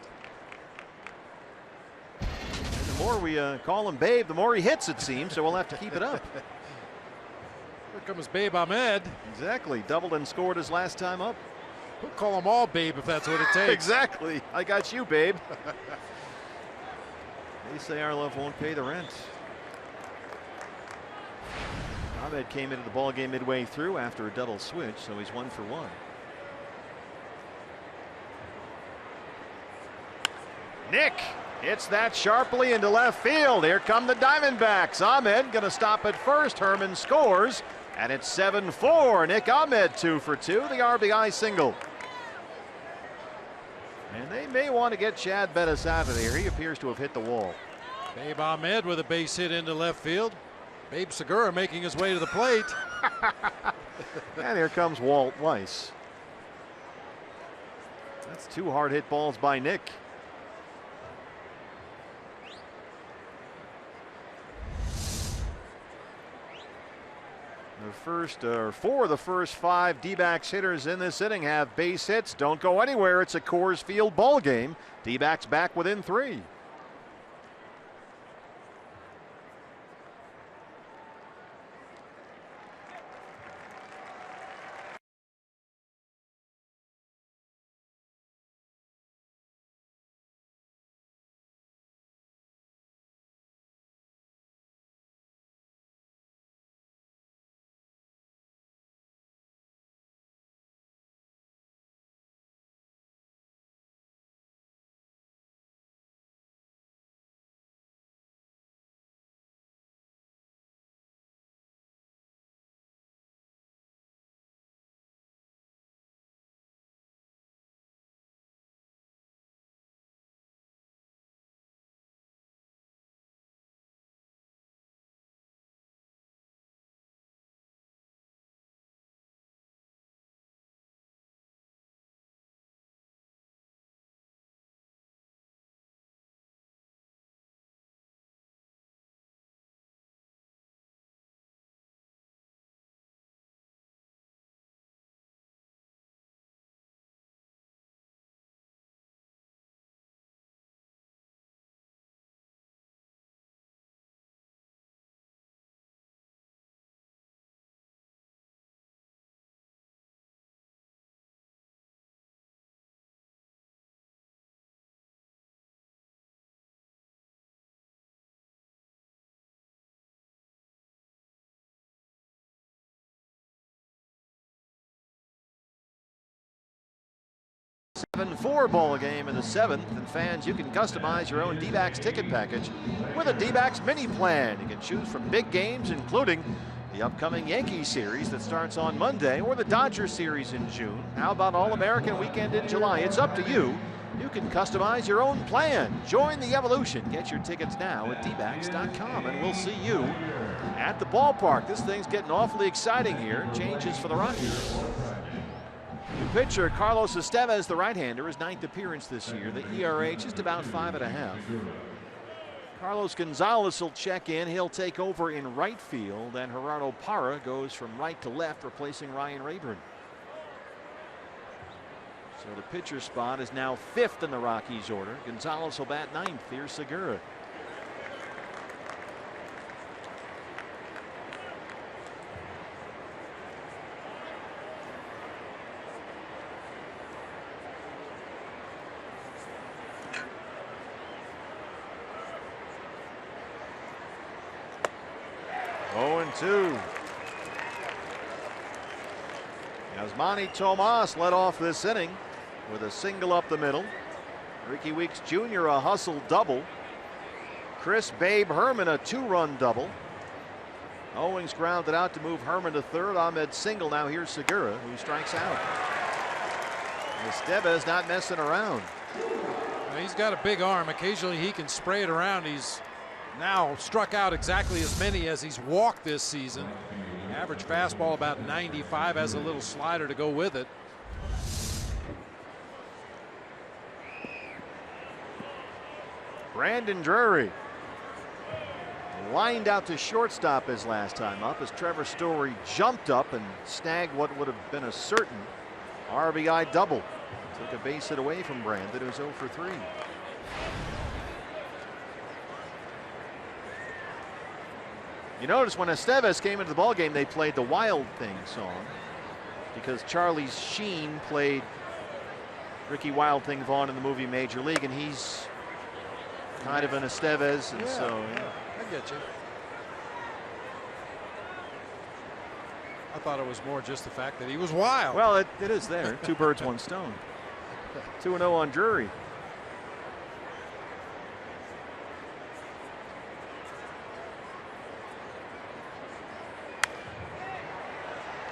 And the more we call him Babe, the more he hits, it seems, so we'll have to keep it up. Here comes Babe Ahmed. Exactly. Doubled and scored his last time up. We'll call them all Babe if that's what it takes. Exactly. I got you, Babe. They say our love won't pay the rent. Ahmed came into the ball game midway through after a double switch, so he's 1 for 1. Nick hits that sharply into left field. Here come the Diamondbacks. Ahmed going to stop at first. Herman scores. And it's 7-4. Nick Ahmed 2 for 2. The RBI single. And they may want to get Chad Bettis out of there. He appears to have hit the wall. Babe Ahmed with a base hit into left field. Babe Segura making his way to the plate. And here comes Walt Weiss. That's 2 hard hit balls by Nick. The first 4 of the first 5 D-backs hitters in this inning have base hits. Don't go anywhere. It's a Coors Field ball game. D-backs back within 3. 7-4 ball game in the 7th, and fans, you can customize your own D-backs ticket package with a D-backs mini plan. You can choose from big games, including the upcoming Yankees series that starts on Monday, or the Dodgers series in June. How about All-American weekend in July? It's up to you. You can customize your own plan. Join the evolution. Get your tickets now at dbacks.com, and we'll see you at the ballpark. This thing's getting awfully exciting here. Changes for the Rockies. New pitcher Carlos Estevez, the right-hander, his 9th appearance this year. The ERA just about 5.5. Carlos Gonzalez will check in. He'll take over in right field, and Gerardo Parra goes from right to left, replacing Ryan Rayburn. So the pitcher spot is now 5th in the Rockies order. Gonzalez will bat 9th. Here's Segura. Two. Yasmani Tomas led off this inning with a single up the middle. Ricky Weeks Jr. a hustle double. Chris Babe Herman a 2-run double. Owings grounded out to move Herman to third. Ahmed single. Now here's Segura, who strikes out. Estevez not messing around. He's got a big arm. Occasionally he can spray it around. He's now struck out exactly as many as he's walked this season. Average fastball about 95, has a little slider to go with it. Brandon Drury lined out to shortstop his last time up as Trevor Story jumped up and snagged what would have been a certain RBI double. Took a base hit away from Brandon, who's 0 for 3. You notice when Estevez came into the ballgame, they played the Wild Thing song because Charlie Sheen played Ricky Wild Thing Vaughn in the movie Major League, and he's kind of an Estevez, and so I get you. I thought it was more just the fact that he was wild. Well, it is there. 2 birds, 1 stone. 2-0 on Drury.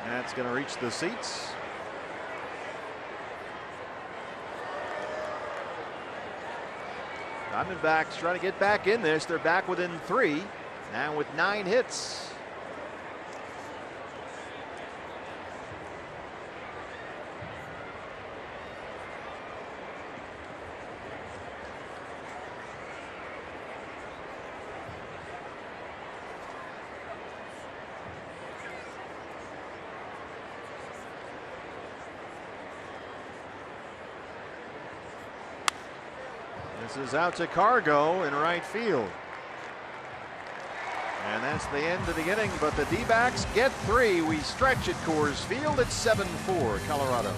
That's going to reach the seats. Diamondbacks trying to get back in this. They're back within 3 now with 9 hits. This is out to Cargo in right field. And that's the end of the inning, but the D-backs get 3. We stretch at Coors Field. It's 7-4 Colorado.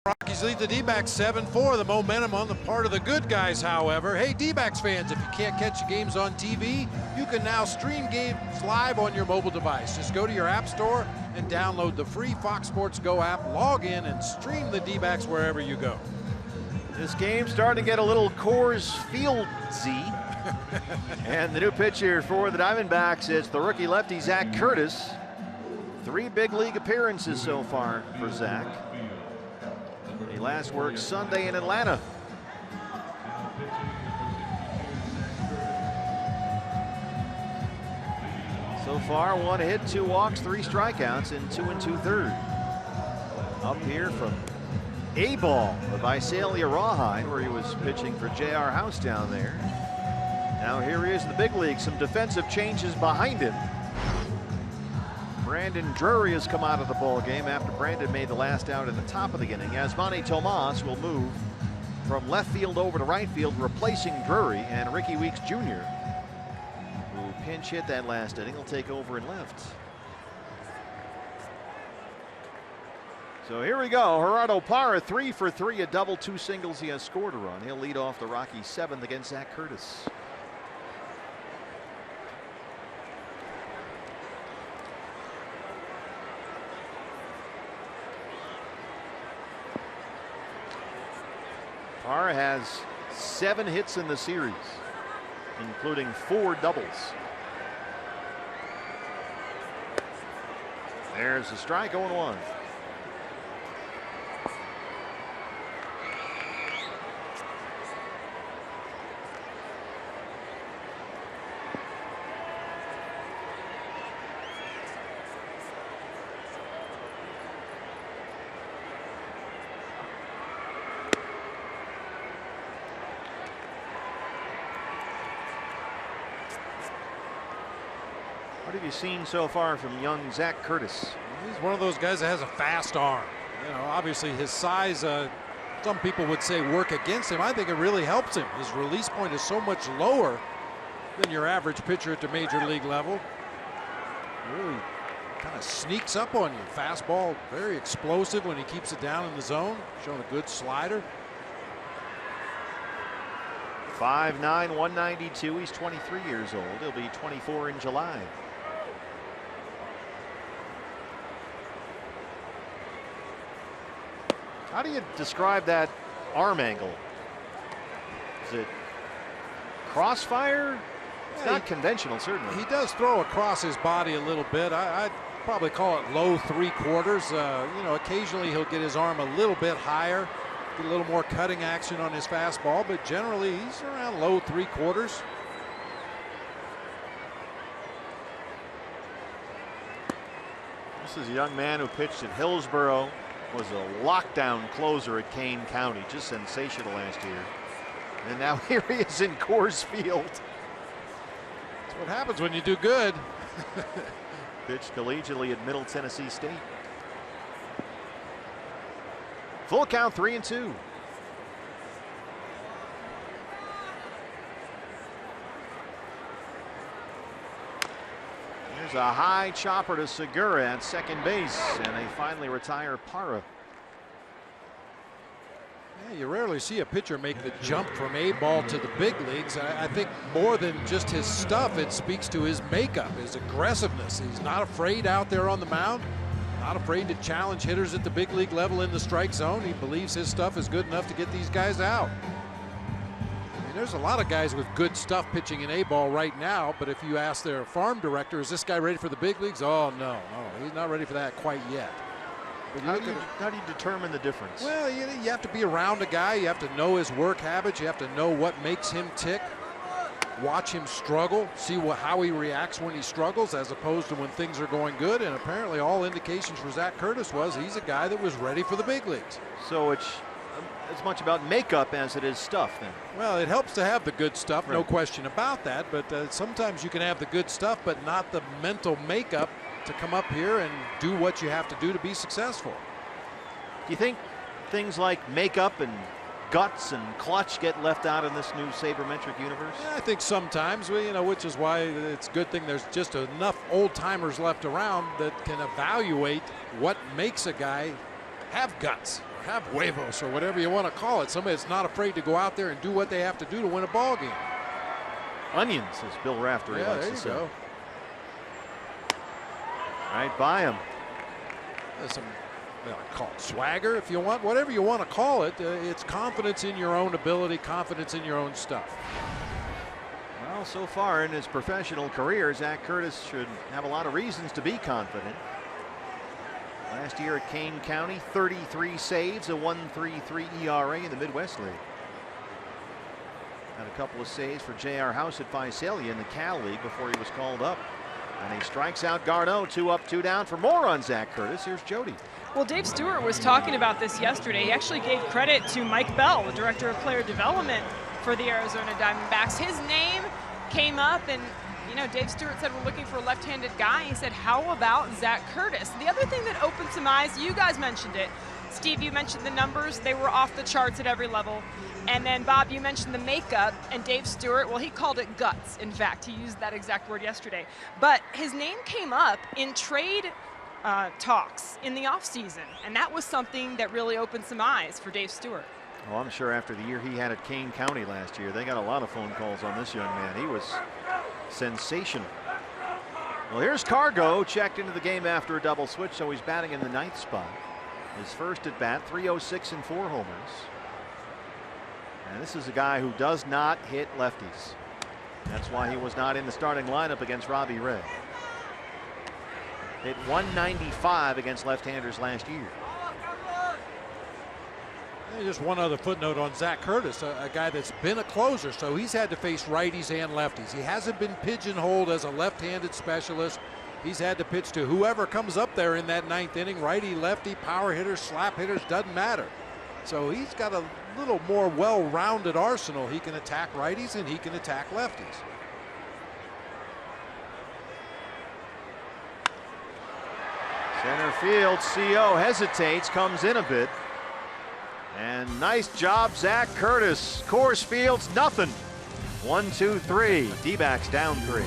Rockies lead the D-backs 7-4. The momentum on the part of the good guys, however. Hey, D-backs fans, if you can't catch the games on TV, you can now stream games live on your mobile device. Just go to your app store and download the free Fox Sports Go app, log in, and stream the D-backs wherever you go. This game's starting to get a little Coors Field-y. And the new pitcher for the Diamondbacks is the rookie lefty Zach Curtis. 3 big league appearances so far for Zach. He last worked Sunday in Atlanta. So far, 1 hit, 2 walks, 3 strikeouts in 2 2/3. Up here from A-ball of Visalia Rawhide, where he was pitching for J.R. House down there. Now here he is in the big league. Some defensive changes behind him. Brandon Drury has come out of the ball game after Brandon made the last out at the top of the inning. Yasmani Tomas will move from left field over to right field, replacing Drury, and Ricky Weeks Jr., who pinch hit that last inning, will take over in left. So here we go. Gerardo Parra 3 for 3, a double, 2 singles. He has scored a run. He'll lead off the Rockies 7th against Zach Curtis. Parra has 7 hits in the series, including 4 doubles. There's a strike, 0-1. What have you seen so far from young Zach Curtis? He's one of those guys that has a fast arm. You know, obviously his size, some people would say work against him. I think it really helps him. His release point is so much lower than your average pitcher at the major league level. Really kind of sneaks up on you. Fastball, very explosive when he keeps it down in the zone. Showing a good slider. 5'9", 192. He's 23 years old. He'll be 24 in July. How do you describe that arm angle? Is it crossfire? It's not conventional, certainly. He does throw across his body a little bit. I'd probably call it low 3/4. You know, occasionally he'll get his arm a little bit higher, get a little more cutting action on his fastball, but generally he's around low 3/4. This is a young man who pitched at Hillsborough, was a lockdown closer at Kane County, just sensational last year. And now here he is in Coors Field. That's what happens when you do good. Pitched collegiately at Middle Tennessee State. Full count, 3-2. There's a high chopper to Segura at second base, and they finally retire Parra. Yeah, you rarely see a pitcher make the jump from A-ball to the big leagues. I think more than just his stuff, it speaks to his makeup, his aggressiveness. He's not afraid out there on the mound, not afraid to challenge hitters at the big league level in the strike zone. He believes his stuff is good enough to get these guys out. There's a lot of guys with good stuff pitching in A-ball right now, but if you ask their farm director, is this guy ready for the big leagues? Oh, no, he's not ready for that quite yet. But how do you determine the difference? Well, you have to be around a guy. You have to know his work habits. You have to know what makes him tick. Watch him struggle, see how he reacts when he struggles as opposed to when things are going good. And apparently all indications for Zach Curtis was he's a guy that was ready for the big leagues. So it's as much about makeup as it is stuff then. Well, it helps to have the good stuff, right. No question about that, but sometimes you can have the good stuff but not the mental makeup to come up here and do what you have to do to be successful. Do you think things like makeup and guts and clutch get left out in this new sabermetric universe? Yeah, I think sometimes, which is why it's a good thing there's just enough old timers left around that can evaluate what makes a guy have guts, have huevos or whatever you want to call it. Somebody that's not afraid to go out there and do what they have to do to win a ball game. Onions, as Bill Raftery Yeah, likes there to you say. go. Right by him. There's some, call it swagger if you want, whatever you want to call it. It's confidence in your own ability, confidence in your own stuff. Well, so far in his professional career, Zach Curtis should have a lot of reasons to be confident. Last year at Kane County, 33 saves, a 1.33 ERA in the Midwest League. Had a couple of saves for J.R. House at Visalia in the Cal League before he was called up. And he strikes out Garneau, 2 up, 2 down. For more on Zach Curtis, here's Jody. Well, Dave Stewart was talking about this yesterday. He actually gave credit to Mike Bell, the director of player development for the Arizona Diamondbacks. His name came up, and Dave Stewart said, we're looking for a left-handed guy. He said, how about Zach Curtis? The other thing that opened some eyes, you guys mentioned it. Steve, you mentioned the numbers. They were off the charts at every level. And then, Bob, you mentioned the makeup, and Dave Stewart, well, he called it guts. In fact, he used that exact word yesterday. But his name came up in trade talks in the offseason, and that was something that really opened some eyes for Dave Stewart. Well, I'm sure after the year he had at Kane County last year, they got a lot of phone calls on this young man. He was sensational. Well, here's Cargo, checked into the game after a double switch, so he's batting in the 9th spot. His first at bat, 306 and 4 homers. And this is a guy who does not hit lefties. That's why he was not in the starting lineup against Robbie Ray. Hit 195 against left-handers last year. Just one other footnote on Zach Curtis, a guy that's been a closer, so he's had to face righties and lefties. He hasn't been pigeonholed as a left-handed specialist. He's had to pitch to whoever comes up there in that 9th inning, righty, lefty, power hitters, slap hitters, doesn't matter. So he's got a little more well-rounded arsenal. He can attack righties and he can attack lefties. Center field, CO hesitates, comes in a bit. And nice job, Zach Curtis. Coors Field's nothing. 1, 2, 3. D-backs down 3.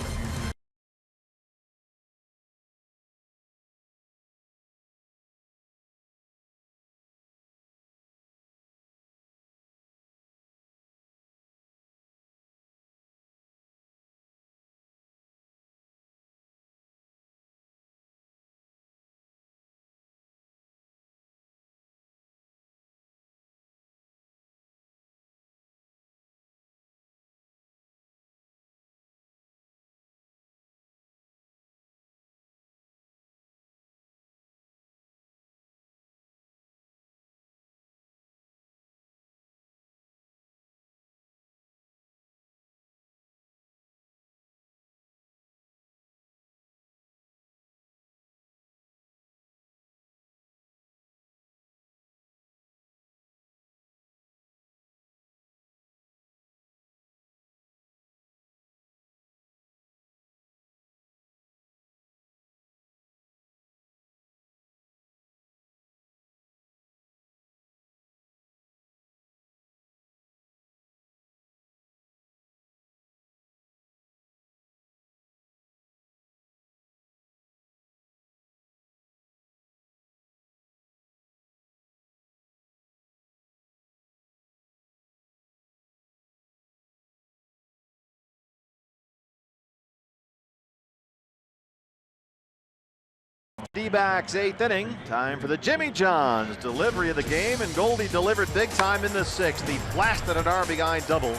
D-backs 8th inning. Time for the Jimmy John's delivery of the game, and Goldie delivered big time in the 6th. He blasted an RBI double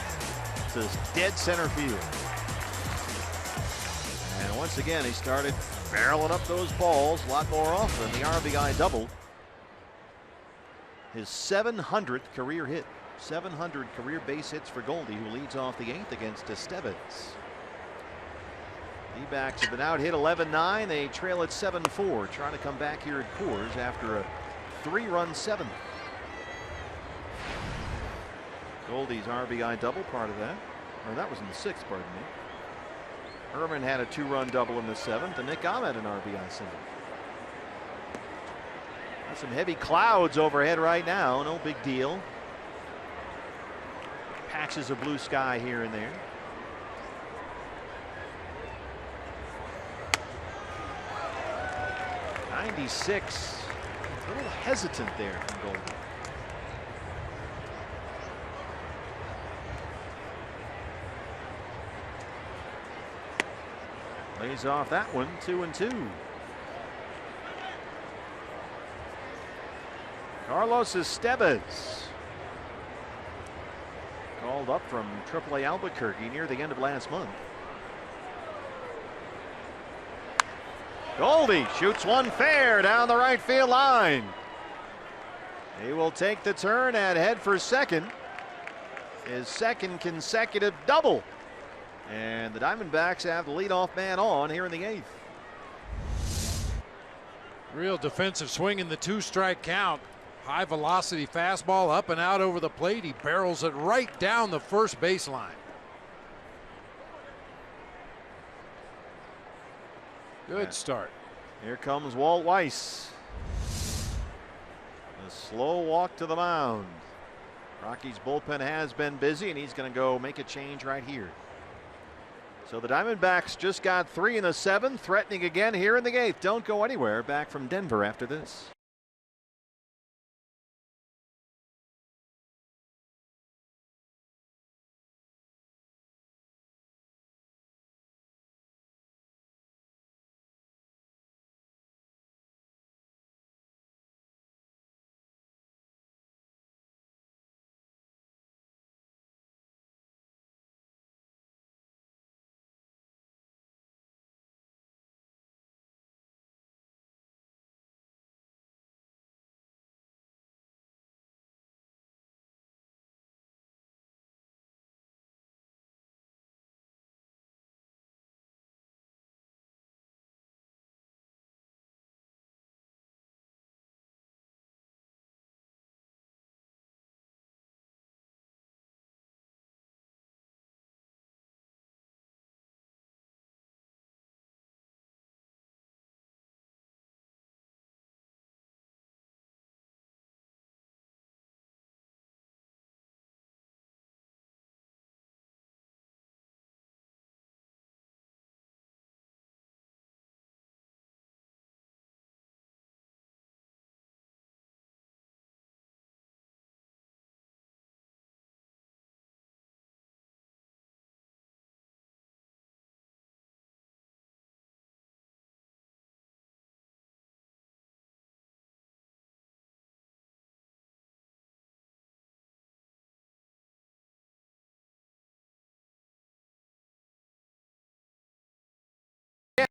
to dead center field. And once again, he started barreling up those balls a lot more often. The RBI double. His 700th career hit. 700 career base hits for Goldie, who leads off the 8th against Estevez. D-backs have been out hit 11-9. They trail at 7-4, trying to come back here at Coors after a 3-run 7th. Goldie's RBI double, part of that. Or that was in the 6th, pardon me. Herman had a 2-run double in the 7th, and Nick Ahmed an RBI single. Got some heavy clouds overhead right now, no big deal. Patches of blue sky here and there. 96, a little hesitant there from Goldie. Lays off that one, 2-2. Carlos Estevez, called up from AAA Albuquerque near the end of last month. Goldie shoots one fair down the right field line. He will take the turn at head for second. His second consecutive double. And the Diamondbacks have the leadoff man on here in the 8th. Real defensive swing in the 2-strike count. High velocity fastball up and out over the plate. He barrels it right down the first baseline. Good start. Here comes Walt Weiss. A slow walk to the mound. Rockies bullpen has been busy, and he's going to go make a change right here. So the Diamondbacks just got 3 in the 7th, threatening again here in the 8th. Don't go anywhere. Back from Denver after this.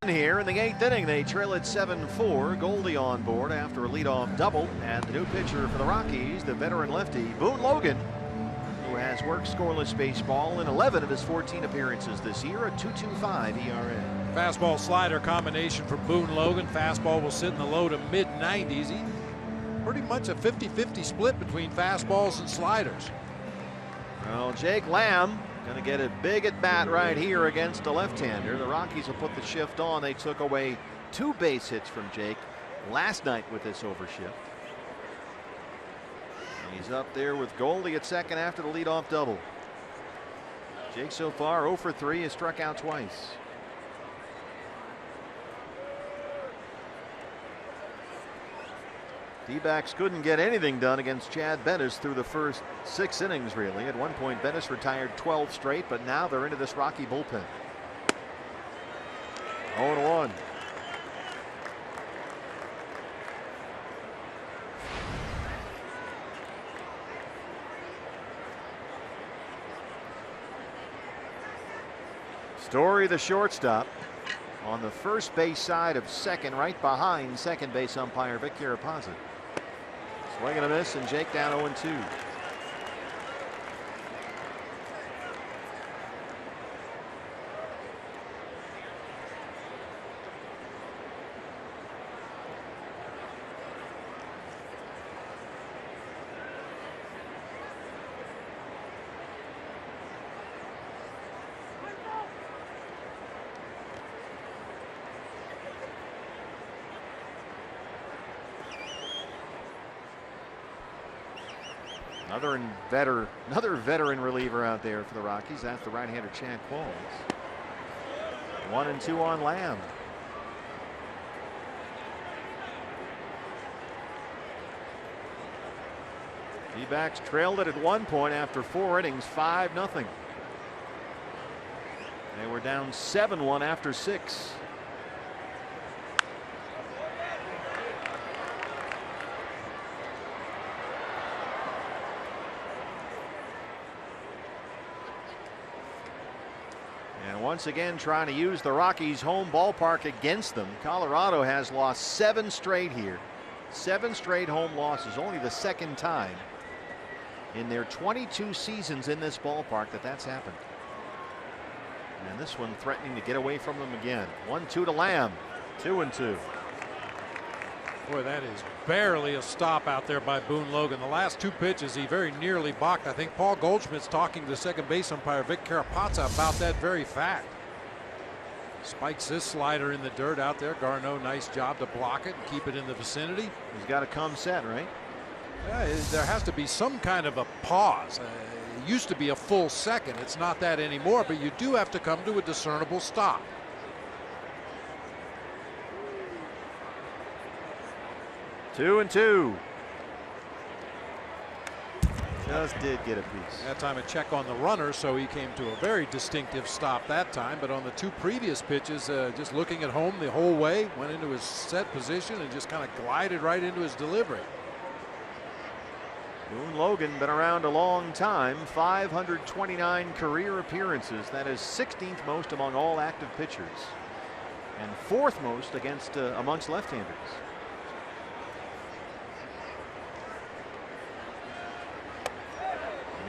Here in the 8th inning, they trail at 7-4. Goldie on board after a leadoff double, and the new pitcher for the Rockies, the veteran lefty Boone Logan, who has worked scoreless baseball in 11 of his 14 appearances this year, a 2.25 ERA. Fastball slider combination for Boone Logan. Fastball will sit in the low to mid 90s. Pretty much a 50-50 split between fastballs and sliders. Well, Jake Lamb going to get a big at bat right here against a left-hander. The Rockies will put the shift on. They took away 2 base hits from Jake last night with this overshift. He's up there with Goldie at second after the leadoff double. Jake so far 0 for 3, has struck out twice. D-backs couldn't get anything done against Chad Bettis through the first 6 innings, really. At one point, Bettis retired 12 straight, but now they're into this Rocky bullpen. 0-1. Story, the shortstop, on the first base side of second, right behind second base umpire Vic Carapazza. Swing and a miss, and Jake down 0-2. Another veteran reliever out there for the Rockies. That's the right-hander Chad Qualls. 1-2 on Lamb. D-backs trailed it at one point after 4 innings, 5-0. They were down 7-1 after 6. And once again trying to use the Rockies' home ballpark against them. Colorado has lost 7 straight here. 7 straight home losses, only the second time in their 22 seasons in this ballpark that's happened. And this one threatening to get away from them again. 1-2 to Lamb. 2-2. Boy, that is barely a stop out there by Boone Logan. The last 2 pitches he very nearly balked. I think Paul Goldschmidt's talking to second base umpire Vic Carapazza about that very fact. Spikes this slider in the dirt out there. Garneau, nice job to block it and keep it in the vicinity. He's got to come set, right? Yeah, there has to be some kind of a pause. It used to be a full second. It's not that anymore, but you do have to come to a discernible stop. Two and two. Just did get a piece. That time a check on the runner, so he came to a very distinctive stop that time. But on the 2 previous pitches, just looking at home the whole way, went into his set position and just kind of glided right into his delivery. Boone Logan been around a long time. 529 career appearances. That is 16th most among all active pitchers, and 4th most against amongst left-handers.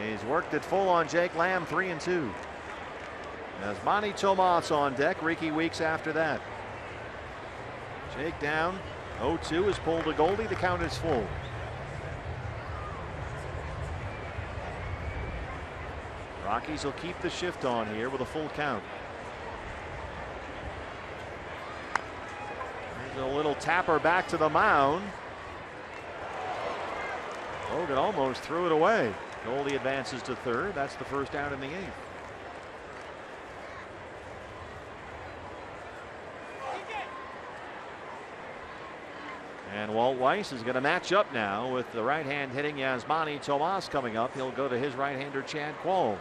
He's worked it full on Jake Lamb. 3-2. As Manny Tomas on deck. Ricky Weeks after that. Jake down. 0-2 is pulled to Goldie. The count is full. Rockies will keep the shift on here with a full count. There's a little tapper back to the mound. Logan almost threw it away. Goldie advances to third. That's the first out in the 8th. And Walt Weiss is going to match up now with the right-hand hitting Yasmani Tomas coming up. He'll go to his right-hander Chad Qualls.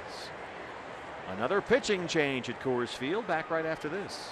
Another pitching change at Coors Field. Back right after this.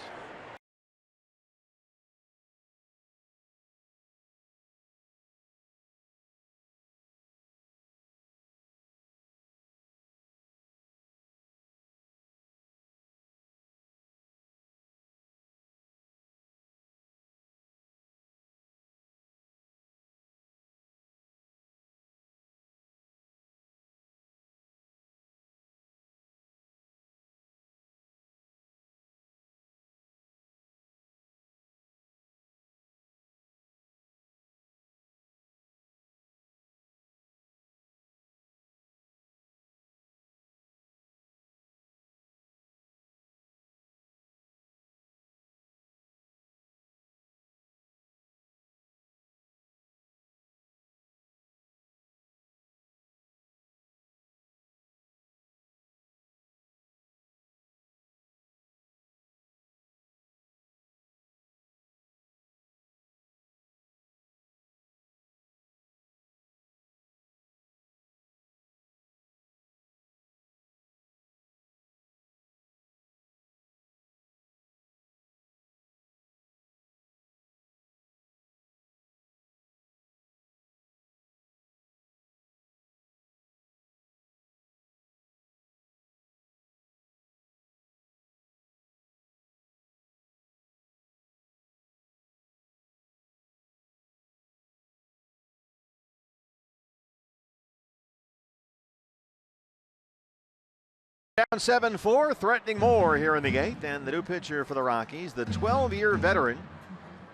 Down 7-4, threatening more here in the 8th, and the new pitcher for the Rockies, the 12-year veteran.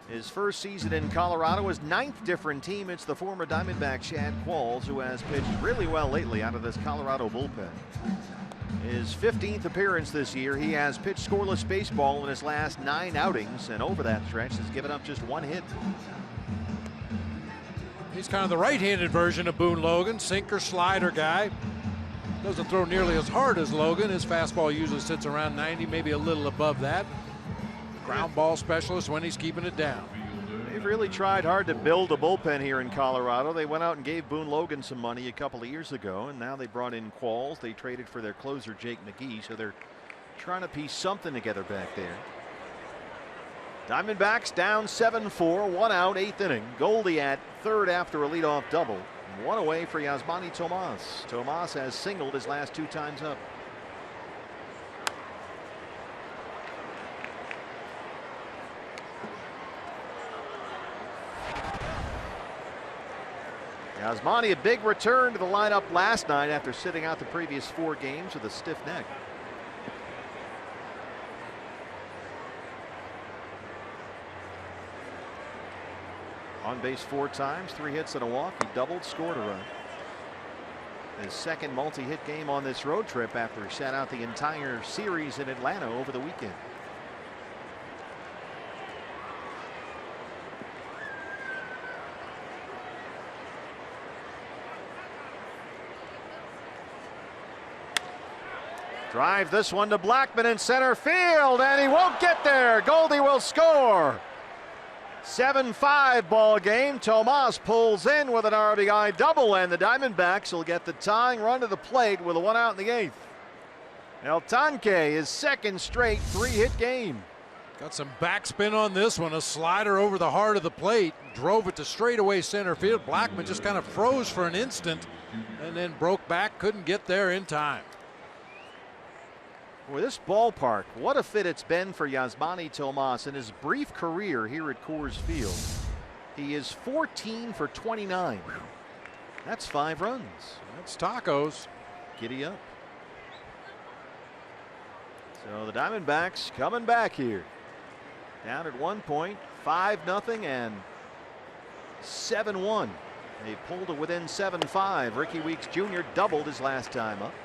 His first season in Colorado, his 9th different team. It's the former Diamondback Chad Qualls, who has pitched really well lately out of this Colorado bullpen. His 15th appearance this year. He has pitched scoreless baseball in his last 9 outings, and over that stretch has given up just 1 hit. He's kind of the right-handed version of Boone Logan, sinker slider guy. Doesn't throw nearly as hard as Logan. His fastball usually sits around 90, maybe a little above that. Ground ball specialist when he's keeping it down. They've really tried hard to build a bullpen here in Colorado. They went out and gave Boone Logan some money a couple of years ago, and now they brought in Qualls. They traded for their closer Jake McGee, so they're trying to piece something together back there. Diamondbacks down 7-4, 1 out, 8th inning. Goldie at third after a leadoff double. 1 away for Yasmani Tomas. Tomas has singled his last 2 times up. Yasmani, a big return to the lineup last night after sitting out the previous 4 games with a stiff neck. On base 4 times, 3 hits and a walk. He doubled, scored a run. His second multi-hit game on this road trip after he sat out the entire series in Atlanta over the weekend. Drive this one to Blackmon in center field, and he won't get there. Goldie will score. 7-5 ball game. Tomas pulls in with an RBI double, and the Diamondbacks will get the tying run to the plate with a 1 out in the 8th. El Tanque, his second straight 3-hit game. Got some backspin on this one. A slider over the heart of the plate. Drove it to straightaway center field. Blackmon just kind of froze for an instant and then broke back. Couldn't get there in time. Boy, this ballpark, what a fit it's been for Yasmani Tomas in his brief career here at Coors Field. He is 14 for 29. That's 5 runs. That's tacos. Giddy up. So the Diamondbacks coming back here. Down at 1 point, 5-0 and 7-1. They pulled it within 7-5. Ricky Weeks Jr. doubled his last time up.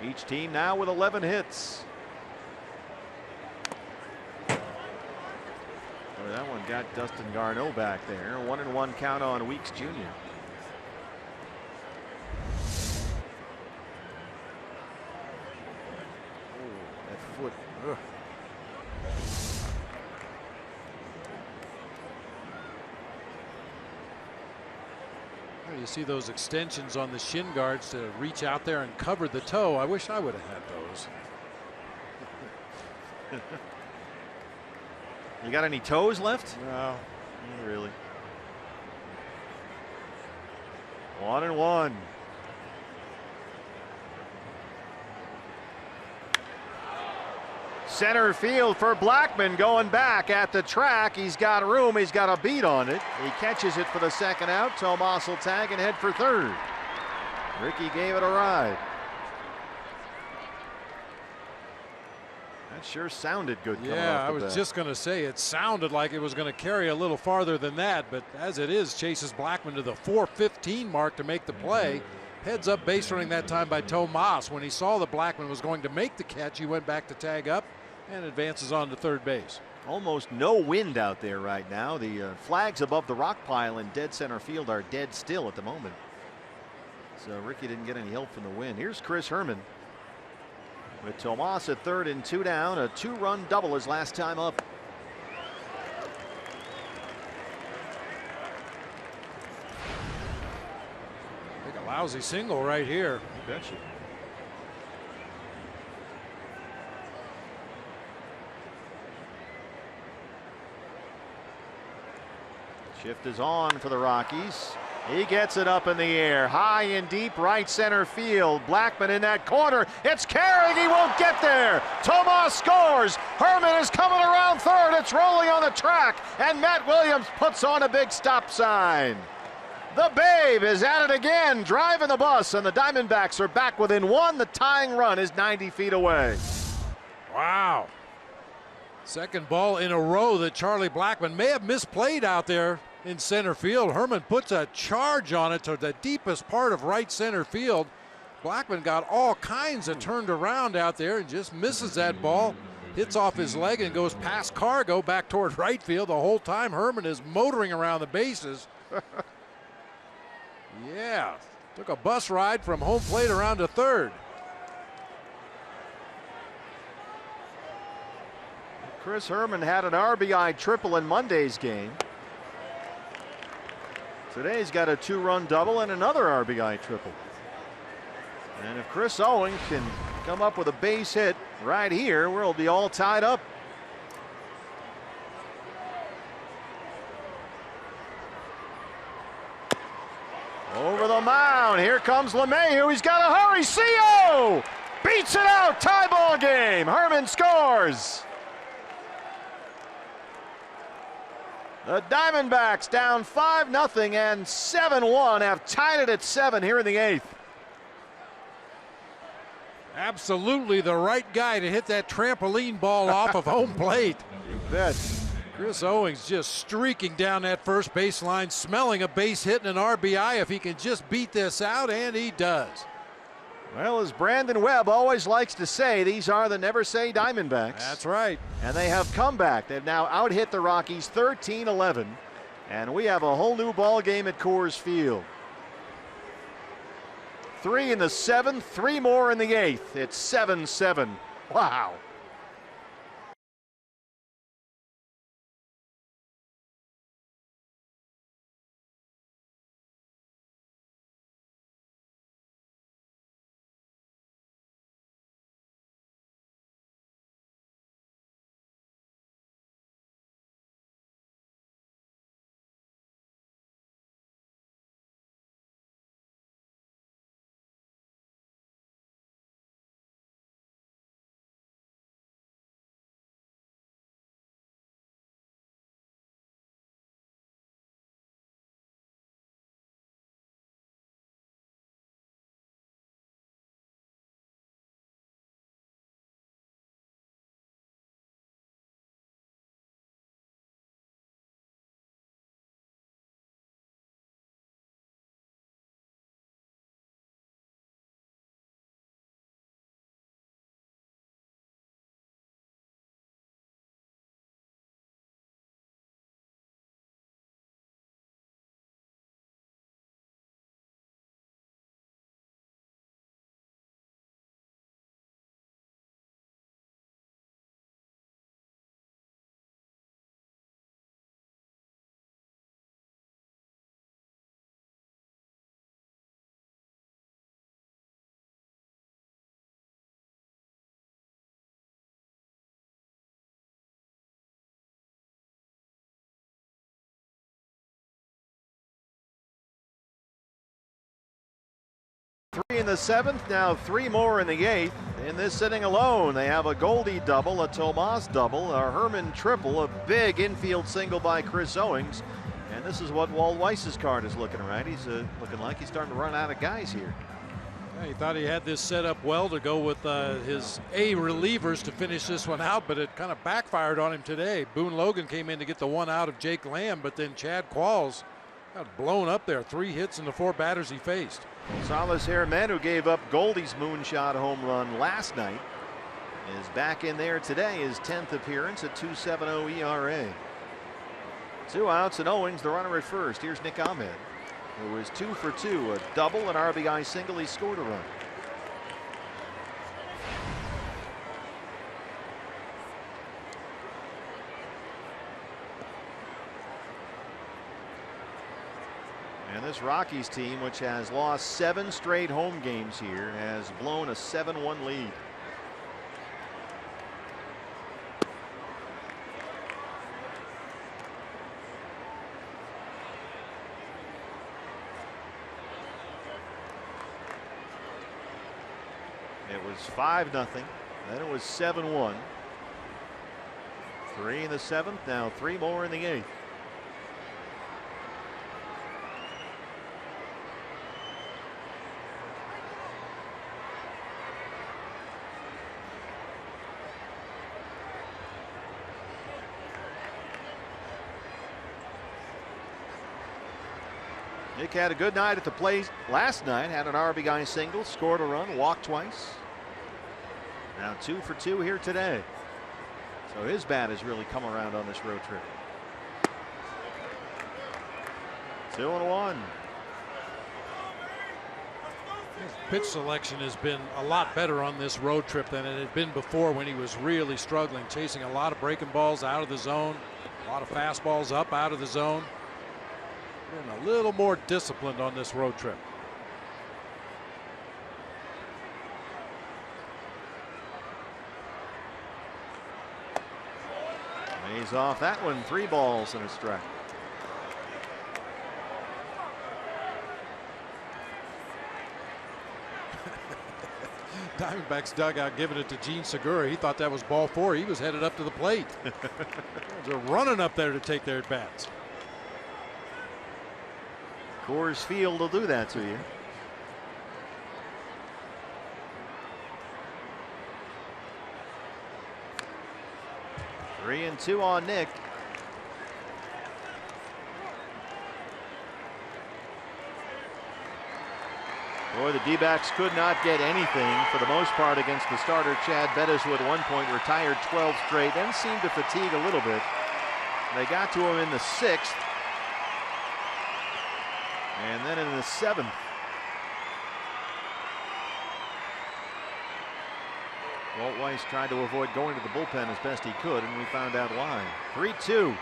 Each team now with 11 hits. Boy, that one got Dustin Garneau back there. 1-1 count on Weeks Jr. Oh, that foot. Ugh. You see those extensions on the shin guards to reach out there and cover the toe. I wish I would have had those. You got any toes left? No. Not really. 1-1. Center field for Blackmon going back at the track. He's got room. He's got a beat on it. He catches it for the second out. Tomas will tag and head for third. Ricky gave it a ride. That sure sounded good. Yeah, I was just going to say it sounded like it was going to carry a little farther than that, but as it is, chases Blackmon to the 4:15 mark to make the play. Heads up base running that time by Tomas. When he saw that Blackmon was going to make the catch, he went back to tag up and advances on to third base. Almost no wind out there right now. The flags above the rock pile in dead center field are dead still at the moment. So Ricky didn't get any help from the wind. Here's Chris Herman with Tomas at third and 2 down. A 2-run double his last time up. Take a lousy single right here. You betcha. Shift is on for the Rockies. He gets it up in the air, high and deep right center field. Blackmon in that corner. It's carrying. He won't get there. Tomas scores. Herman is coming around third. It's rolling on the track, and Matt Williams puts on a big stop sign. The Babe is at it again, driving the bus, and the Diamondbacks are back within 1. The tying run is 90 feet away. Wow. Second ball in a row that Charlie Blackmon may have misplayed out there in center field. Herman puts a charge on it to the deepest part of right center field. Blackmon got all kinds of turned around out there and just misses that ball. Hits off his leg and goes past Cargo back toward right field. The whole time Herman is motoring around the bases. Yeah, took a bus ride from home plate around to third. Chris Herman had an RBI triple in Monday's game. Today he's got a 2-run double and another RBI triple. And if Chris Owings can come up with a base hit right here, we'll be all tied up. Over the mound. down. Here comes LeMahieu. He's got to hurry. CO beats it out. Tie ball game. Herman scores. The Diamondbacks down 5-0 and 7-1 have tied it at 7 here in the 8th. Absolutely the right guy to hit that trampoline ball off of home plate. You bet. Chris Owings just streaking down that first baseline, smelling a base hit and an RBI if he can just beat this out, and he does. Well, as Brandon Webb always likes to say, these are the never say Diamondbacks. That's right. And they have come back. They've now out-hit the Rockies 13-11. And we have a whole new ball game at Coors Field. 3 in the 7th, 3 more in the 8th. It's 7-7. Wow. Three in the 7th, now 3 more in the 8th. In this inning alone, they have a Goldie double, a Tomas double, a Herman triple, a big infield single by Chris Owings. And this is what Walt Weiss's card is looking right. He's looking like he's starting to run out of guys here. Yeah, he thought he had this set up well to go with his A relievers to finish this one out, but it kind of backfired on him today. Boone Logan came in to get the one out of Jake Lamb, but then Chad Qualls got blown up there. 3 hits in the 4 batters he faced. Gonzalez Herman, who gave up Goldie's moonshot home run last night, is back in there today. His 10th appearance at 2.70 ERA. 2 outs and Owings, the runner at first. Here's Nick Ahmed, who was 2 for 2, a double, an RBI single. He scored a run. And this Rockies team, which has lost 7 straight home games here, has blown a 7-1 lead. It was 5-0, then it was 7-1. 3 in the 7th, now 3 more in the 8th. Nick had a good night at the plate last night, had an RBI single, scored a run, walked twice. Now 2 for 2 here today. So his bat has really come around on this road trip. 2-1. His pitch selection has been a lot better on this road trip than it had been before when he was really struggling, chasing a lot of breaking balls out of the zone, a lot of fastballs up out of the zone. Been a little more disciplined on this road trip. He's off that one. 3 balls and a strike. Diamondbacks dugout giving it to Gene Segura. He thought that was ball 4. He was headed up to the plate. They're running up there to take their at-bats. Coors Field will do that to you. Three and two on Nick. Boy, the D-backs could not get anything for the most part against the starter Chad Bettis, who at one point retired 12 straight, then seemed to fatigue a little bit. They got to him in the 6th. And then in the 7th. Walt Weiss tried to avoid going to the bullpen as best he could, and we found out why. 3-2.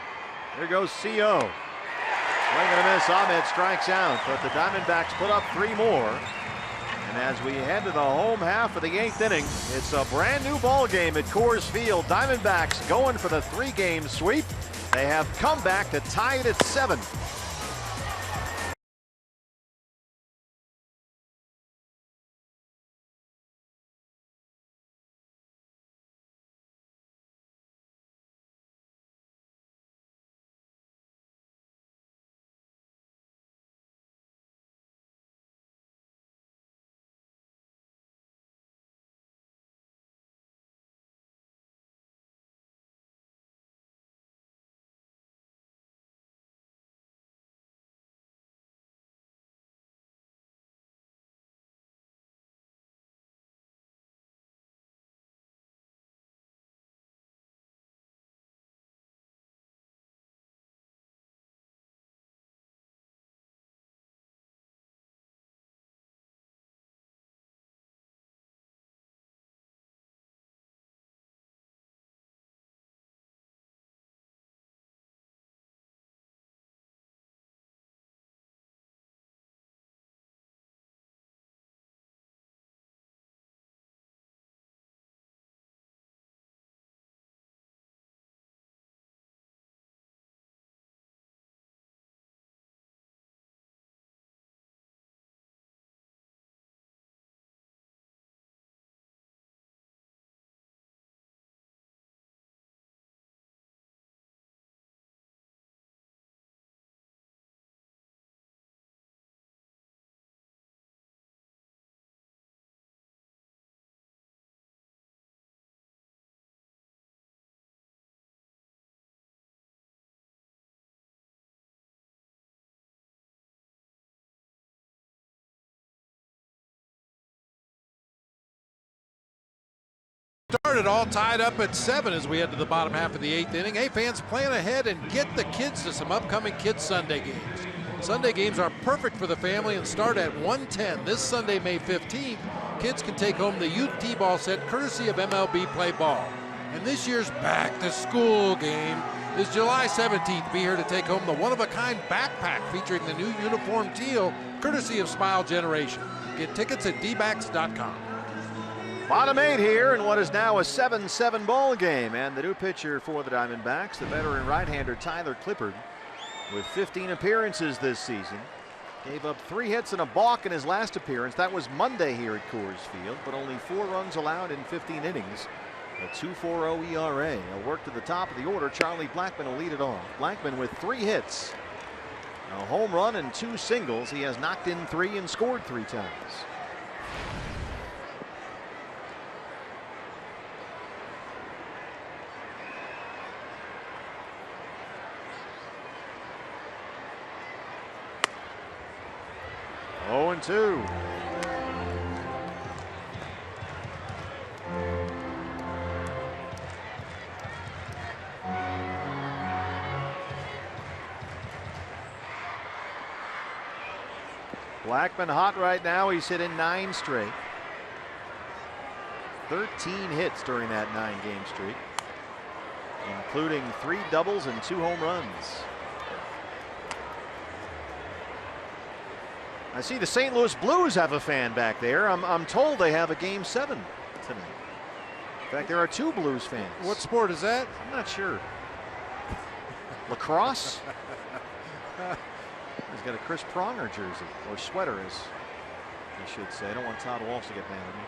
Here goes CO. Swing and a miss. Ahmed strikes out, but the Diamondbacks put up 3 more. And as we head to the home half of the 8th inning, it's a brand new ball game at Coors Field. Diamondbacks going for the 3-game sweep. They have come back to tie it at 7. Started all tied up at 7 as we head to the bottom half of the 8th inning. Hey, fans, plan ahead and get the kids to some upcoming Kids Sunday games. Sunday games are perfect for the family and start at 1:10 this Sunday, May 15th. Kids can take home the youth T-ball set courtesy of MLB Play Ball. And this year's back-to-school game is July 17th. Be here to take home the one-of-a-kind backpack featuring the new uniform teal courtesy of Smile Generation. Get tickets at dbacks.com. Bottom 8 here in what is now a 7-7 ball game, and the new pitcher for the Diamondbacks, the veteran right-hander Tyler Clippard, with 15 appearances this season, gave up 3 hits and a balk in his last appearance. That was Monday here at Coors Field, but only 4 runs allowed in 15 innings. A 2.40 ERA. A work to the top of the order. Charlie Blackmon will lead it off. Blackmon with 3 hits, a home run and 2 singles. He has knocked in 3 and scored 3 times. Oh, and 2. Blackmon hot right now. He's hit in 9 straight. 13 hits during that 9-game streak, including 3 doubles and 2 home runs. I see the St. Louis Blues have a fan back there. I'm told they have a Game 7 tonight. In fact, there are 2 Blues fans. What sport is that? I'm not sure. Lacrosse? He's got a Chris Pronger jersey, or sweater, as I should say. I don't want Todd Walsh to get mad at me.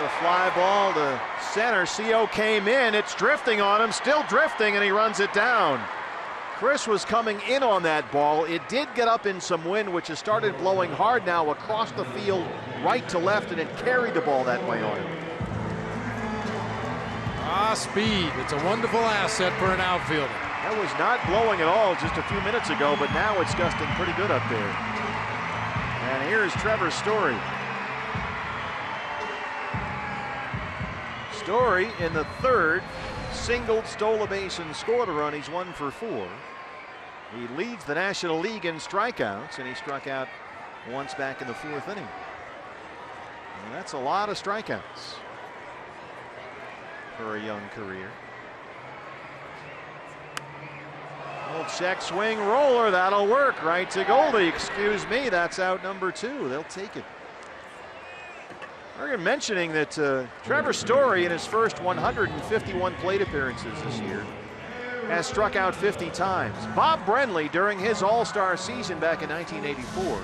The fly ball to center. CO came in. It's drifting on him, still drifting, and he runs it down. Chris was coming in on that ball. It did get up in some wind, which has started blowing hard now across the field, right to left, and it carried the ball that way on him. Speed. It's a wonderful asset for an outfielder. That was not blowing at all just a few minutes ago, but now it's gusting pretty good up there. And here's Trevor Story. Story in the third, singled, stole a base, and scored a run. He's 1 for 4. He leads the National League in strikeouts, and he struck out once back in the 4th inning. And that's a lot of strikeouts for a young career. Little check swing roller, that'll work. Right to Goldie. Excuse me, that's out number 2. They'll take it. We're mentioning that Trevor Story in his first 151 plate appearances this year has struck out 50 times. Bob Brenly, during his All-Star season back in 1984,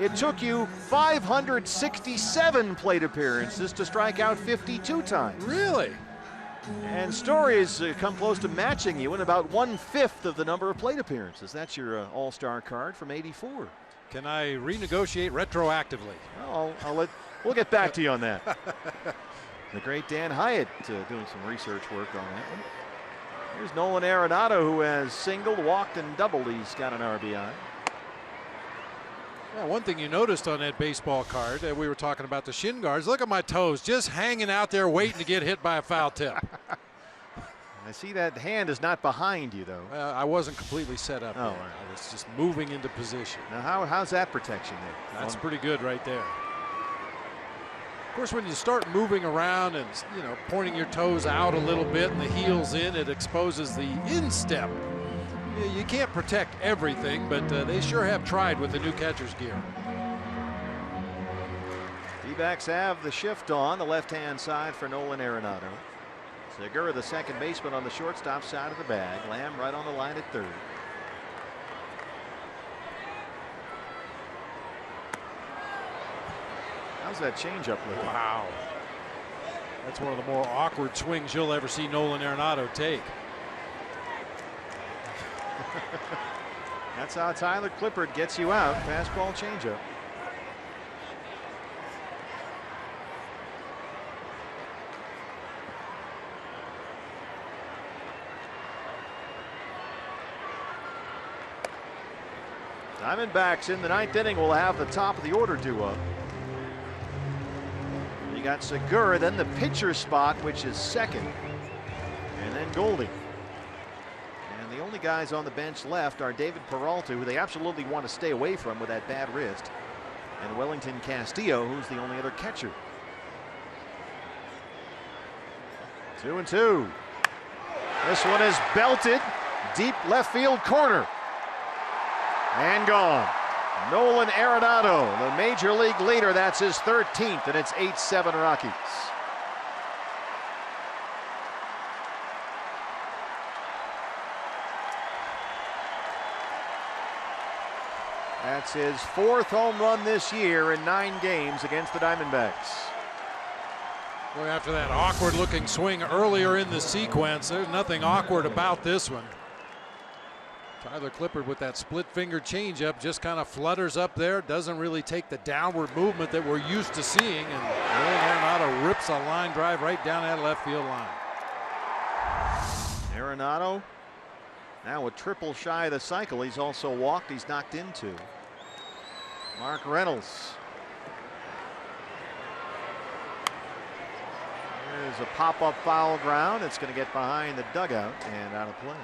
it took you 567 plate appearances to strike out 52 times. Really? And Story has come close to matching you in about 1/5 of the number of plate appearances. That's your All-Star card from '84. Can I renegotiate retroactively? Well, we'll get back to you on that. The great Dan Hyatt doing some research work on that one. Here's Nolan Arenado, who has singled, walked, and doubled. He's got an RBI. Yeah, one thing you noticed on that baseball card, we were talking about the shin guards. Look at my toes, just hanging out there waiting to get hit by a foul tip. I see that hand is not behind you, though. I wasn't completely set up. Oh, there. I was just moving into position. Now, how's that protection there? That's pretty good right there. Of course, when you start moving around and, you know, pointing your toes out a little bit and the heels in, it exposes the instep. You can't protect everything, but they sure have tried with the new catcher's gear. D-backs have the shift on the left-hand side for Nolan Arenado. Segura, the second baseman, on the shortstop side of the bag. Lamb right on the line at third. How's that changeup looking? Wow. That's one of the more awkward swings you'll ever see Nolan Arenado take. That's how Tyler Clippard gets you out. Fastball changeup. Diamondbacks in the 9th inning will have the top of the order due up. You got Segura, then the pitcher spot, which is second, and then Goldie. And the only guys on the bench left are David Peralta, who they absolutely want to stay away from with that bad wrist, and Wellington Castillo, who's the only other catcher. 2-2. This one is belted deep left field corner. And gone. Nolan Arenado, the major league leader. That's his 13th, and it's 8-7 Rockies. That's his 4th home run this year in 9 games against the Diamondbacks. Boy, after that awkward looking swing earlier in the sequence, there's nothing awkward about this one. Tyler Clippard with that split finger changeup just kind of flutters up there, doesn't really take the downward movement that we're used to seeing, and Nolan Arenado rips a line drive right down that left field line. Arenado now a triple shy of the cycle. He's also walked, he's knocked in 2. Mark Reynolds. There's a pop-up foul ground. It's going to get behind the dugout and out of play.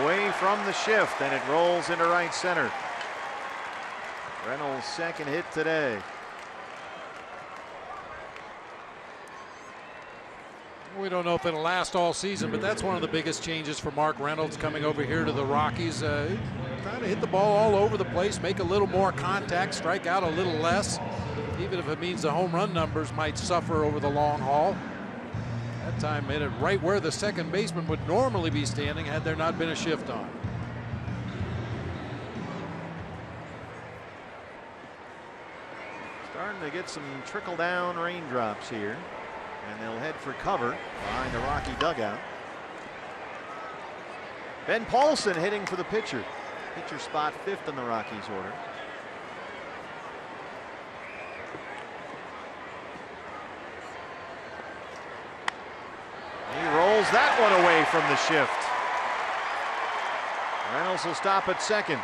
Away from the shift, and it rolls into right center. Reynolds' second hit today. We don't know if it'll last all season, but that's one of the biggest changes for Mark Reynolds coming over here to the Rockies. Trying to hit the ball all over the place, make a little more contact, strike out a little less, even if it means the home run numbers might suffer over the long haul. That time hit it right where the second baseman would normally be standing had there not been a shift on. Starting to get some trickle-down raindrops here. And they'll head for cover behind the Rocky dugout. Ben Paulson hitting for the pitcher. Pitcher spot 5th in the Rockies order. He rolls that one away from the shift. Reynolds will stop at second.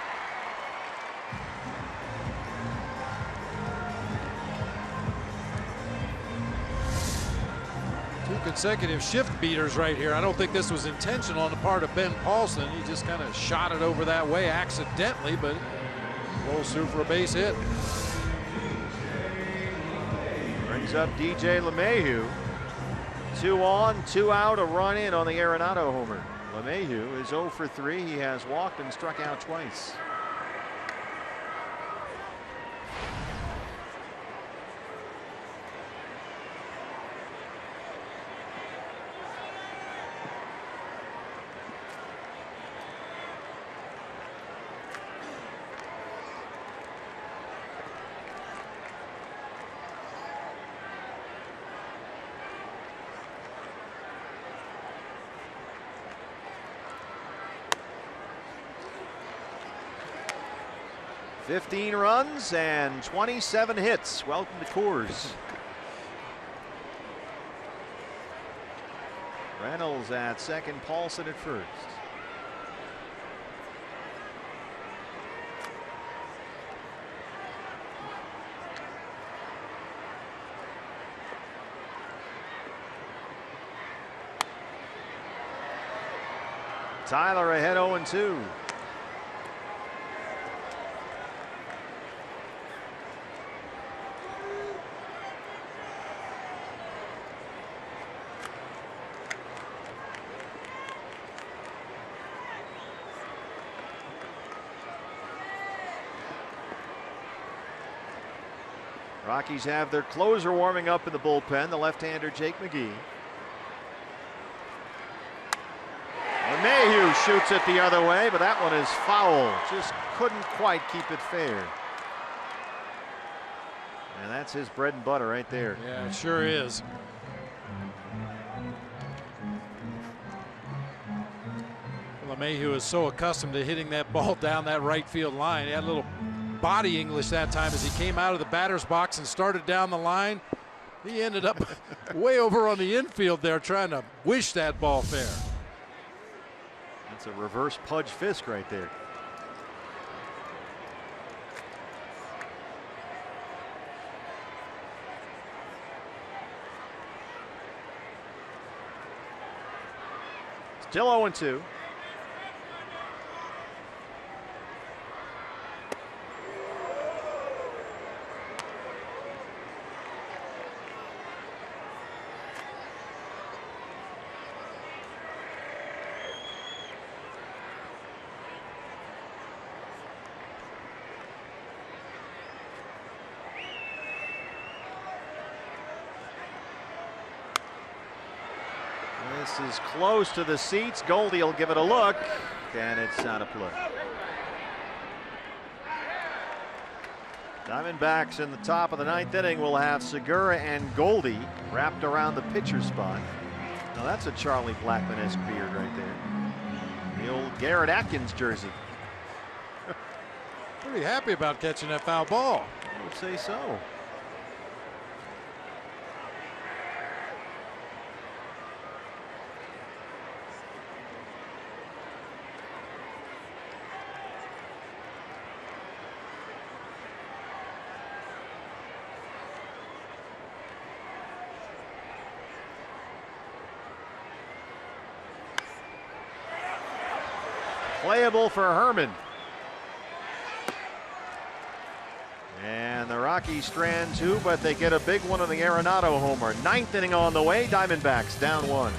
Consecutive shift beaters right here. I don't think this was intentional on the part of Ben Paulson. He just kind of shot it over that way accidentally, but rolls through for a base hit. Brings up DJ LeMahieu. 2 on, 2 out, a run in on the Arenado homer. LeMahieu is 0 for 3. He has walked and struck out twice. "15 runs and 27 hits. Welcome to Coors." Reynolds at second, Paulson at first. Tyler ahead 0-2. Rockies have their closer warming up in the bullpen, the left-hander Jake McGee. LeMahieu shoots it the other way, but that one is foul. Just couldn't quite keep it fair. And that's his bread and butter right there. Yeah, it sure is. LeMahieu is so accustomed to hitting that ball down that right field line. He had a little body English that time as he came out of the batter's box and started down the line. He ended up way over on the infield there trying to wish that ball fair. That's a reverse Pudge Fisk right there. Still 0-2. This is close to the seats. Goldie will give it a look, and it's out of play. Diamondbacks in the top of the 9th inning will have Segura and Goldie wrapped around the pitcher spot. Now that's a Charlie Blackmon-esque beard right there. The old Garrett Atkins jersey. Pretty happy about catching that foul ball. I would say so. Playable for Herman. Rockies strand two, but they get a big one on the Arenado homer. Ninth inning on the way. Diamondbacks down one.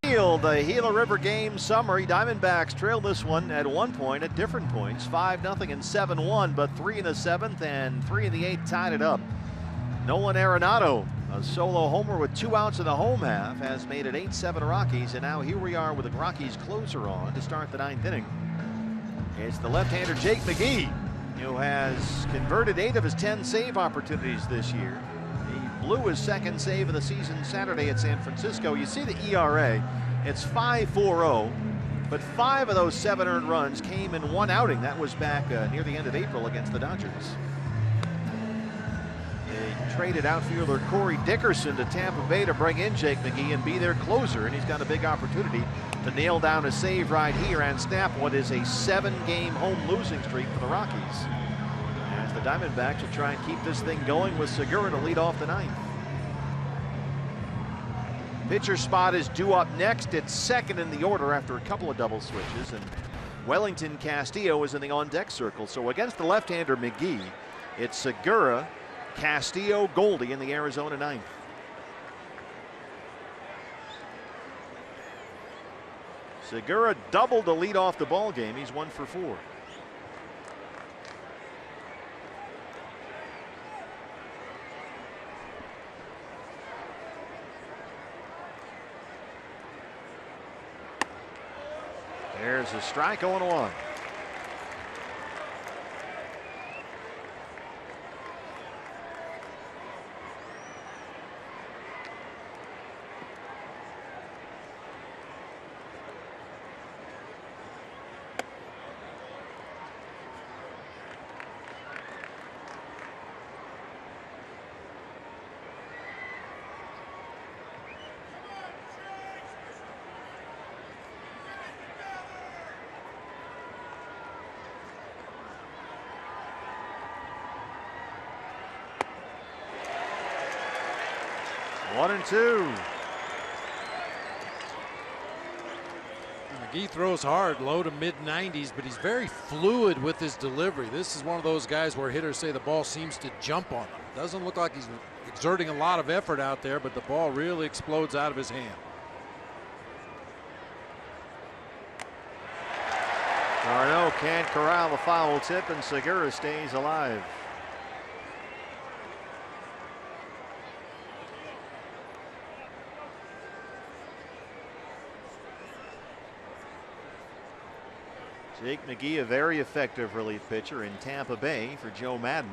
Field, the Gila River game summary. Diamondbacks trailed this one at one point at different points, 5-0 and 7-1, but 3 in the 7th and 3 in the 8th tied it up. Nolan Arenado, a solo homer with 2 outs in the home half, has made it 8-7 Rockies, and now here we are with the Rockies closer on to start the 9th inning. It's the left-hander Jake McGee, who has converted 8 of his 10 save opportunities this year. Blew his second save of the season Saturday at San Francisco. You see the ERA, it's 5.40, but 5 of those 7 earned runs came in one outing. That was back near the end of April against the Dodgers. They traded outfielder Corey Dickerson to Tampa Bay to bring in Jake McGee and be their closer, and he's got a big opportunity to nail down a save right here and snap what is a 7-game home losing streak for the Rockies. The Diamondbacks will try and keep this thing going with Segura to lead off the 9th. Pitcher spot is due up next. It's second in the order after a couple of double switches, and Wellington Castillo is in the on-deck circle. So against the left-hander McGee, it's Segura, Castillo, Goldie in the Arizona 9th. Segura doubled to lead off the ball game. He's 1 for 4. There's a strike, 0-1. One and two. McGee throws hard, low to mid-90s, but he's very fluid with his delivery. This is one of those guys where hitters say the ball seems to jump on him. Doesn't look like he's exerting a lot of effort out there, but the ball really explodes out of his hand. Arno can't corral the foul tip, and Segura stays alive. Jake McGee, a very effective relief pitcher in Tampa Bay for Joe Madden.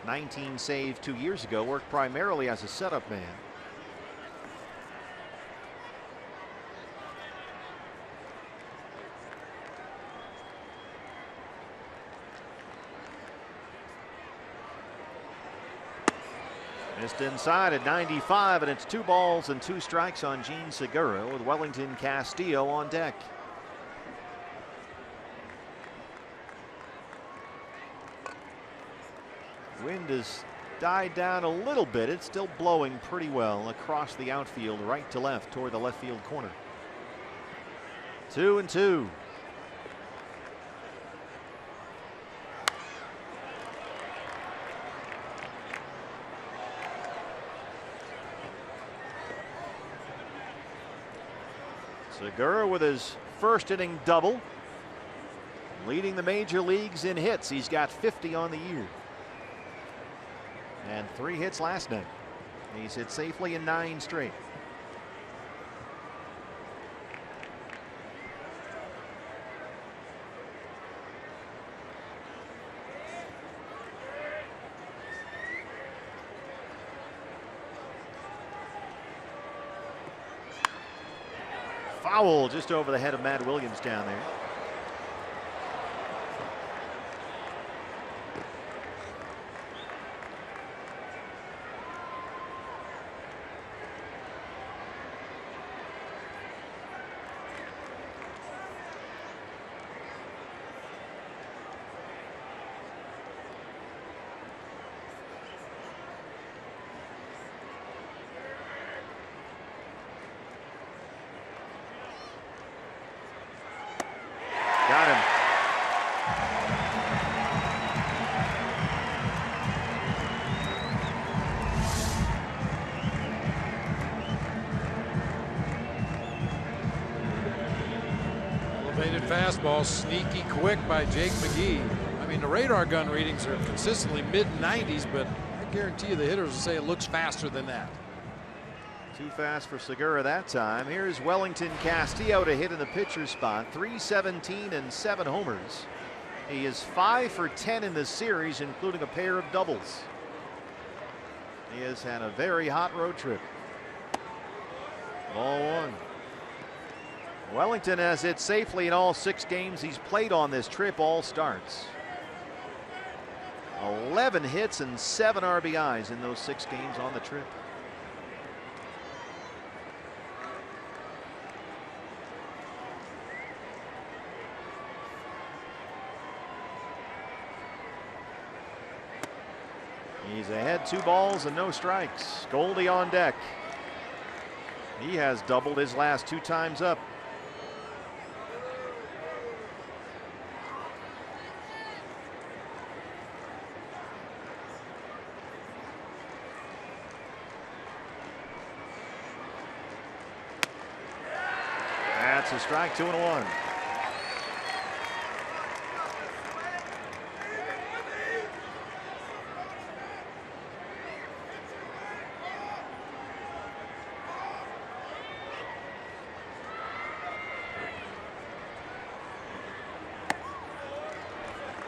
19 saves 2 years ago, worked primarily as a setup man. Missed inside at 95, and it's 2 balls and 2 strikes on Gene Segura with Wellington Castillo on deck. Wind has died down a little bit. It's still blowing pretty well across the outfield, right to left toward the left field corner. 2-2. Segura with his first inning double, leading the major leagues in hits. He's got 50 on the year and 3 hits last night. He's hit safely in 9 straight. Foul just over the head of Matt Williams down there. Got him. Elevated fastball, sneaky quick by Jake McGee. I mean, the radar gun readings are consistently mid-90s, but I guarantee you the hitters will say it looks faster than that. Too fast for Segura that time. Here's Wellington Castillo to hit in the pitcher's spot. 317 and 7 homers. He is 5 for 10 in the series, including a pair of doubles. He has had a very hot road trip. Ball 1. Wellington has hit safely in all 6 games he's played on this trip, all starts. 11 hits and 7 RBIs in those 6 games on the trip. He's ahead 2 balls and no strikes. Goldie on deck. He has doubled his last 2 times up. That's a strike, 2-1.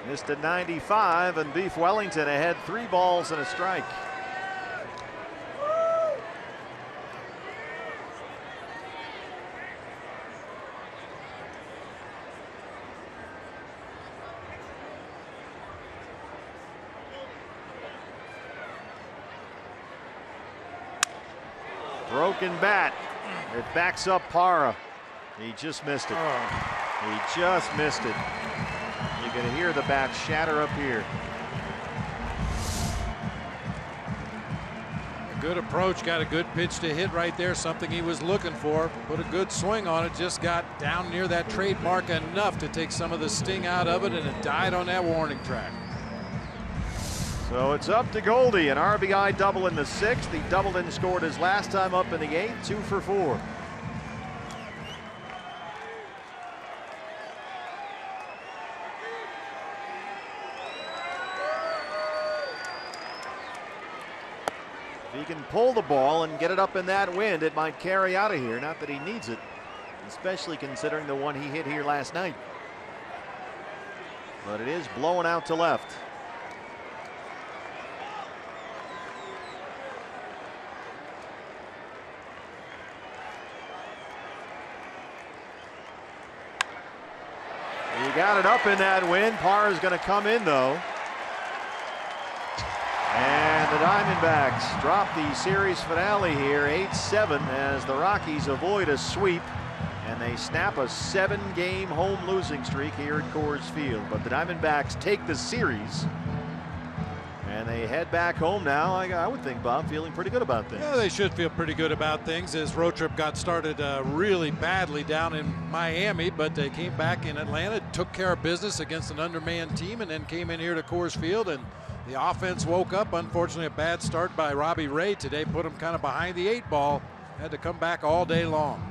Missed at 95, and Beef Wellington ahead 3 balls and a strike. Broken bat. It backs up Parra. He just missed it. He just missed it. You're going to hear the bat shatter up here. A good approach, got a good pitch to hit right there, something he was looking for. Put a good swing on it, just got down near that trademark enough to take some of the sting out of it, and it died on that warning track. So it's up to Goldie, an RBI double in the 6th. He doubled and scored his last time up in the 8th, 2 for 4. If he can pull the ball and get it up in that wind, it might carry out of here. Not that he needs it, especially considering the one he hit here last night. But it is blowing out to left. He got it up in that wind. Parra is going to come in, though. And the Diamondbacks drop the series finale here, 8-7, as the Rockies avoid a sweep, and they snap a 7-game home losing streak here at Coors Field. But the Diamondbacks take the series, And they head back home now. I would think, Bob, feeling pretty good about things. Yeah, they should feel pretty good about things. This road trip got started really badly down in Miami, but they came back in Atlanta, took care of business against an undermanned team, and then came in here to Coors Field, and the offense woke up. Unfortunately, a bad start by Robbie Ray today put them kind of behind the 8 ball. Had to come back all day long.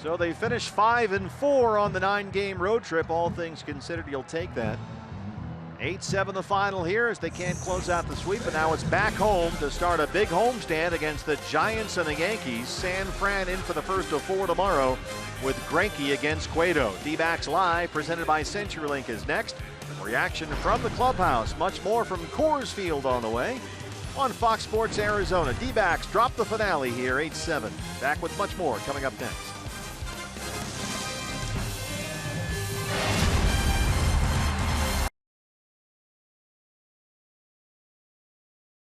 So they finished 5-4 on the 9-game road trip. All things considered, you'll take that. 8-7 the final here as they can't close out the sweep, but now it's back home to start a big homestand against the Giants and the Yankees. San Fran in for the first of 4 tomorrow with Greinke against Cueto. D-Backs Live, presented by CenturyLink, is next. Reaction from the clubhouse. Much more from Coors Field on the way on Fox Sports Arizona. D-Backs drop the finale here, 8-7. Back with much more coming up next.